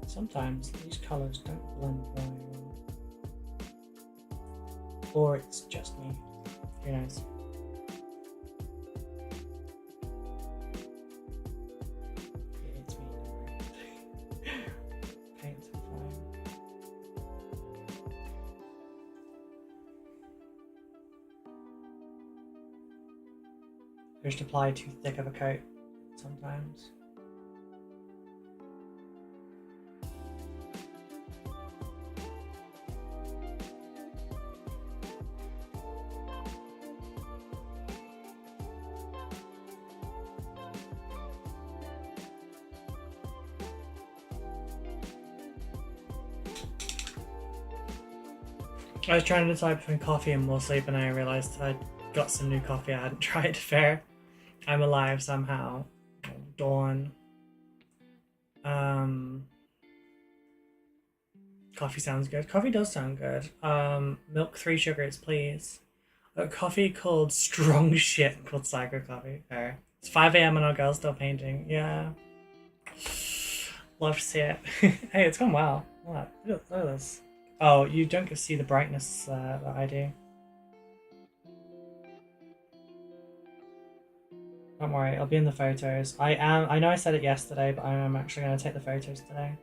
Sometimes these colours don't blend very well. Or it's just me. Who knows? just apply too thick of a coat sometimes. I was trying to decide between coffee and more sleep, and I realised I'd got some new coffee I hadn't tried. Fair. I'm alive somehow. Dawn. Coffee sounds good. Coffee does sound good. Milk 3 sugars, please. A coffee called Strong Shit called Psycho Coffee. Fair. It's 5 a.m. and our girl's still painting. Yeah. Love to see it. Hey, it's gone well. What? Look at this. Oh, you don't get to see the brightness that I do. Don't worry, I'll be in the photos. I know I said it yesterday, but I am actually going to take the photos today.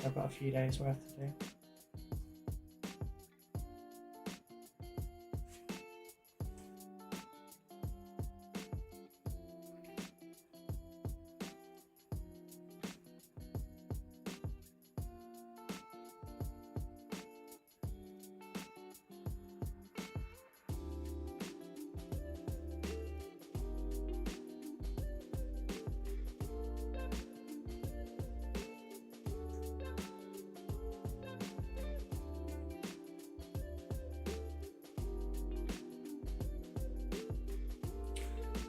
I've got a few days worth to do.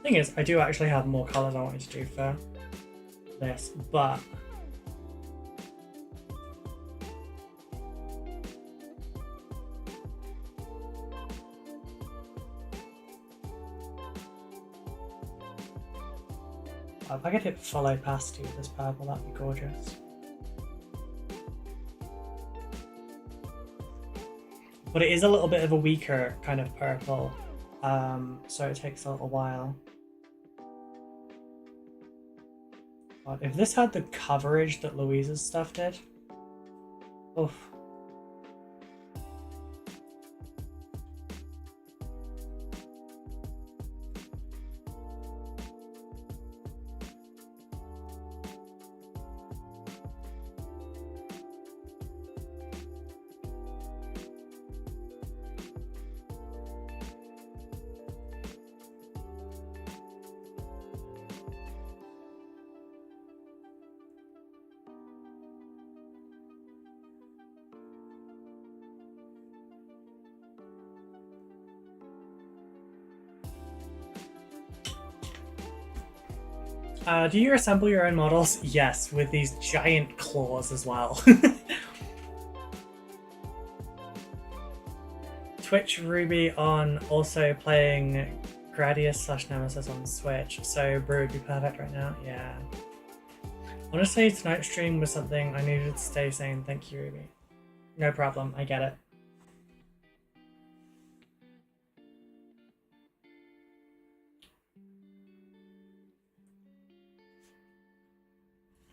Thing is, I do actually have more colours I wanted to do for this, but if I could hit full opacity with this purple, that'd be gorgeous. But it is a little bit of a weaker kind of purple, so it takes a little while. But if this had the coverage that Louise's stuff did, oof. Do you assemble your own models? Yes, with these giant claws as well. Twitch Ruby on, also playing Gradius / Nemesis on Switch, so Brew would be perfect right now. Yeah. Honestly, tonight's stream was something I needed to stay sane. Thank you, Ruby. No problem, I get it.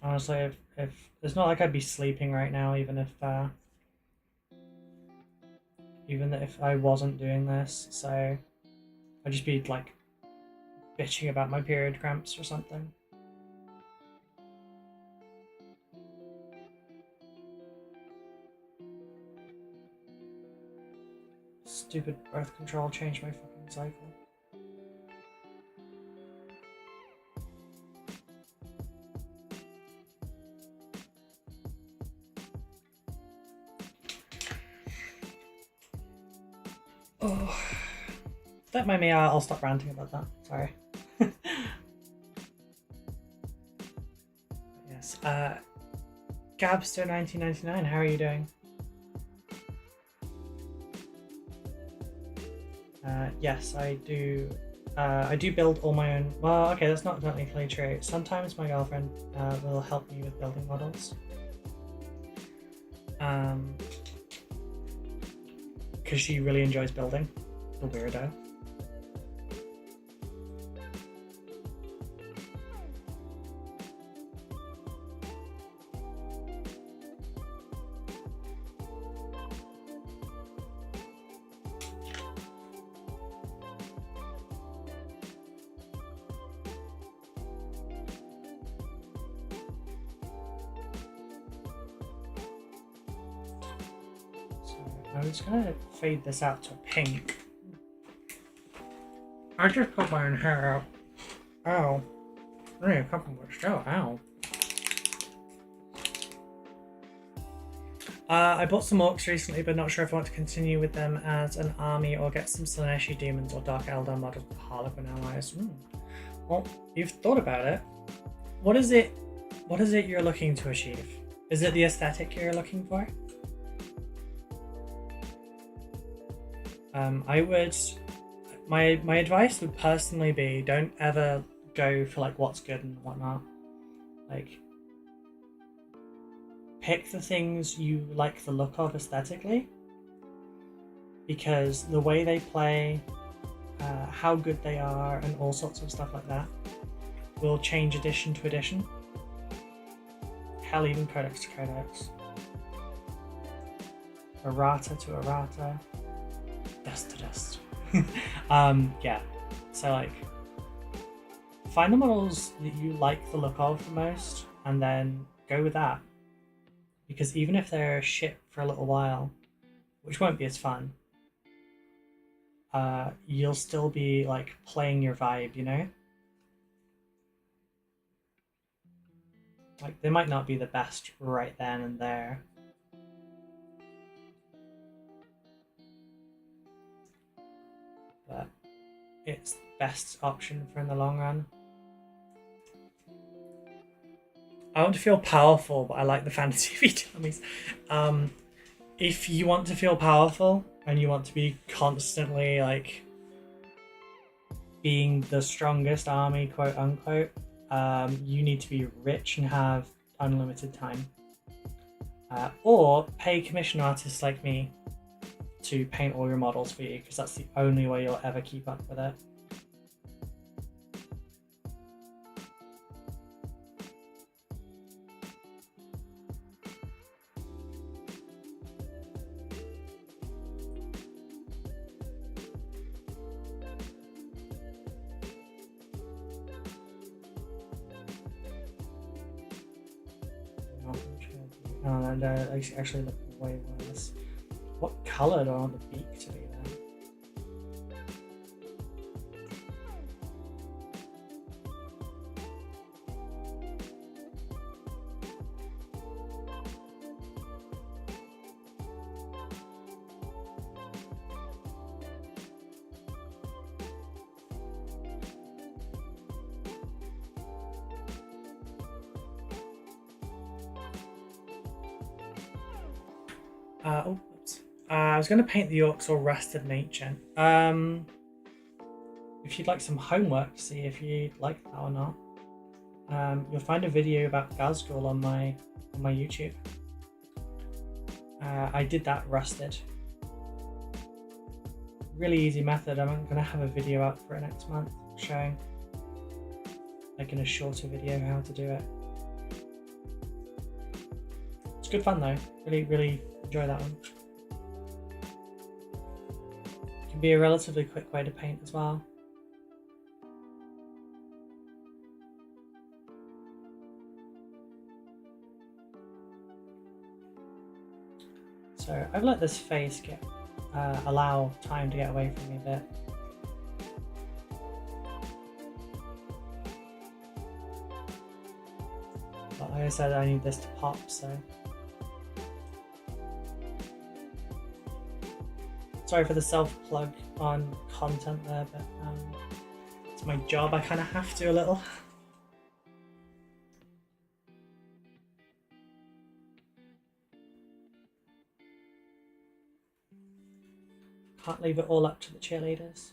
Honestly, if it's not like I'd be sleeping right now, even if I wasn't doing this, so I'd just be like bitching about my period cramps or something. Stupid birth control changed my fucking cycle. Oh, don't mind me, I'll stop ranting about that. Sorry. Yes. Gabster 1999, how are you doing? Yes, I do. I do build all my own. Well, okay, that's not technically true. Sometimes my girlfriend will help me with building models. Because she really enjoys building. The weirdo. I'm just gonna fade this out to pink. I just put my own hair out. Ow. I need a couple more still. Ow. I bought some orcs recently, but not sure if I want to continue with them as an army or get some Slaneshi demons or Dark Eldar models with Harlequin allies. Well, you've thought about it. What is it you're looking to achieve? Is it the aesthetic you're looking for? My advice would personally be, don't ever go for like what's good and whatnot. Like, pick the things you like the look of aesthetically, because the way they play, how good they are, and all sorts of stuff like that will change edition to edition. Hell, even codex to codex. Errata to errata. Dust to dust. Yeah. So like, find the models that you like the look of the most, and then go with that. Because even if they're shit for a little while, which won't be as fun, you'll still be like playing your vibe, you know? Like, they might not be the best right then and there. But it's the best option for in the long run. I want to feel powerful, but I like the fantasy V dummies. If you want to feel powerful and you want to be constantly like being the strongest army, quote unquote, you need to be rich and have unlimited time. Or pay commission artists like me to paint all your models for you, because that's the only way you'll ever keep up with it. Oh, no, I actually look way worse. What colour do I want the beak to be then? I was going to paint the orcs all rusted and ancient. If you'd like some homework to see if you like that or not, you'll find a video about Gazgul on my YouTube. I did that rusted. Really easy method. I'm going to have a video out for it next month showing, like in a shorter video, how to do it. It's good fun though. Really enjoy that one. It can be a relatively quick way to paint as well. So I've let this face allow time to get away from me a bit. But like I said, I need this to pop, so. Sorry for the self-plug on content there, but it's my job, I kind of have to a little. Can't leave it all up to the cheerleaders.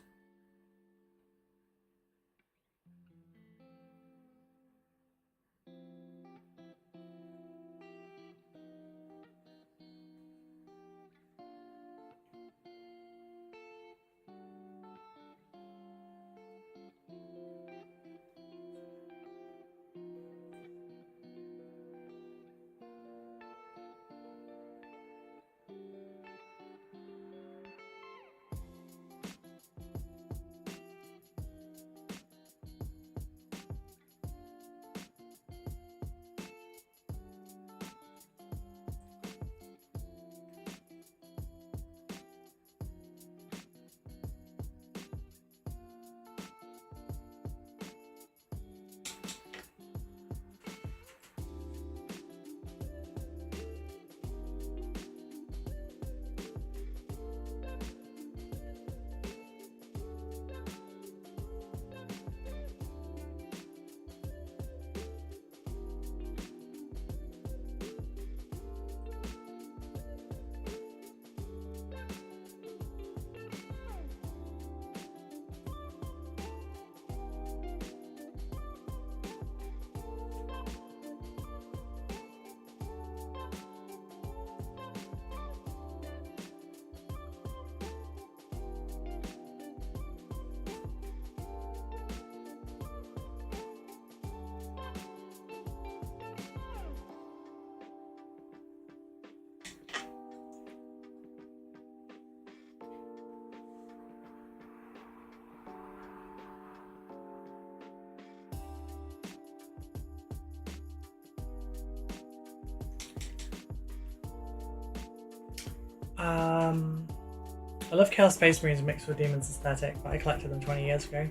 I love Chaos Space Marines mixed with Demon's aesthetic, but I collected them 20 years ago.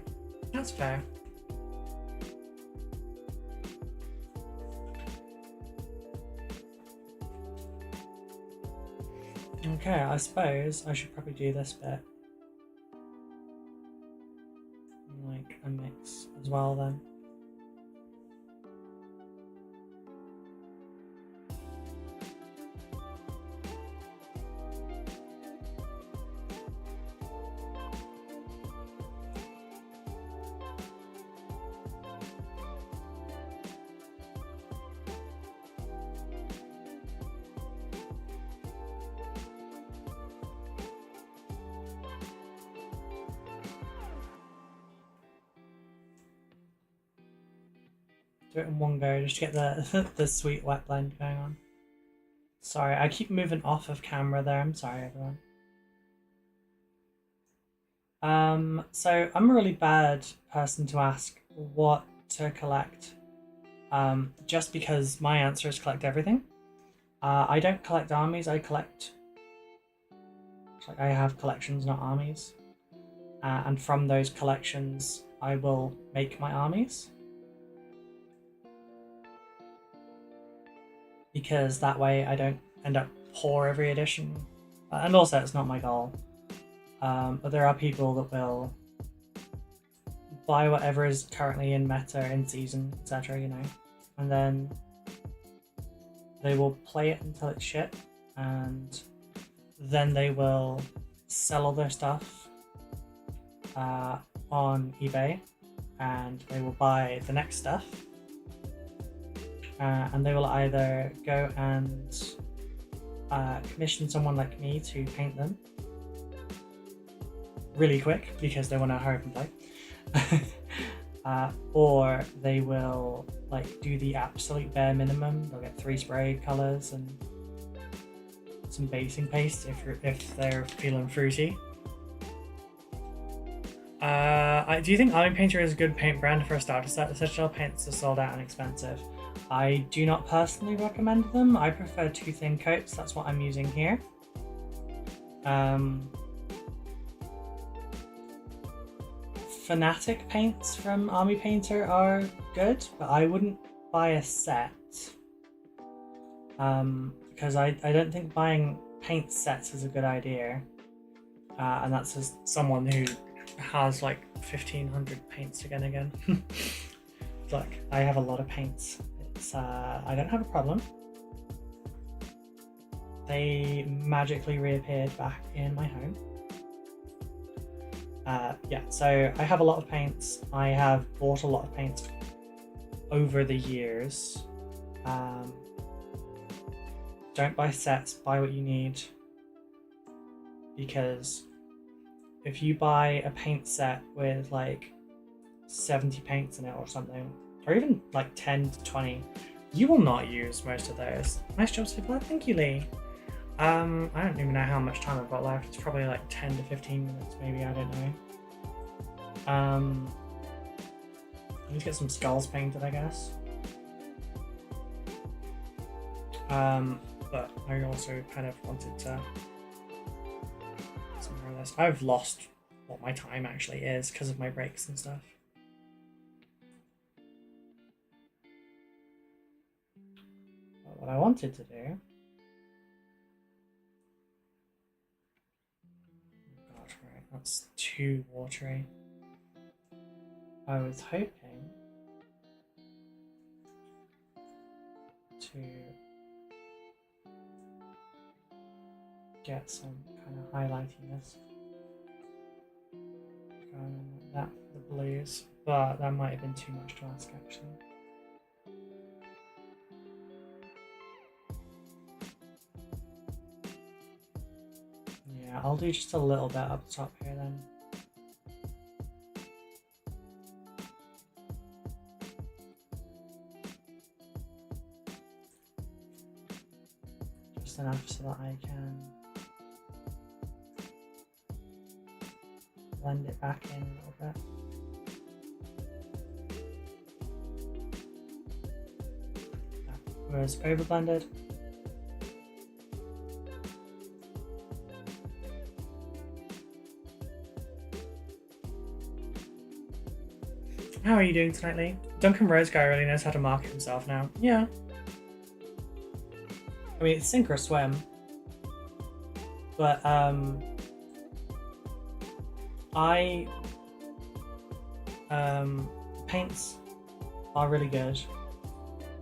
That's fair. Okay, I suppose I should probably do this bit. Like a mix as well then. Do it in one go just to get the the sweet wet blend going on. Sorry, I keep moving off of camera there. I'm sorry, everyone. So I'm a really bad person to ask what to collect. Just because my answer is collect everything. I don't collect armies. I have collections, not armies. And from those collections, I will make my armies. Because that way I don't end up poor every edition. And also it's not my goal. But there are people that will buy whatever is currently in meta, in season, etc., you know. And then they will play it until it's shit. And then they will sell all their stuff on eBay. And they will buy the next stuff. And they will either go and commission someone like me to paint them really quick because they want to hurry up and play, or they will like do the absolute bare minimum. They'll get 3 spray colors and some basing paste if they're feeling fruity. Do you think Army Painter is a good paint brand for a starter set? Such paints are sold out and expensive. I do not personally recommend them. I prefer 2 thin coats. That's what I'm using here. Fanatic paints from Army Painter are good, but I wouldn't buy a set. Because I don't think buying paint sets is a good idea. And that's as someone who has like 1,500 paints again. Look, I have a lot of paints. I don't have a problem. They magically reappeared back in my home. Yeah, so I have a lot of paints. I have bought a lot of paints over the years. Don't buy sets, buy what you need. Because if you buy a paint set with like 70 paints in it or something, or even like 10 to 20, you will not use most of those. Nice job, Super. Thank you, Lee. I don't even know how much time I've got left. It's probably like 10 to 15 minutes, maybe. I don't know. I need to get some skulls painted, I guess. But I also kind of wanted to some more of this. I've lost what my time actually is because of my breaks and stuff. But what I wanted to do. Oh God, right, that's too watery. I was hoping to get some kind of highlightiness going on like that for the blues, but that might have been too much to ask actually. Yeah, I'll do just a little bit up top here then. Just enough so that I can blend it back in a little bit. That was over blended. How are you doing tonight, Lee? Duncan Rose guy really knows how to market himself now. Yeah. I mean, it's sink or swim. But, paints are really good.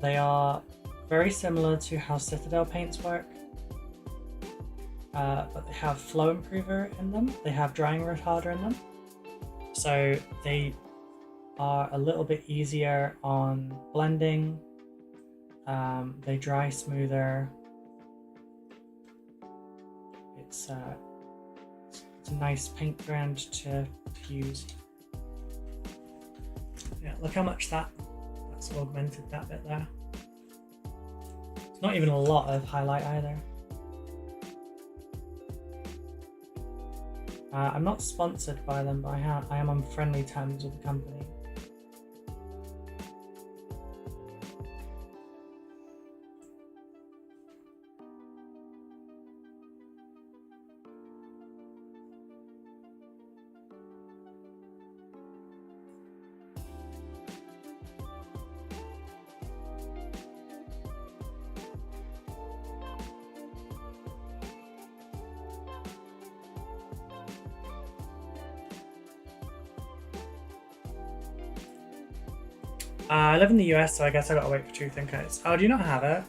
They are very similar to how Citadel paints work. But they have flow improver in them. They have drying retarder in them. So they are a little bit easier on blending. They dry smoother. It's a nice paint brand to use. Yeah, look how much that's augmented that bit there. It's not even a lot of highlight either. I'm not sponsored by them, but I am on friendly terms with the company. 'Live in the US, so I guess I gotta wait for 2 thin coats. Oh, do you not have it?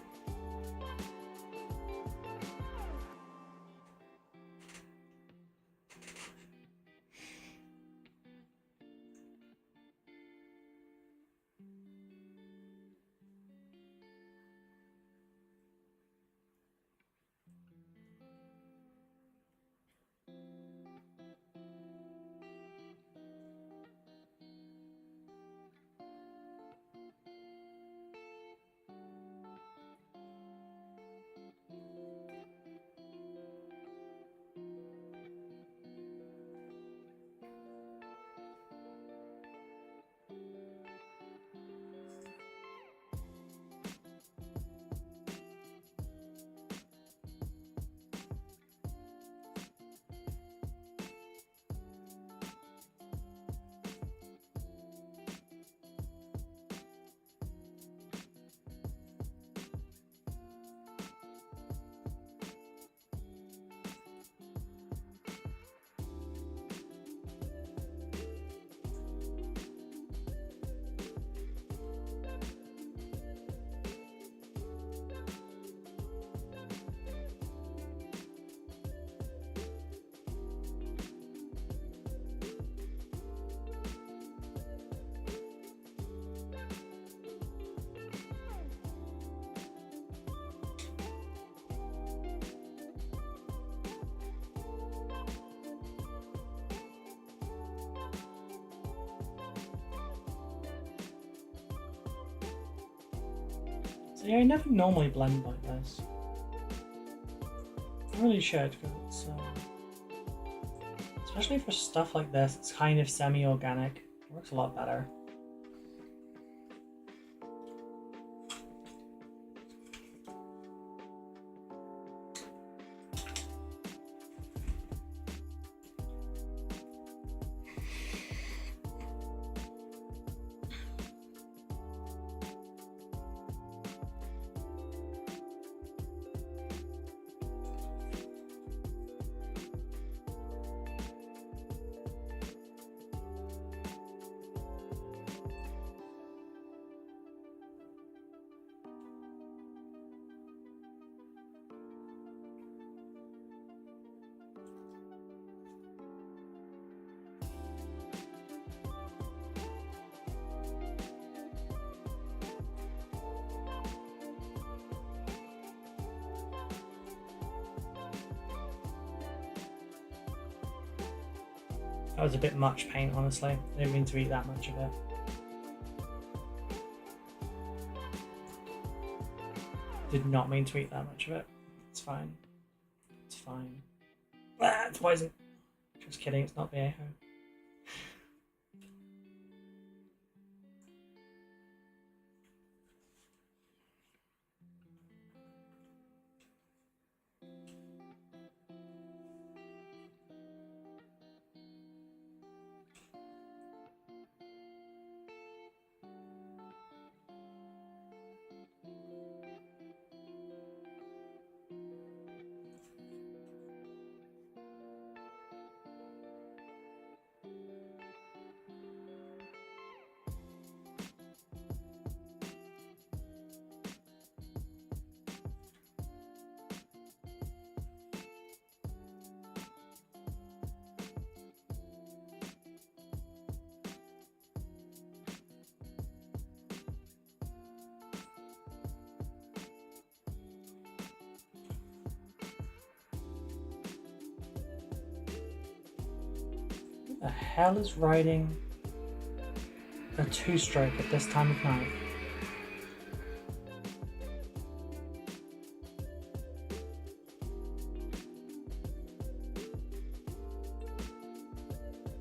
So yeah, I never normally blend like this. I really should, because it's especially for stuff like this, it's kind of semi-organic. It works a lot better. That was a bit much paint, honestly. I didn't mean to eat that much of it. Did not mean to eat that much of it. It's fine. It's fine. Ah, it's poison. Just kidding, it's not the echo. the hell is riding a two-stroke at this time of night?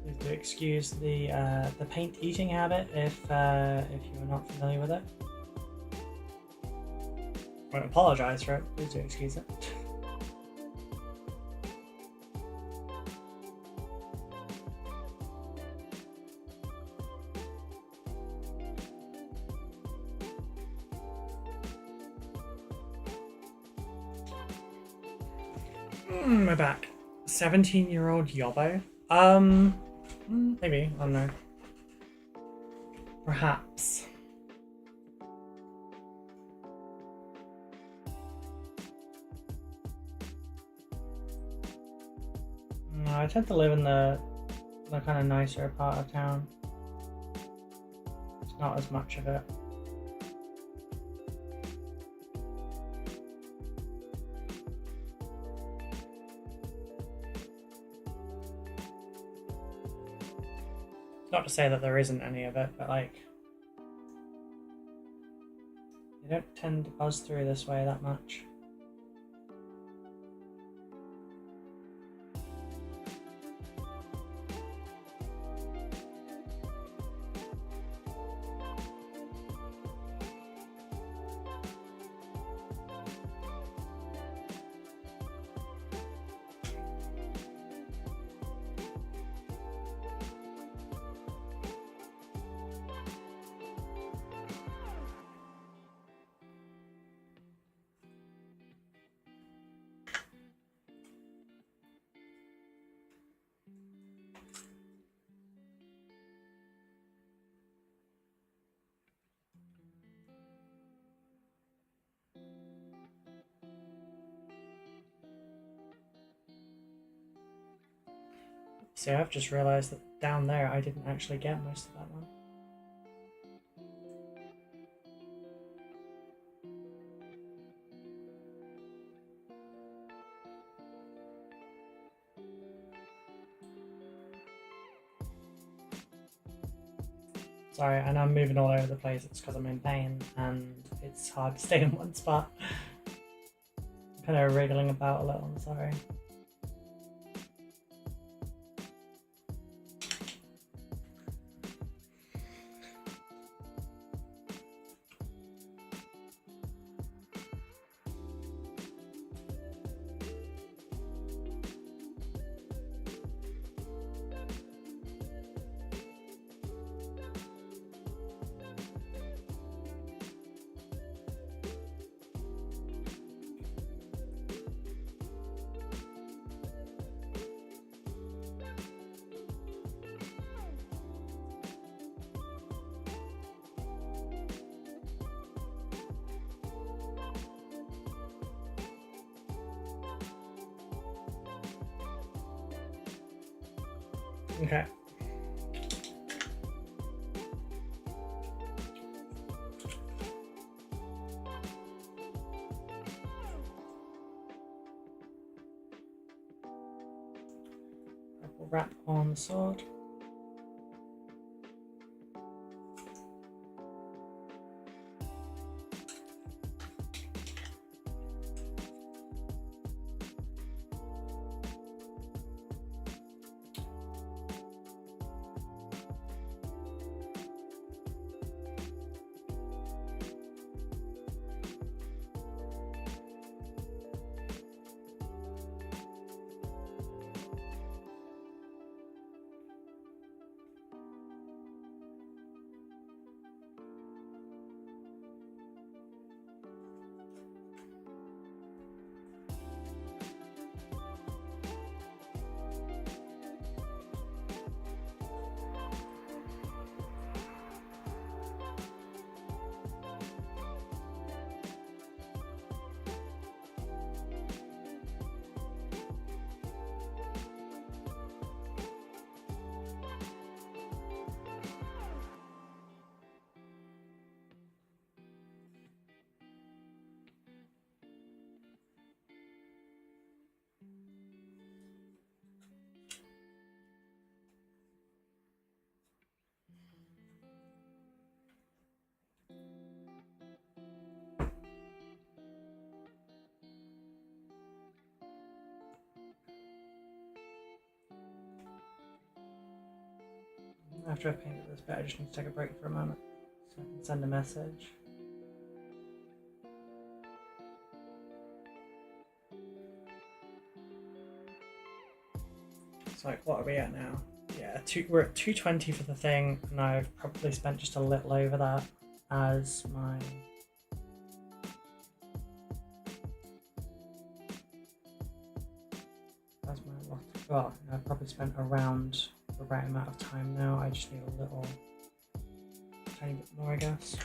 Please do excuse the paint eating habit if you are not familiar with it. I won't apologise for it. Please do excuse it. My back. 17-year-old Yobbo? Maybe. I don't know. Perhaps. No, I tend to live in the kind of nicer part of town. It's not as much of it. Not to say that there isn't any of it, but like, you don't tend to buzz through this way that much. See, I've just realised that down there I didn't actually get most of that one. Sorry, I know I'm moving all over the place. It's because I'm in pain and it's hard to stay in one spot. I'm kind of wriggling about a little, I'm sorry. Okay. Purple wrap on the sword. After I've painted this bit, I just need to take a break for a moment so I can send a message. So what are we at now? Yeah, we're at 220 for the thing, and I've probably spent just a little over that as my well, I've probably spent around the right amount of time now. I just need a little tiny bit more, I guess.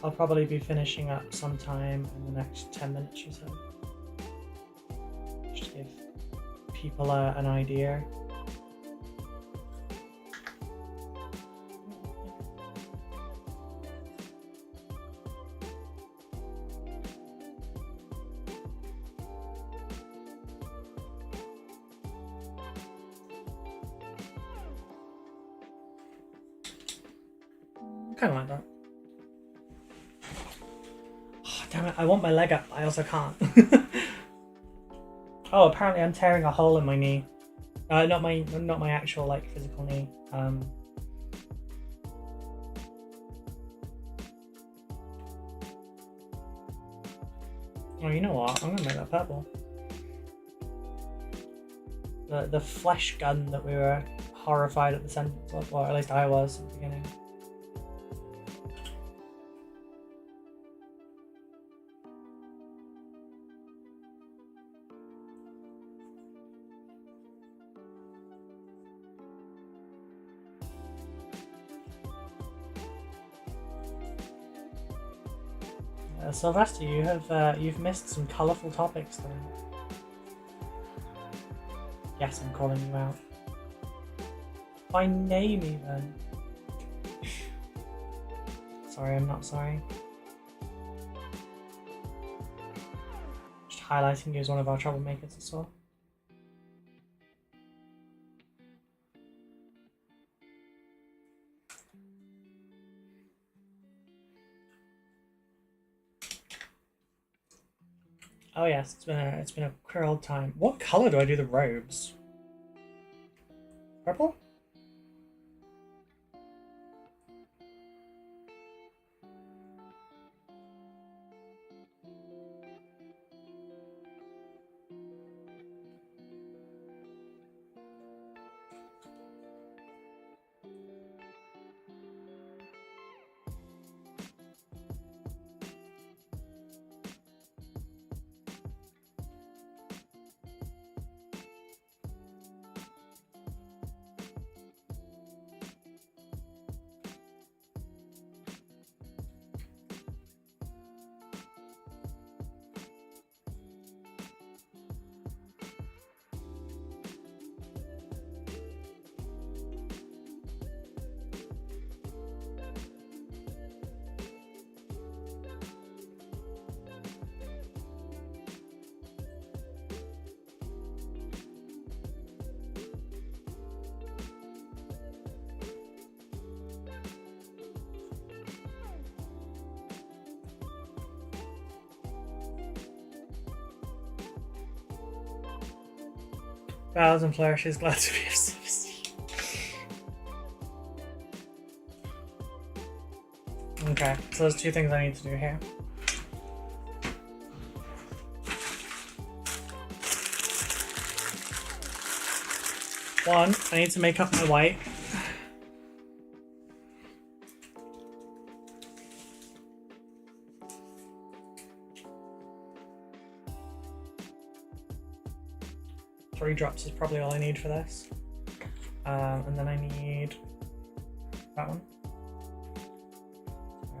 I'll probably be finishing up sometime in the next 10 minutes or so. Just to give people an idea. Kind of like that. Damn it, I want my leg up, I also can't. Oh, apparently I'm tearing a hole in my knee. Not my actual, like, physical knee. Oh, you know what? I'm gonna make that purple. The flesh gun that we were horrified at the sentence of, or at least I was at the beginning. Sylvester, you've missed some colourful topics there. Yes, I'm calling you out. By name even. Sorry, I'm not sorry. Just highlighting you as one of our troublemakers as well. Oh yes, it's been a queer old time. What colour do I do the robes? Purple? Bows and flourishes, glad to be of service. Okay, so there's two things I need to do here. One, I need to make up my white. Three drops is probably all I need for this. And then I need that one. So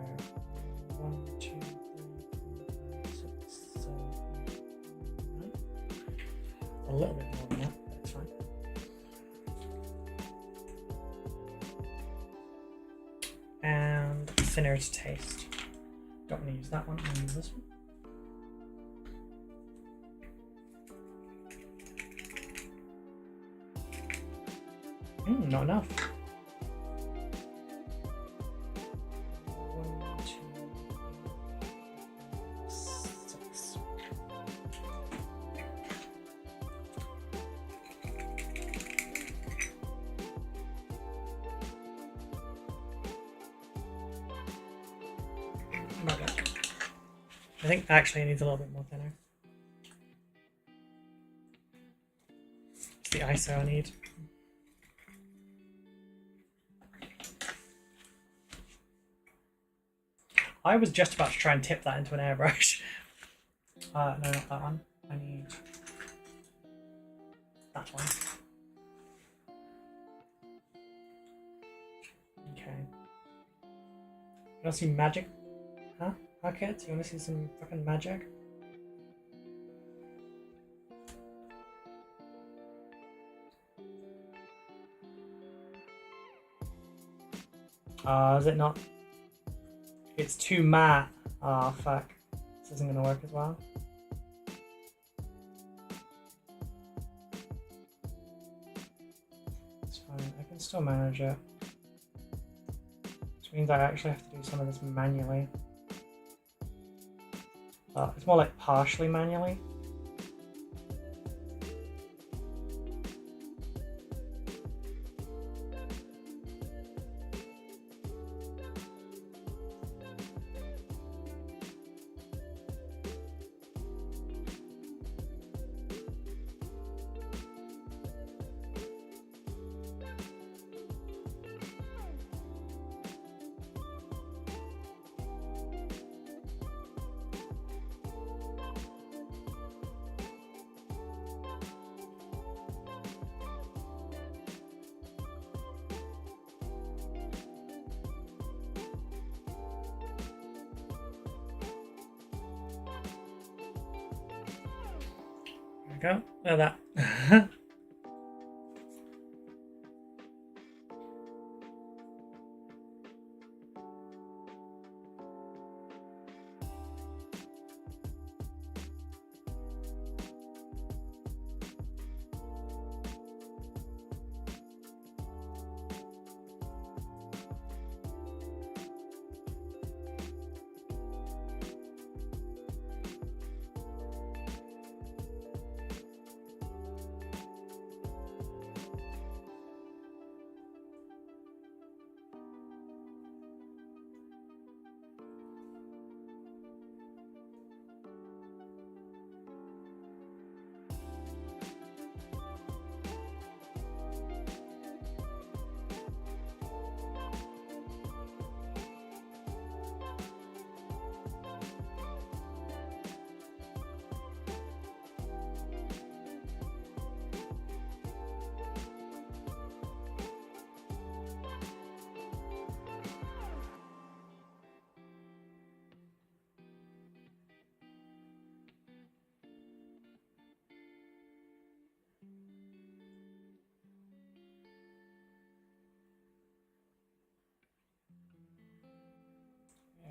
1, 2, 3, 4, 5, 6, 7, 8, 9. A little bit more than that, but it's fine. And thinner to taste. Don't want to use that one, I'm going to use this one. Not enough. 1, 2, 6. Not good. I think actually it needs a little bit more thinner. It's the ISO I need. I was just about to try and tip that into an airbrush. No, not that one. I need that one. Okay. You wanna see magic? Huh? Okay, do you wanna see some fucking magic? Is it not? It's too matte. Oh fuck. This isn't gonna work as well. It's fine, I can still manage it. Which means I actually have to do some of this manually. It's more like partially manually. Go. Look at that.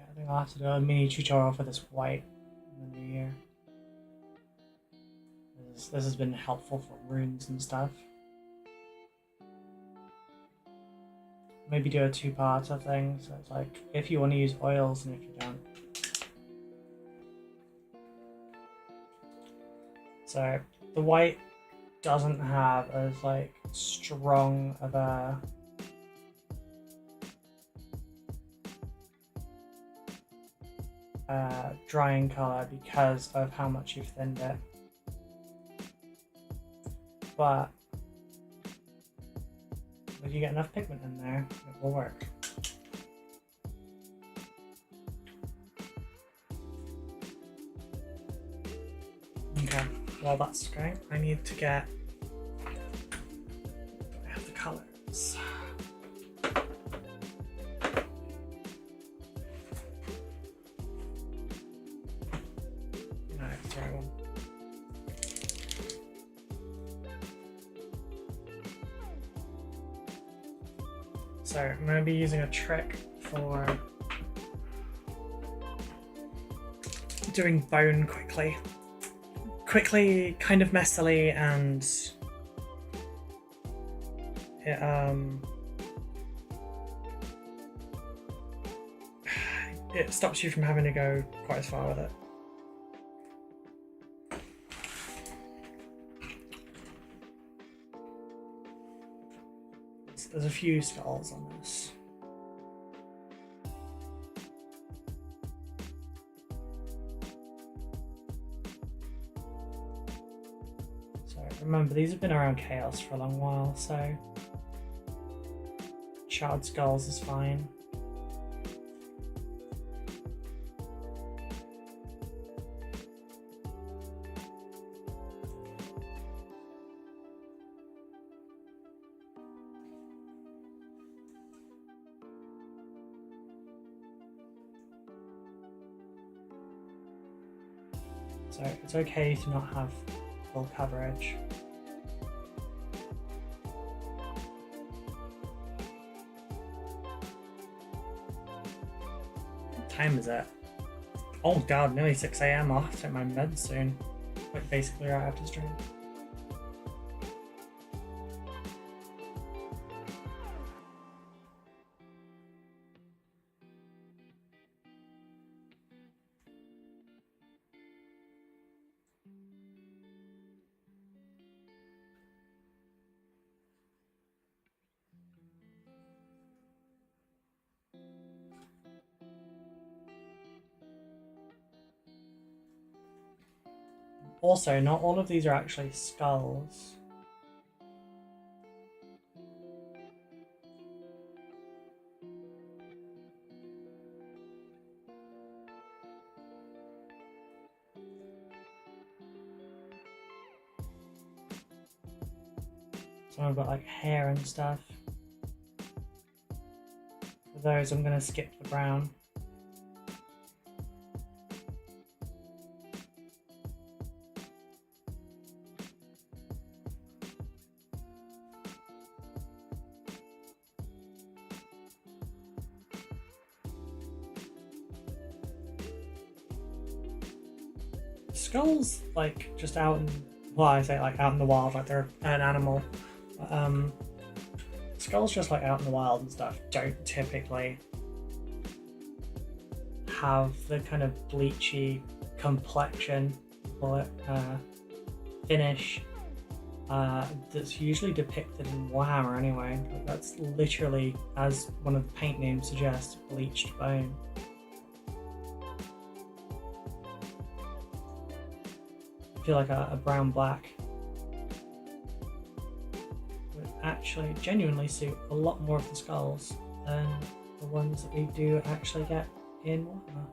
I think I'll have to do a mini tutorial for this white in the new year. This has been helpful for runes and stuff. Maybe do a two-parter thing, so it's like if you want to use oils and if you don't. So the white doesn't have as like strong of a drying color because of how much you've thinned it. But if you get enough pigment in there, it will work. Okay, while that's going, I need to get, I have the colors. No, it's the right one. So I'm going to be using a trick for doing bone quickly. Quickly, kind of messily, and it stops you from having to go quite as far with it. There's a few skulls on this. So remember, these have been around Chaos for a long while, so Shard Skulls is fine. So it's okay to not have full coverage. What time is it? Oh god, nearly 6 AM. I'll have to take my meds soon. Like basically right after stream. Also, not all of these are actually skulls. Some have got like hair and stuff. For those, I'm going to skip the brown. Skulls, like, just out in, well, I say like out in the wild, like they're an animal. Skulls just like out in the wild and stuff don't typically have the kind of bleachy complexion, call it, finish that's usually depicted in Warhammer anyway. Like, that's literally, as one of the paint names suggests, bleached bone. I feel like a brown black would actually genuinely suit a lot more of the skulls than the ones that we do actually get in Warhammer.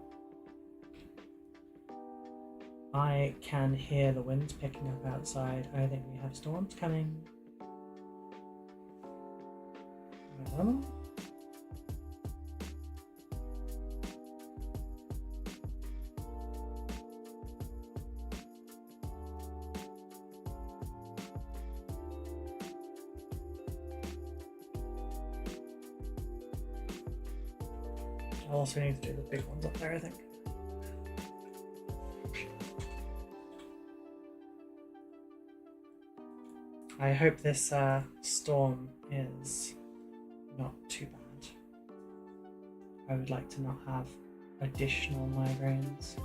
I can hear the winds picking up outside. I think we have storms coming. I also need to do the big ones up there, I think. I hope this storm is not too bad. I would like to not have additional migraines.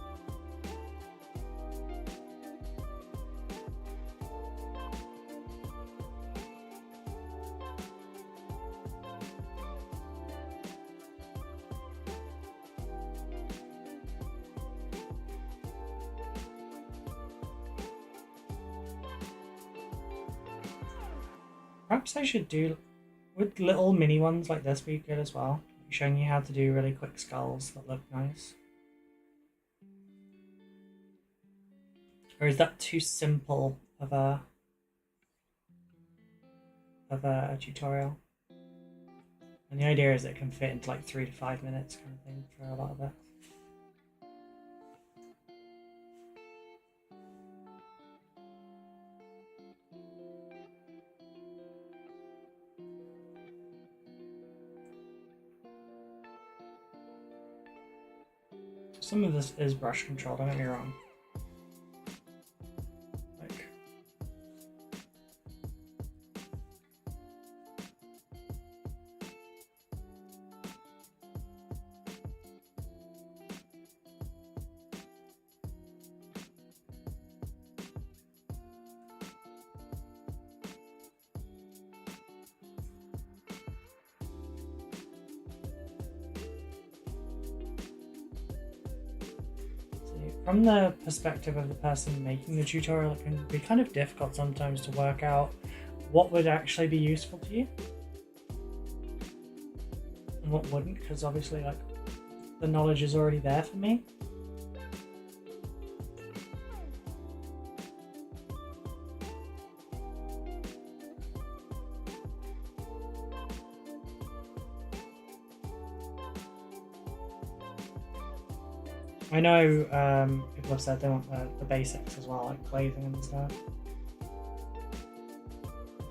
Perhaps I should do, would little mini ones like this be good as well? Showing you how to do really quick skulls that look nice. Or is that too simple of a tutorial? And the idea is it can fit into like 3 to 5 minutes kind of thing for a lot of it. Some of this is brush control, don't get me wrong. Like, from the perspective of the person making the tutorial, it can be kind of difficult sometimes to work out what would actually be useful to you and what wouldn't, because obviously like the knowledge is already there for me. I know people have said they want the basics as well, like glazing and stuff.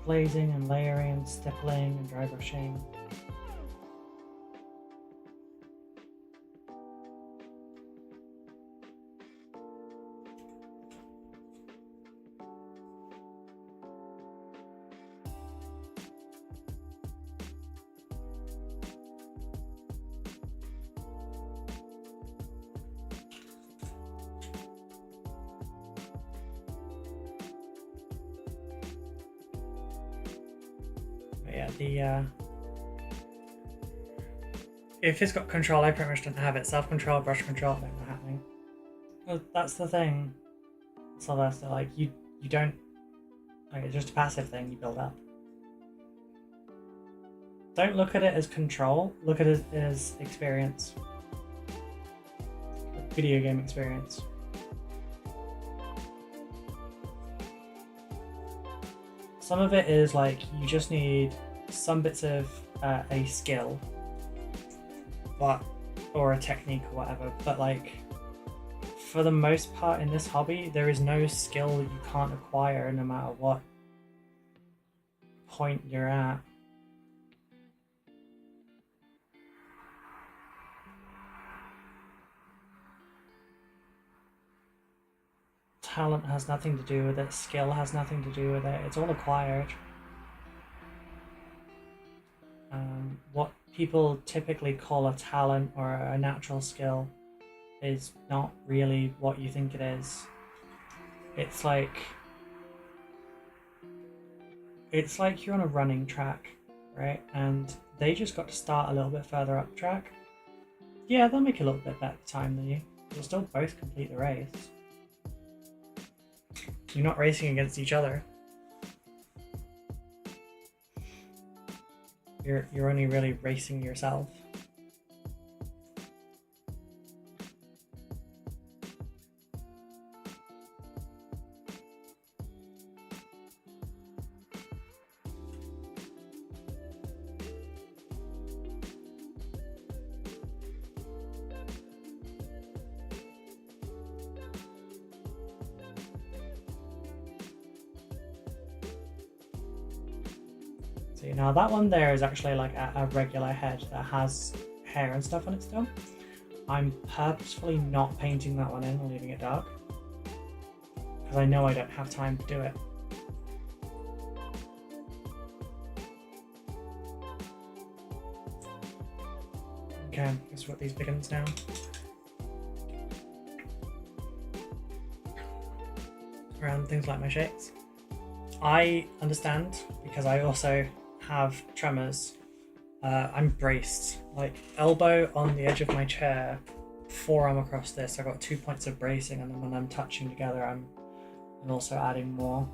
Glazing and layering and stippling and dry brushing. Yeah, if it's got control, I pretty much don't have it. Self-control, brush control, no, not happening. Well, that's the thing, Sylvester, like you don't, like, it's just a passive thing you build up. Don't look at it as control, look at it as experience. Like video game experience. Some of it is like you just need some bits of a skill, or a technique or whatever, but like for the most part in this hobby there is no skill that you can't acquire no matter what point you're at. Talent has nothing to do with it, skill has nothing to do with it, it's all acquired. What people typically call a talent or a natural skill is not really what you think it is. It's like you're on a running track, right? And they just got to start a little bit further up the track. Yeah, they'll make a little bit better time than you. You'll still both complete the race. You're not racing against each other. You're only really racing yourself. So now that one there is actually like a regular head that has hair and stuff on it still. I'm purposefully not painting that one in and leaving it dark, because I know I don't have time to do it. Okay, let's put these big ones now. Around things like my shakes. I understand, because I also have tremors. I'm braced, like elbow on the edge of my chair, forearm across this. I've got 2 points of bracing, and then when I'm touching together, I'm also adding more.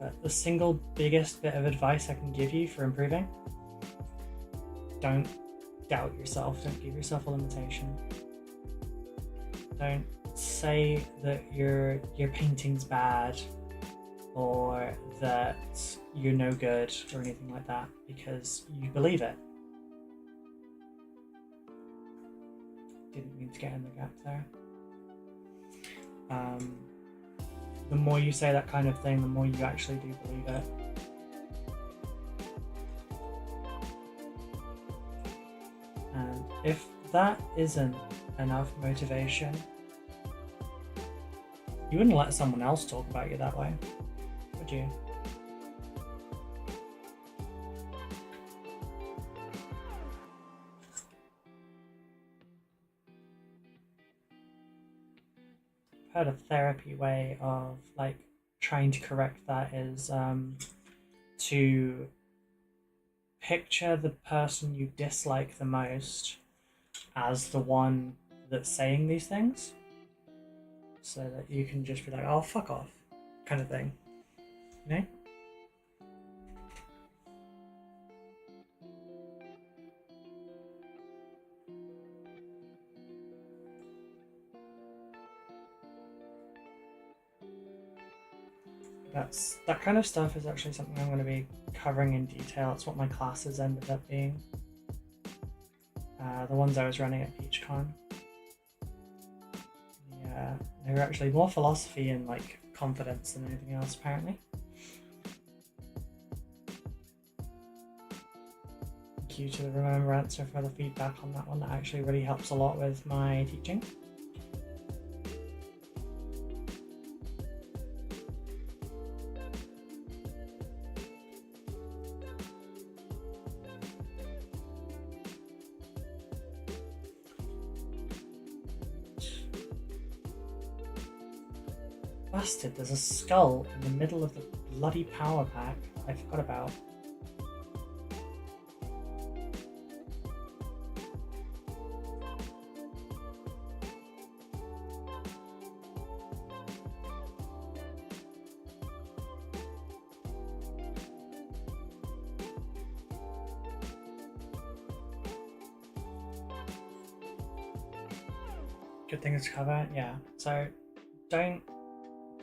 But the single biggest bit of advice I can give you for improving: don't doubt yourself. Don't give yourself a limitation. Don't say that your painting's bad or that you're no good or anything like that, because you believe it. Didn't mean to get in the gap there. The more you say that kind of thing, the more you actually do believe it. And if that isn't enough motivation, you wouldn't let someone else talk about you that way, would you? I've heard a therapy way of like trying to correct that is to picture the person you dislike the most as the one that's saying these things, so that you can just be like, oh, fuck off, kind of thing, you know? That kind of stuff is actually something I'm going to be covering in detail. It's what my classes ended up being. The ones I was running at PeachCon. Yeah, they were actually more philosophy and like confidence than anything else, apparently. Thank you to the Remembrancer for the feedback on that one. That actually really helps a lot with my teaching. Bastard, there's a skull in the middle of the bloody power pack that I forgot about. Good things to cover, yeah. So don't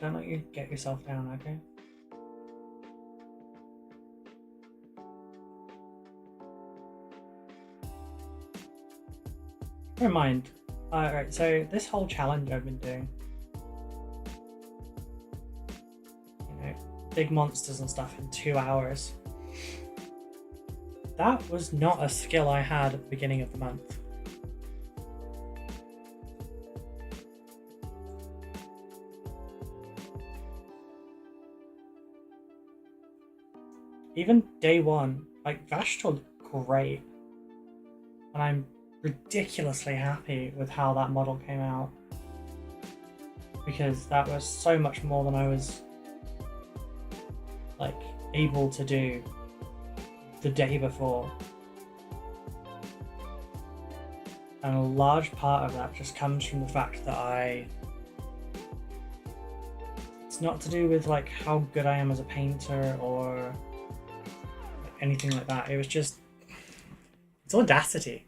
let you get yourself down, okay? Never mind. Alright, so this whole challenge I've been doing, you know, big monsters and stuff in 2 hours. That was not a skill I had at the beginning of the month. Even day one, like Vash looked great, and I'm ridiculously happy with how that model came out, because that was so much more than I was like able to do the day before. And a large part of that just comes from the fact that it's not to do with like how good I am as a painter or anything like that. It was just, it's audacity.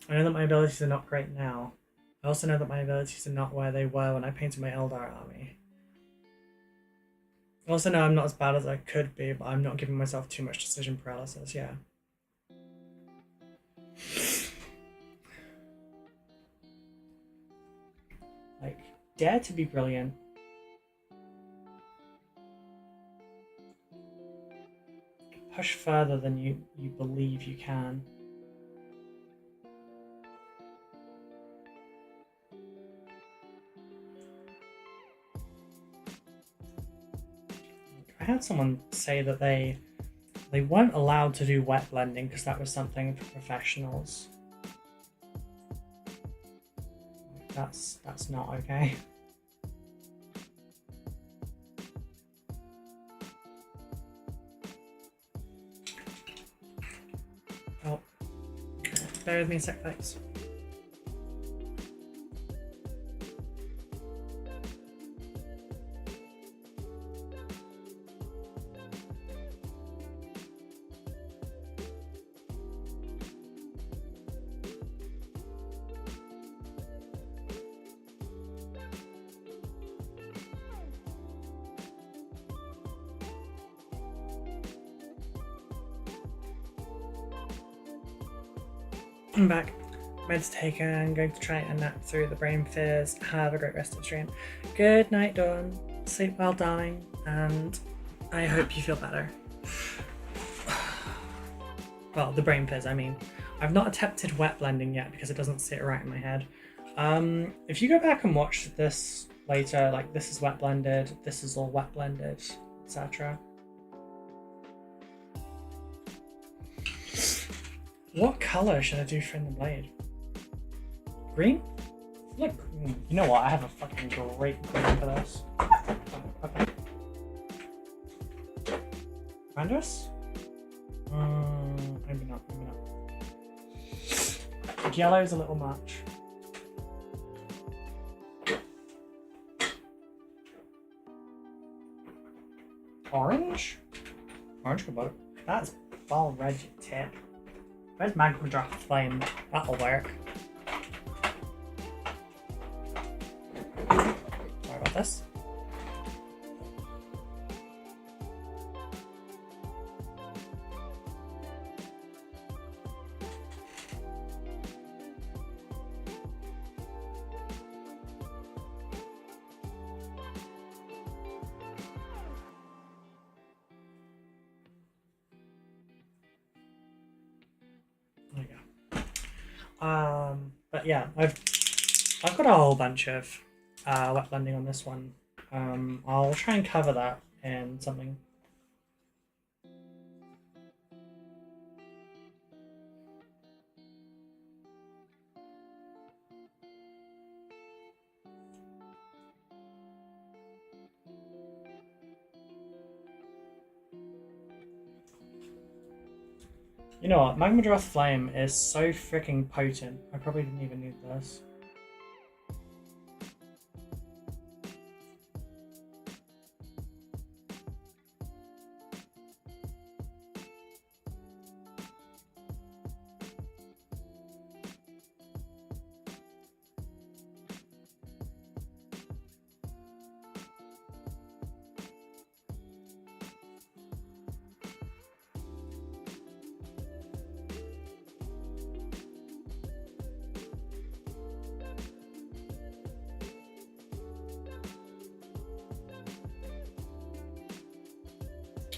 I know that my abilities are not great now. I also know that my abilities are not where they were when I painted my Eldar army. I also know I'm not as bad as I could be, but I'm not giving myself too much decision paralysis, yeah. Like, dare to be brilliant. Push further than you believe you can. I had someone say that they weren't allowed to do wet blending because that was something for professionals. That's not okay. Oh, bear with me a sec, thanks. I'm back. Meds taken. I'm going to try and nap through the brain fizz. Have a great rest of the stream. Good night, Dawn. Sleep well, darling, and I hope you feel better. Well, the brain fizz, I mean. I've not attempted wet blending yet because it doesn't sit right in my head. If you go back and watch this later, like this is wet blended, this is all wet blended, etc. What color should I do for in the blade? Green? Look, you know what? I have a fucking great green for this. Okay. Randos? Maybe not, maybe not. Yellow is a little much. Orange? Orange could work. That's ball red, you tip. Where's Magma Draft Flame? That'll work. Sorry about this. There you go. But yeah, I've got a whole bunch of wet blending on this one. I'll try and cover that in something. You know what? Magma Draft Flame is so freaking potent. I probably didn't even need this.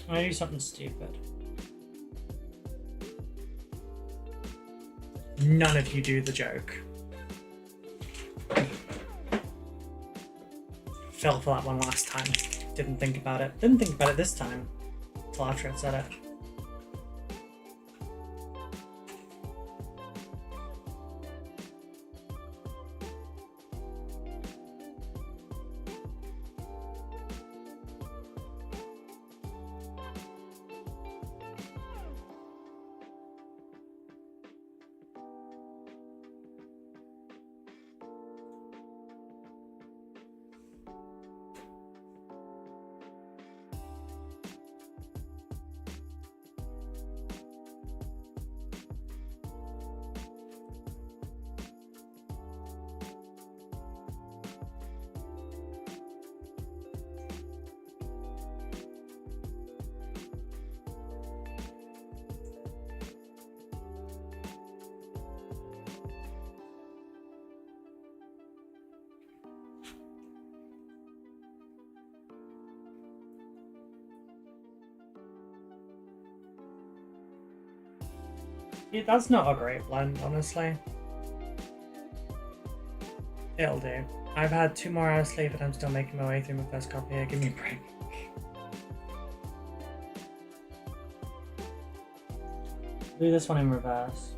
I'm gonna do something stupid. None of you do the joke. Fell for that one last time. Didn't think about it. Didn't think about it this time. Until after I said it. Yeah, that's not a great blend, honestly. It'll do. I've had 2 more hours sleep and I'm still making my way through my first copy here. Give me a break. Do this one in reverse.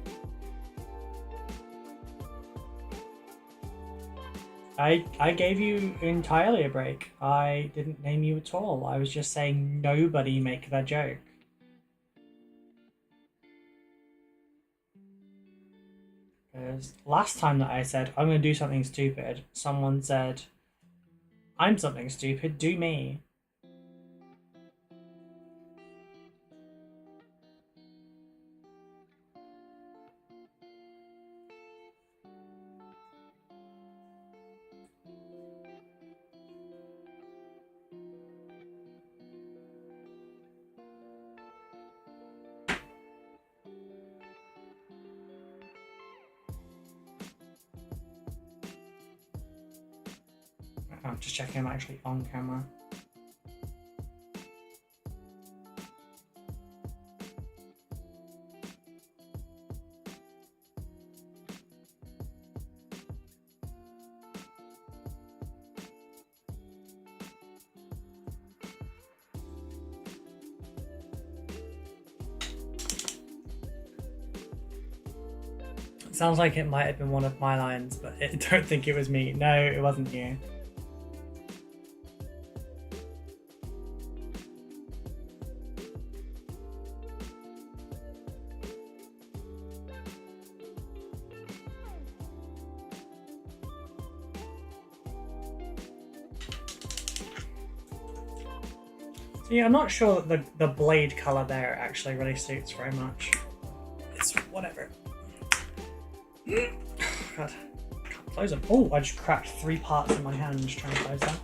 I gave you entirely a break. I didn't name you at all. I was just saying nobody make that joke. Because last time that I said, I'm going to do something stupid, someone said, I'm something stupid, do me. I'm just checking I'm actually on camera. It sounds like it might have been one of my lines, but I don't think it was me. No, it wasn't you. So yeah, I'm not sure that the blade colour there actually really suits very much. It's whatever. God, I can't close them. Oh, I just cracked 3 parts in my hand just trying to close them.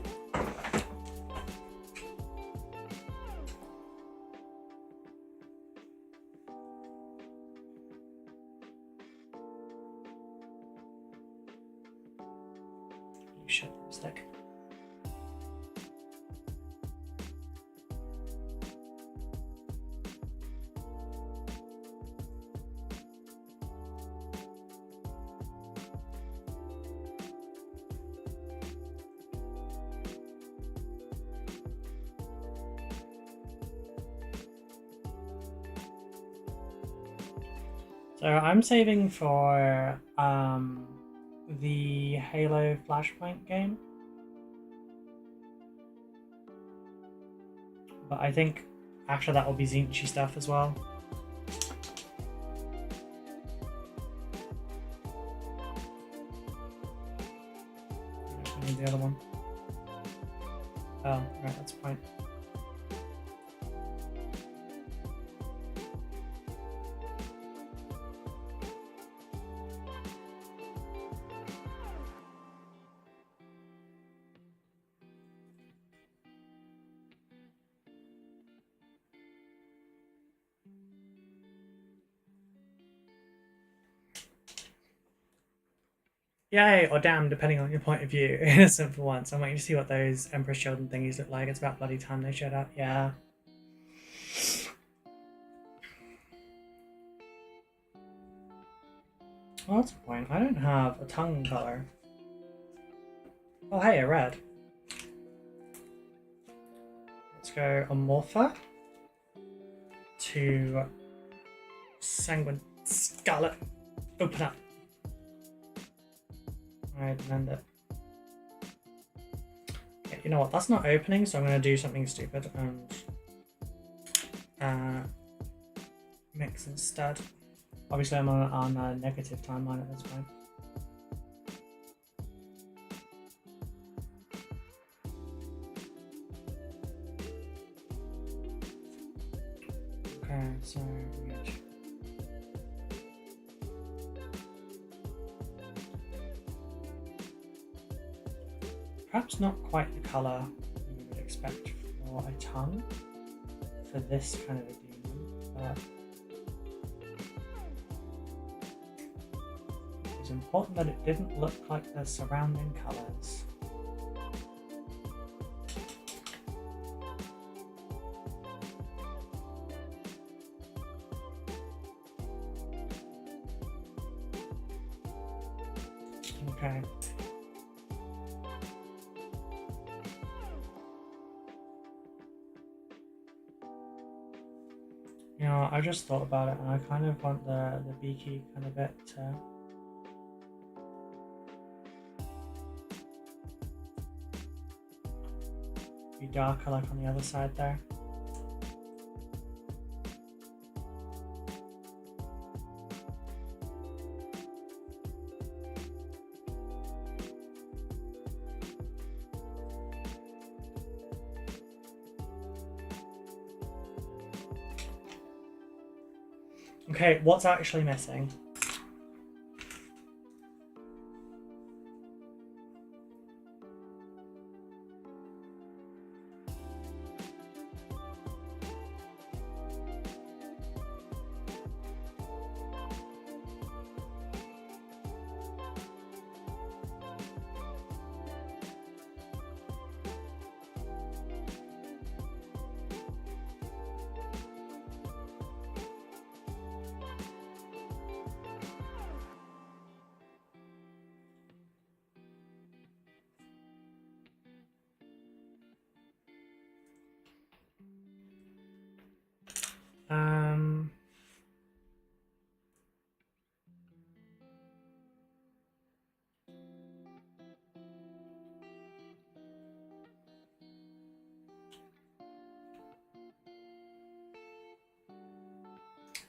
Shit, stick. So I'm saving for the Halo Flashpoint game. But I think after that will be Zinchi stuff as well. I need the other one. Oh, right, that's fine. Yay, or damn, depending on your point of view, innocent for once. I'm waiting to see what those Emperor's Children thingies look like. It's about bloody time they showed up. Yeah. Well, that's a point. I don't have a tongue colour. Oh, hey, a red. Let's go Amorpha to Sanguine Scarlet. Open up. Alright, blend it. Okay, you know what? That's not opening, so I'm going to do something stupid and mix instead. Obviously, I'm on a negative timeline at this point. Okay, so weird. Perhaps not quite the colour you would expect for a tongue for this kind of a demon, but it was important that it didn't look like the surrounding colours. Okay. You know, I just thought about it and I kind of want the beaky kind of bit to be darker like on the other side there. Okay, what's actually missing?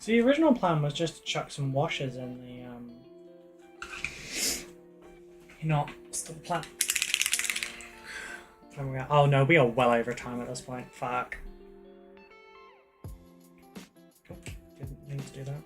So the original plan was just to chuck some washes in the, you know, still the plan. Oh no, we are well over time at this point. Fuck. need to do that.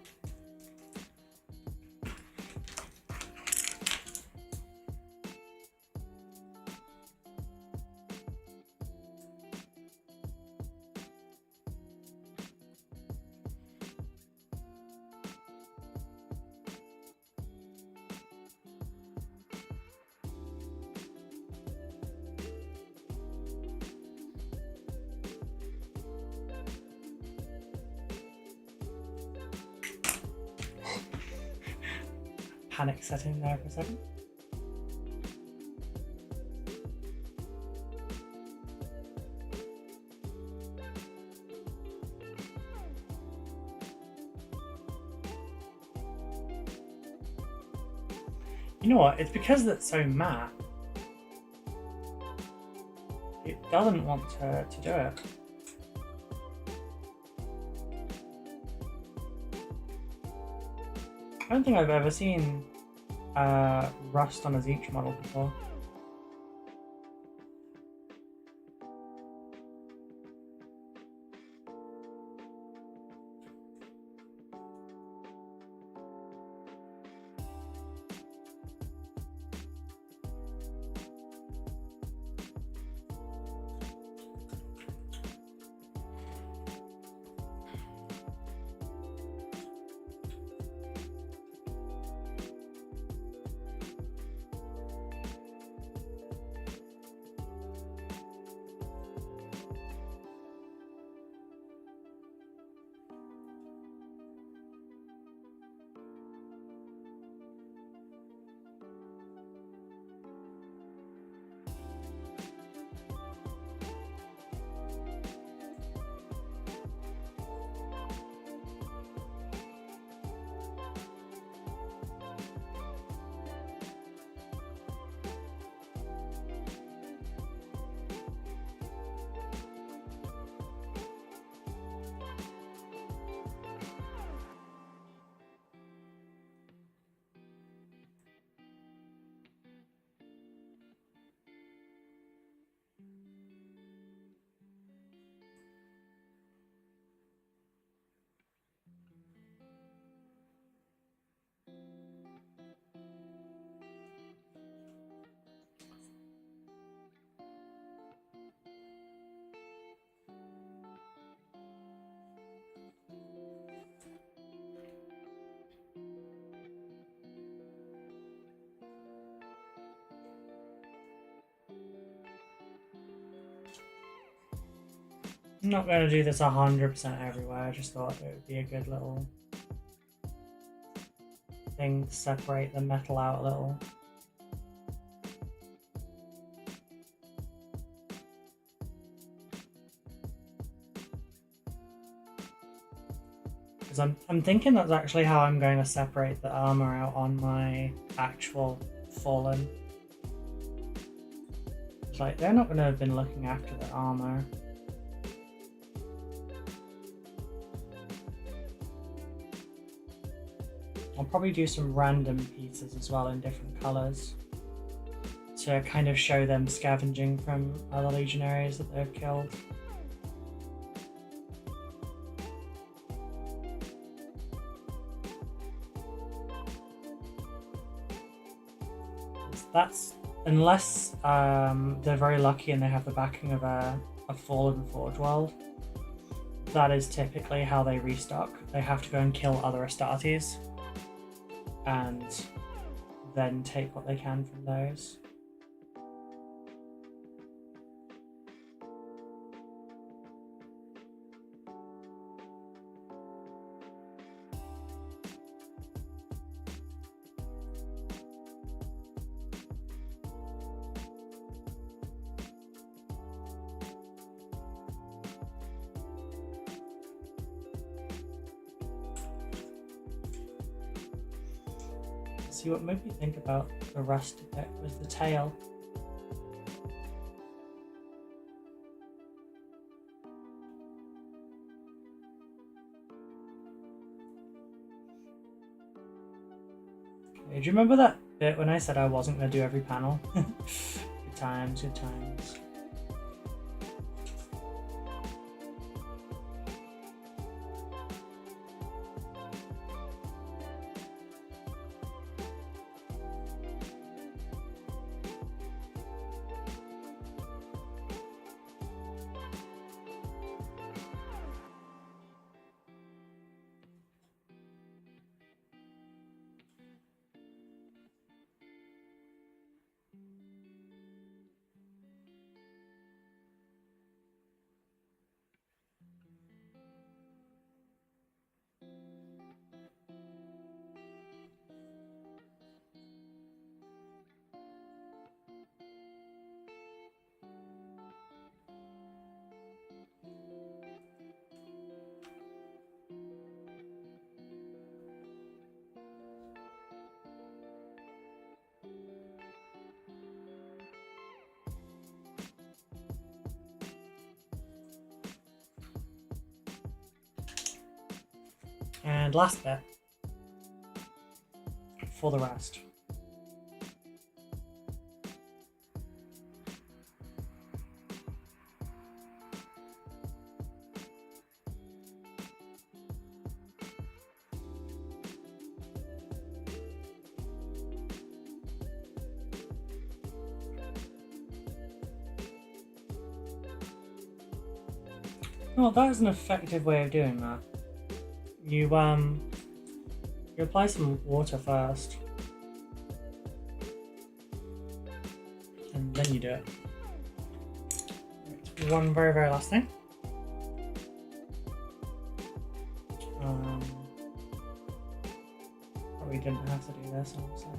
Panic setting there for a second. You know what? It's because it's so matte. It doesn't want to do it. I don't think I've ever seen rust on a Zeech model before. I'm not going to do this 100% everywhere, I just thought it would be a good little thing to separate the metal out a little. Because I'm thinking that's actually how I'm going to separate the armor out on my actual Fallen. It's like, they're not going to have been looking after the armor. I'll probably do some random pieces as well in different colours to kind of show them scavenging from other legionaries that they've killed. That's unless they're very lucky and they have the backing of a Fallen Forge World. That is typically how they restock. They have to go and kill other Astartes and then take what they can from those. See, what made me think about the rust a bit was the tail. Okay, do you remember that bit when I said I wasn't going to do every panel? Good times, good times. And last bit for the rest. Oh, that is an effective way of doing that. You apply some water first, and then you do it. Right, one very last thing. Probably didn't have to do this, honestly.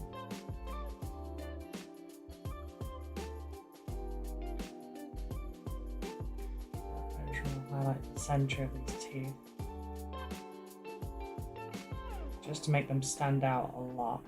Highlight the center of these teeth just to make them stand out a lot.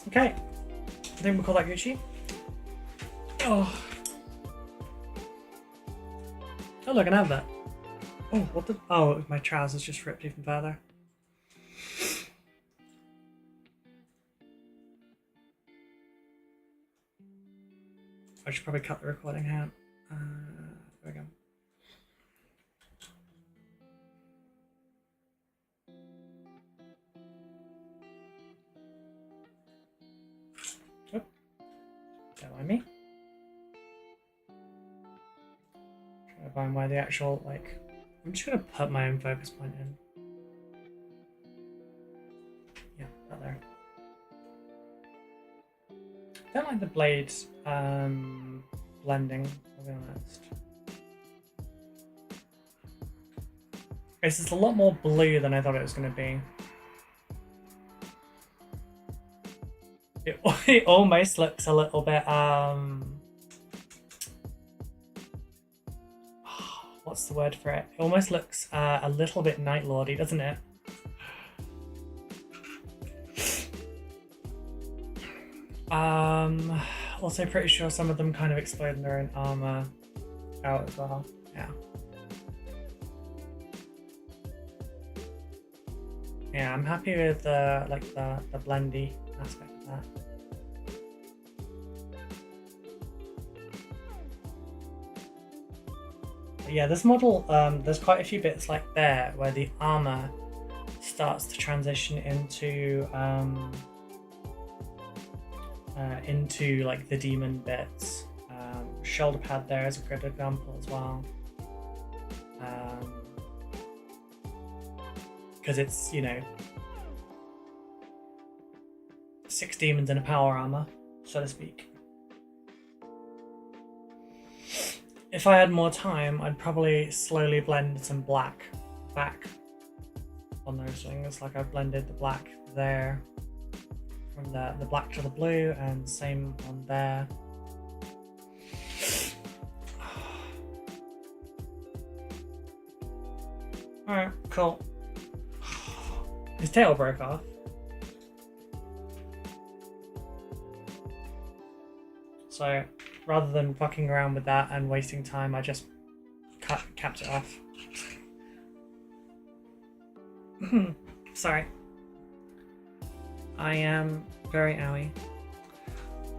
Okay, I think we'll call that Gucci. Oh, look, I can have that. Oh, what the? Oh, my trousers just ripped even further. I should probably cut the recording out. There we go. Don't mind me. Trying to find where the actual, like, I'm just gonna put my own focus point in. Yeah, right there. I don't like the blade blending, I'll be honest. This is a lot more blue than I thought it was gonna be. It almost looks a little bit, what's the word for it? It almost looks a little bit Night Lordy, doesn't it? Also pretty sure some of them kind of explode their own armor out as well. Yeah. Yeah, I'm happy with the blendy aspect of that. But yeah, this model, there's quite a few bits like there where the armor starts to transition into like the demon bits. Shoulder pad there is a good example as well. Because it's, you know, 6 demons in a power armor, so to speak. If I had more time, I'd probably slowly blend some black back on those things. Like I've blended the black there, from the black to the blue, and same on there. Alright, cool. His tail broke off. So rather than fucking around with that and wasting time, I just capped it off. Sorry. I am very owie.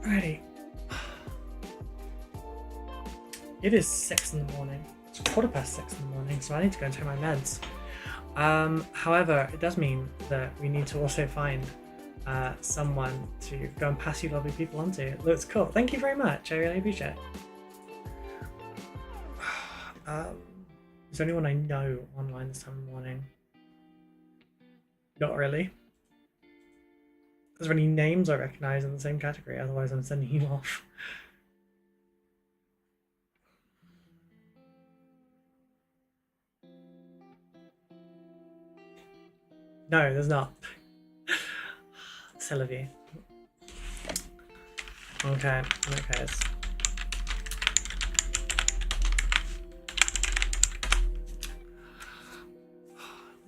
Alrighty. It is 6 in the morning. It's 6:15 in the morning, so I need to go and take my meds. However, it does mean that we need to also find someone to go and pass you lovely people onto. It looks cool. Thank you very much. I really appreciate it. Is there anyone I know online this time of morning? Not really. Is there any names I recognise in the same category? Otherwise I'm sending you off. No, there's not. C'est la vie. Okay.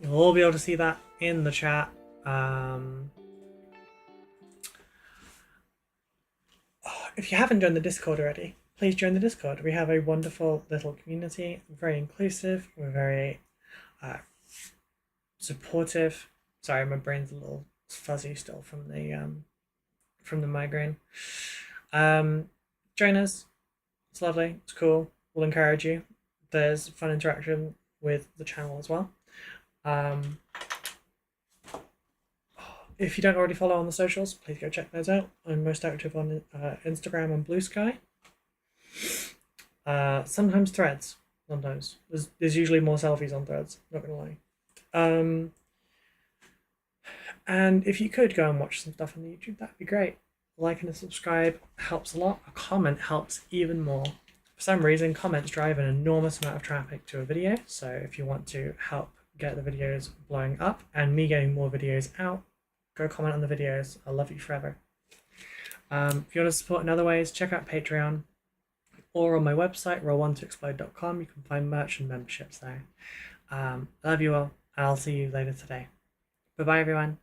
You'll all be able to see that in the chat. If you haven't joined the Discord already, please join the Discord. We have a wonderful little community, very inclusive. We're very supportive. Sorry, my brain's a little fuzzy still from the migraine. Join us. It's lovely. It's cool. We'll encourage you. There's fun interaction with the channel as well. If you don't already follow on the socials, please go check those out. I'm most active on Instagram and Blue Sky. Sometimes Threads. Sometimes there's usually more selfies on Threads. Not gonna lie. And if you could go and watch some stuff on the YouTube, that'd be great. Like and a subscribe helps a lot. A comment helps even more. For some reason, comments drive an enormous amount of traffic to a video. So if you want to help get the videos blowing up and me getting more videos out, go comment on the videos. I'll love you forever. If you want to support in other ways, check out Patreon or on my website, roll1toexplode.com. You can find merch and memberships there. I love you all, and I'll see you later today. Bye-bye, everyone.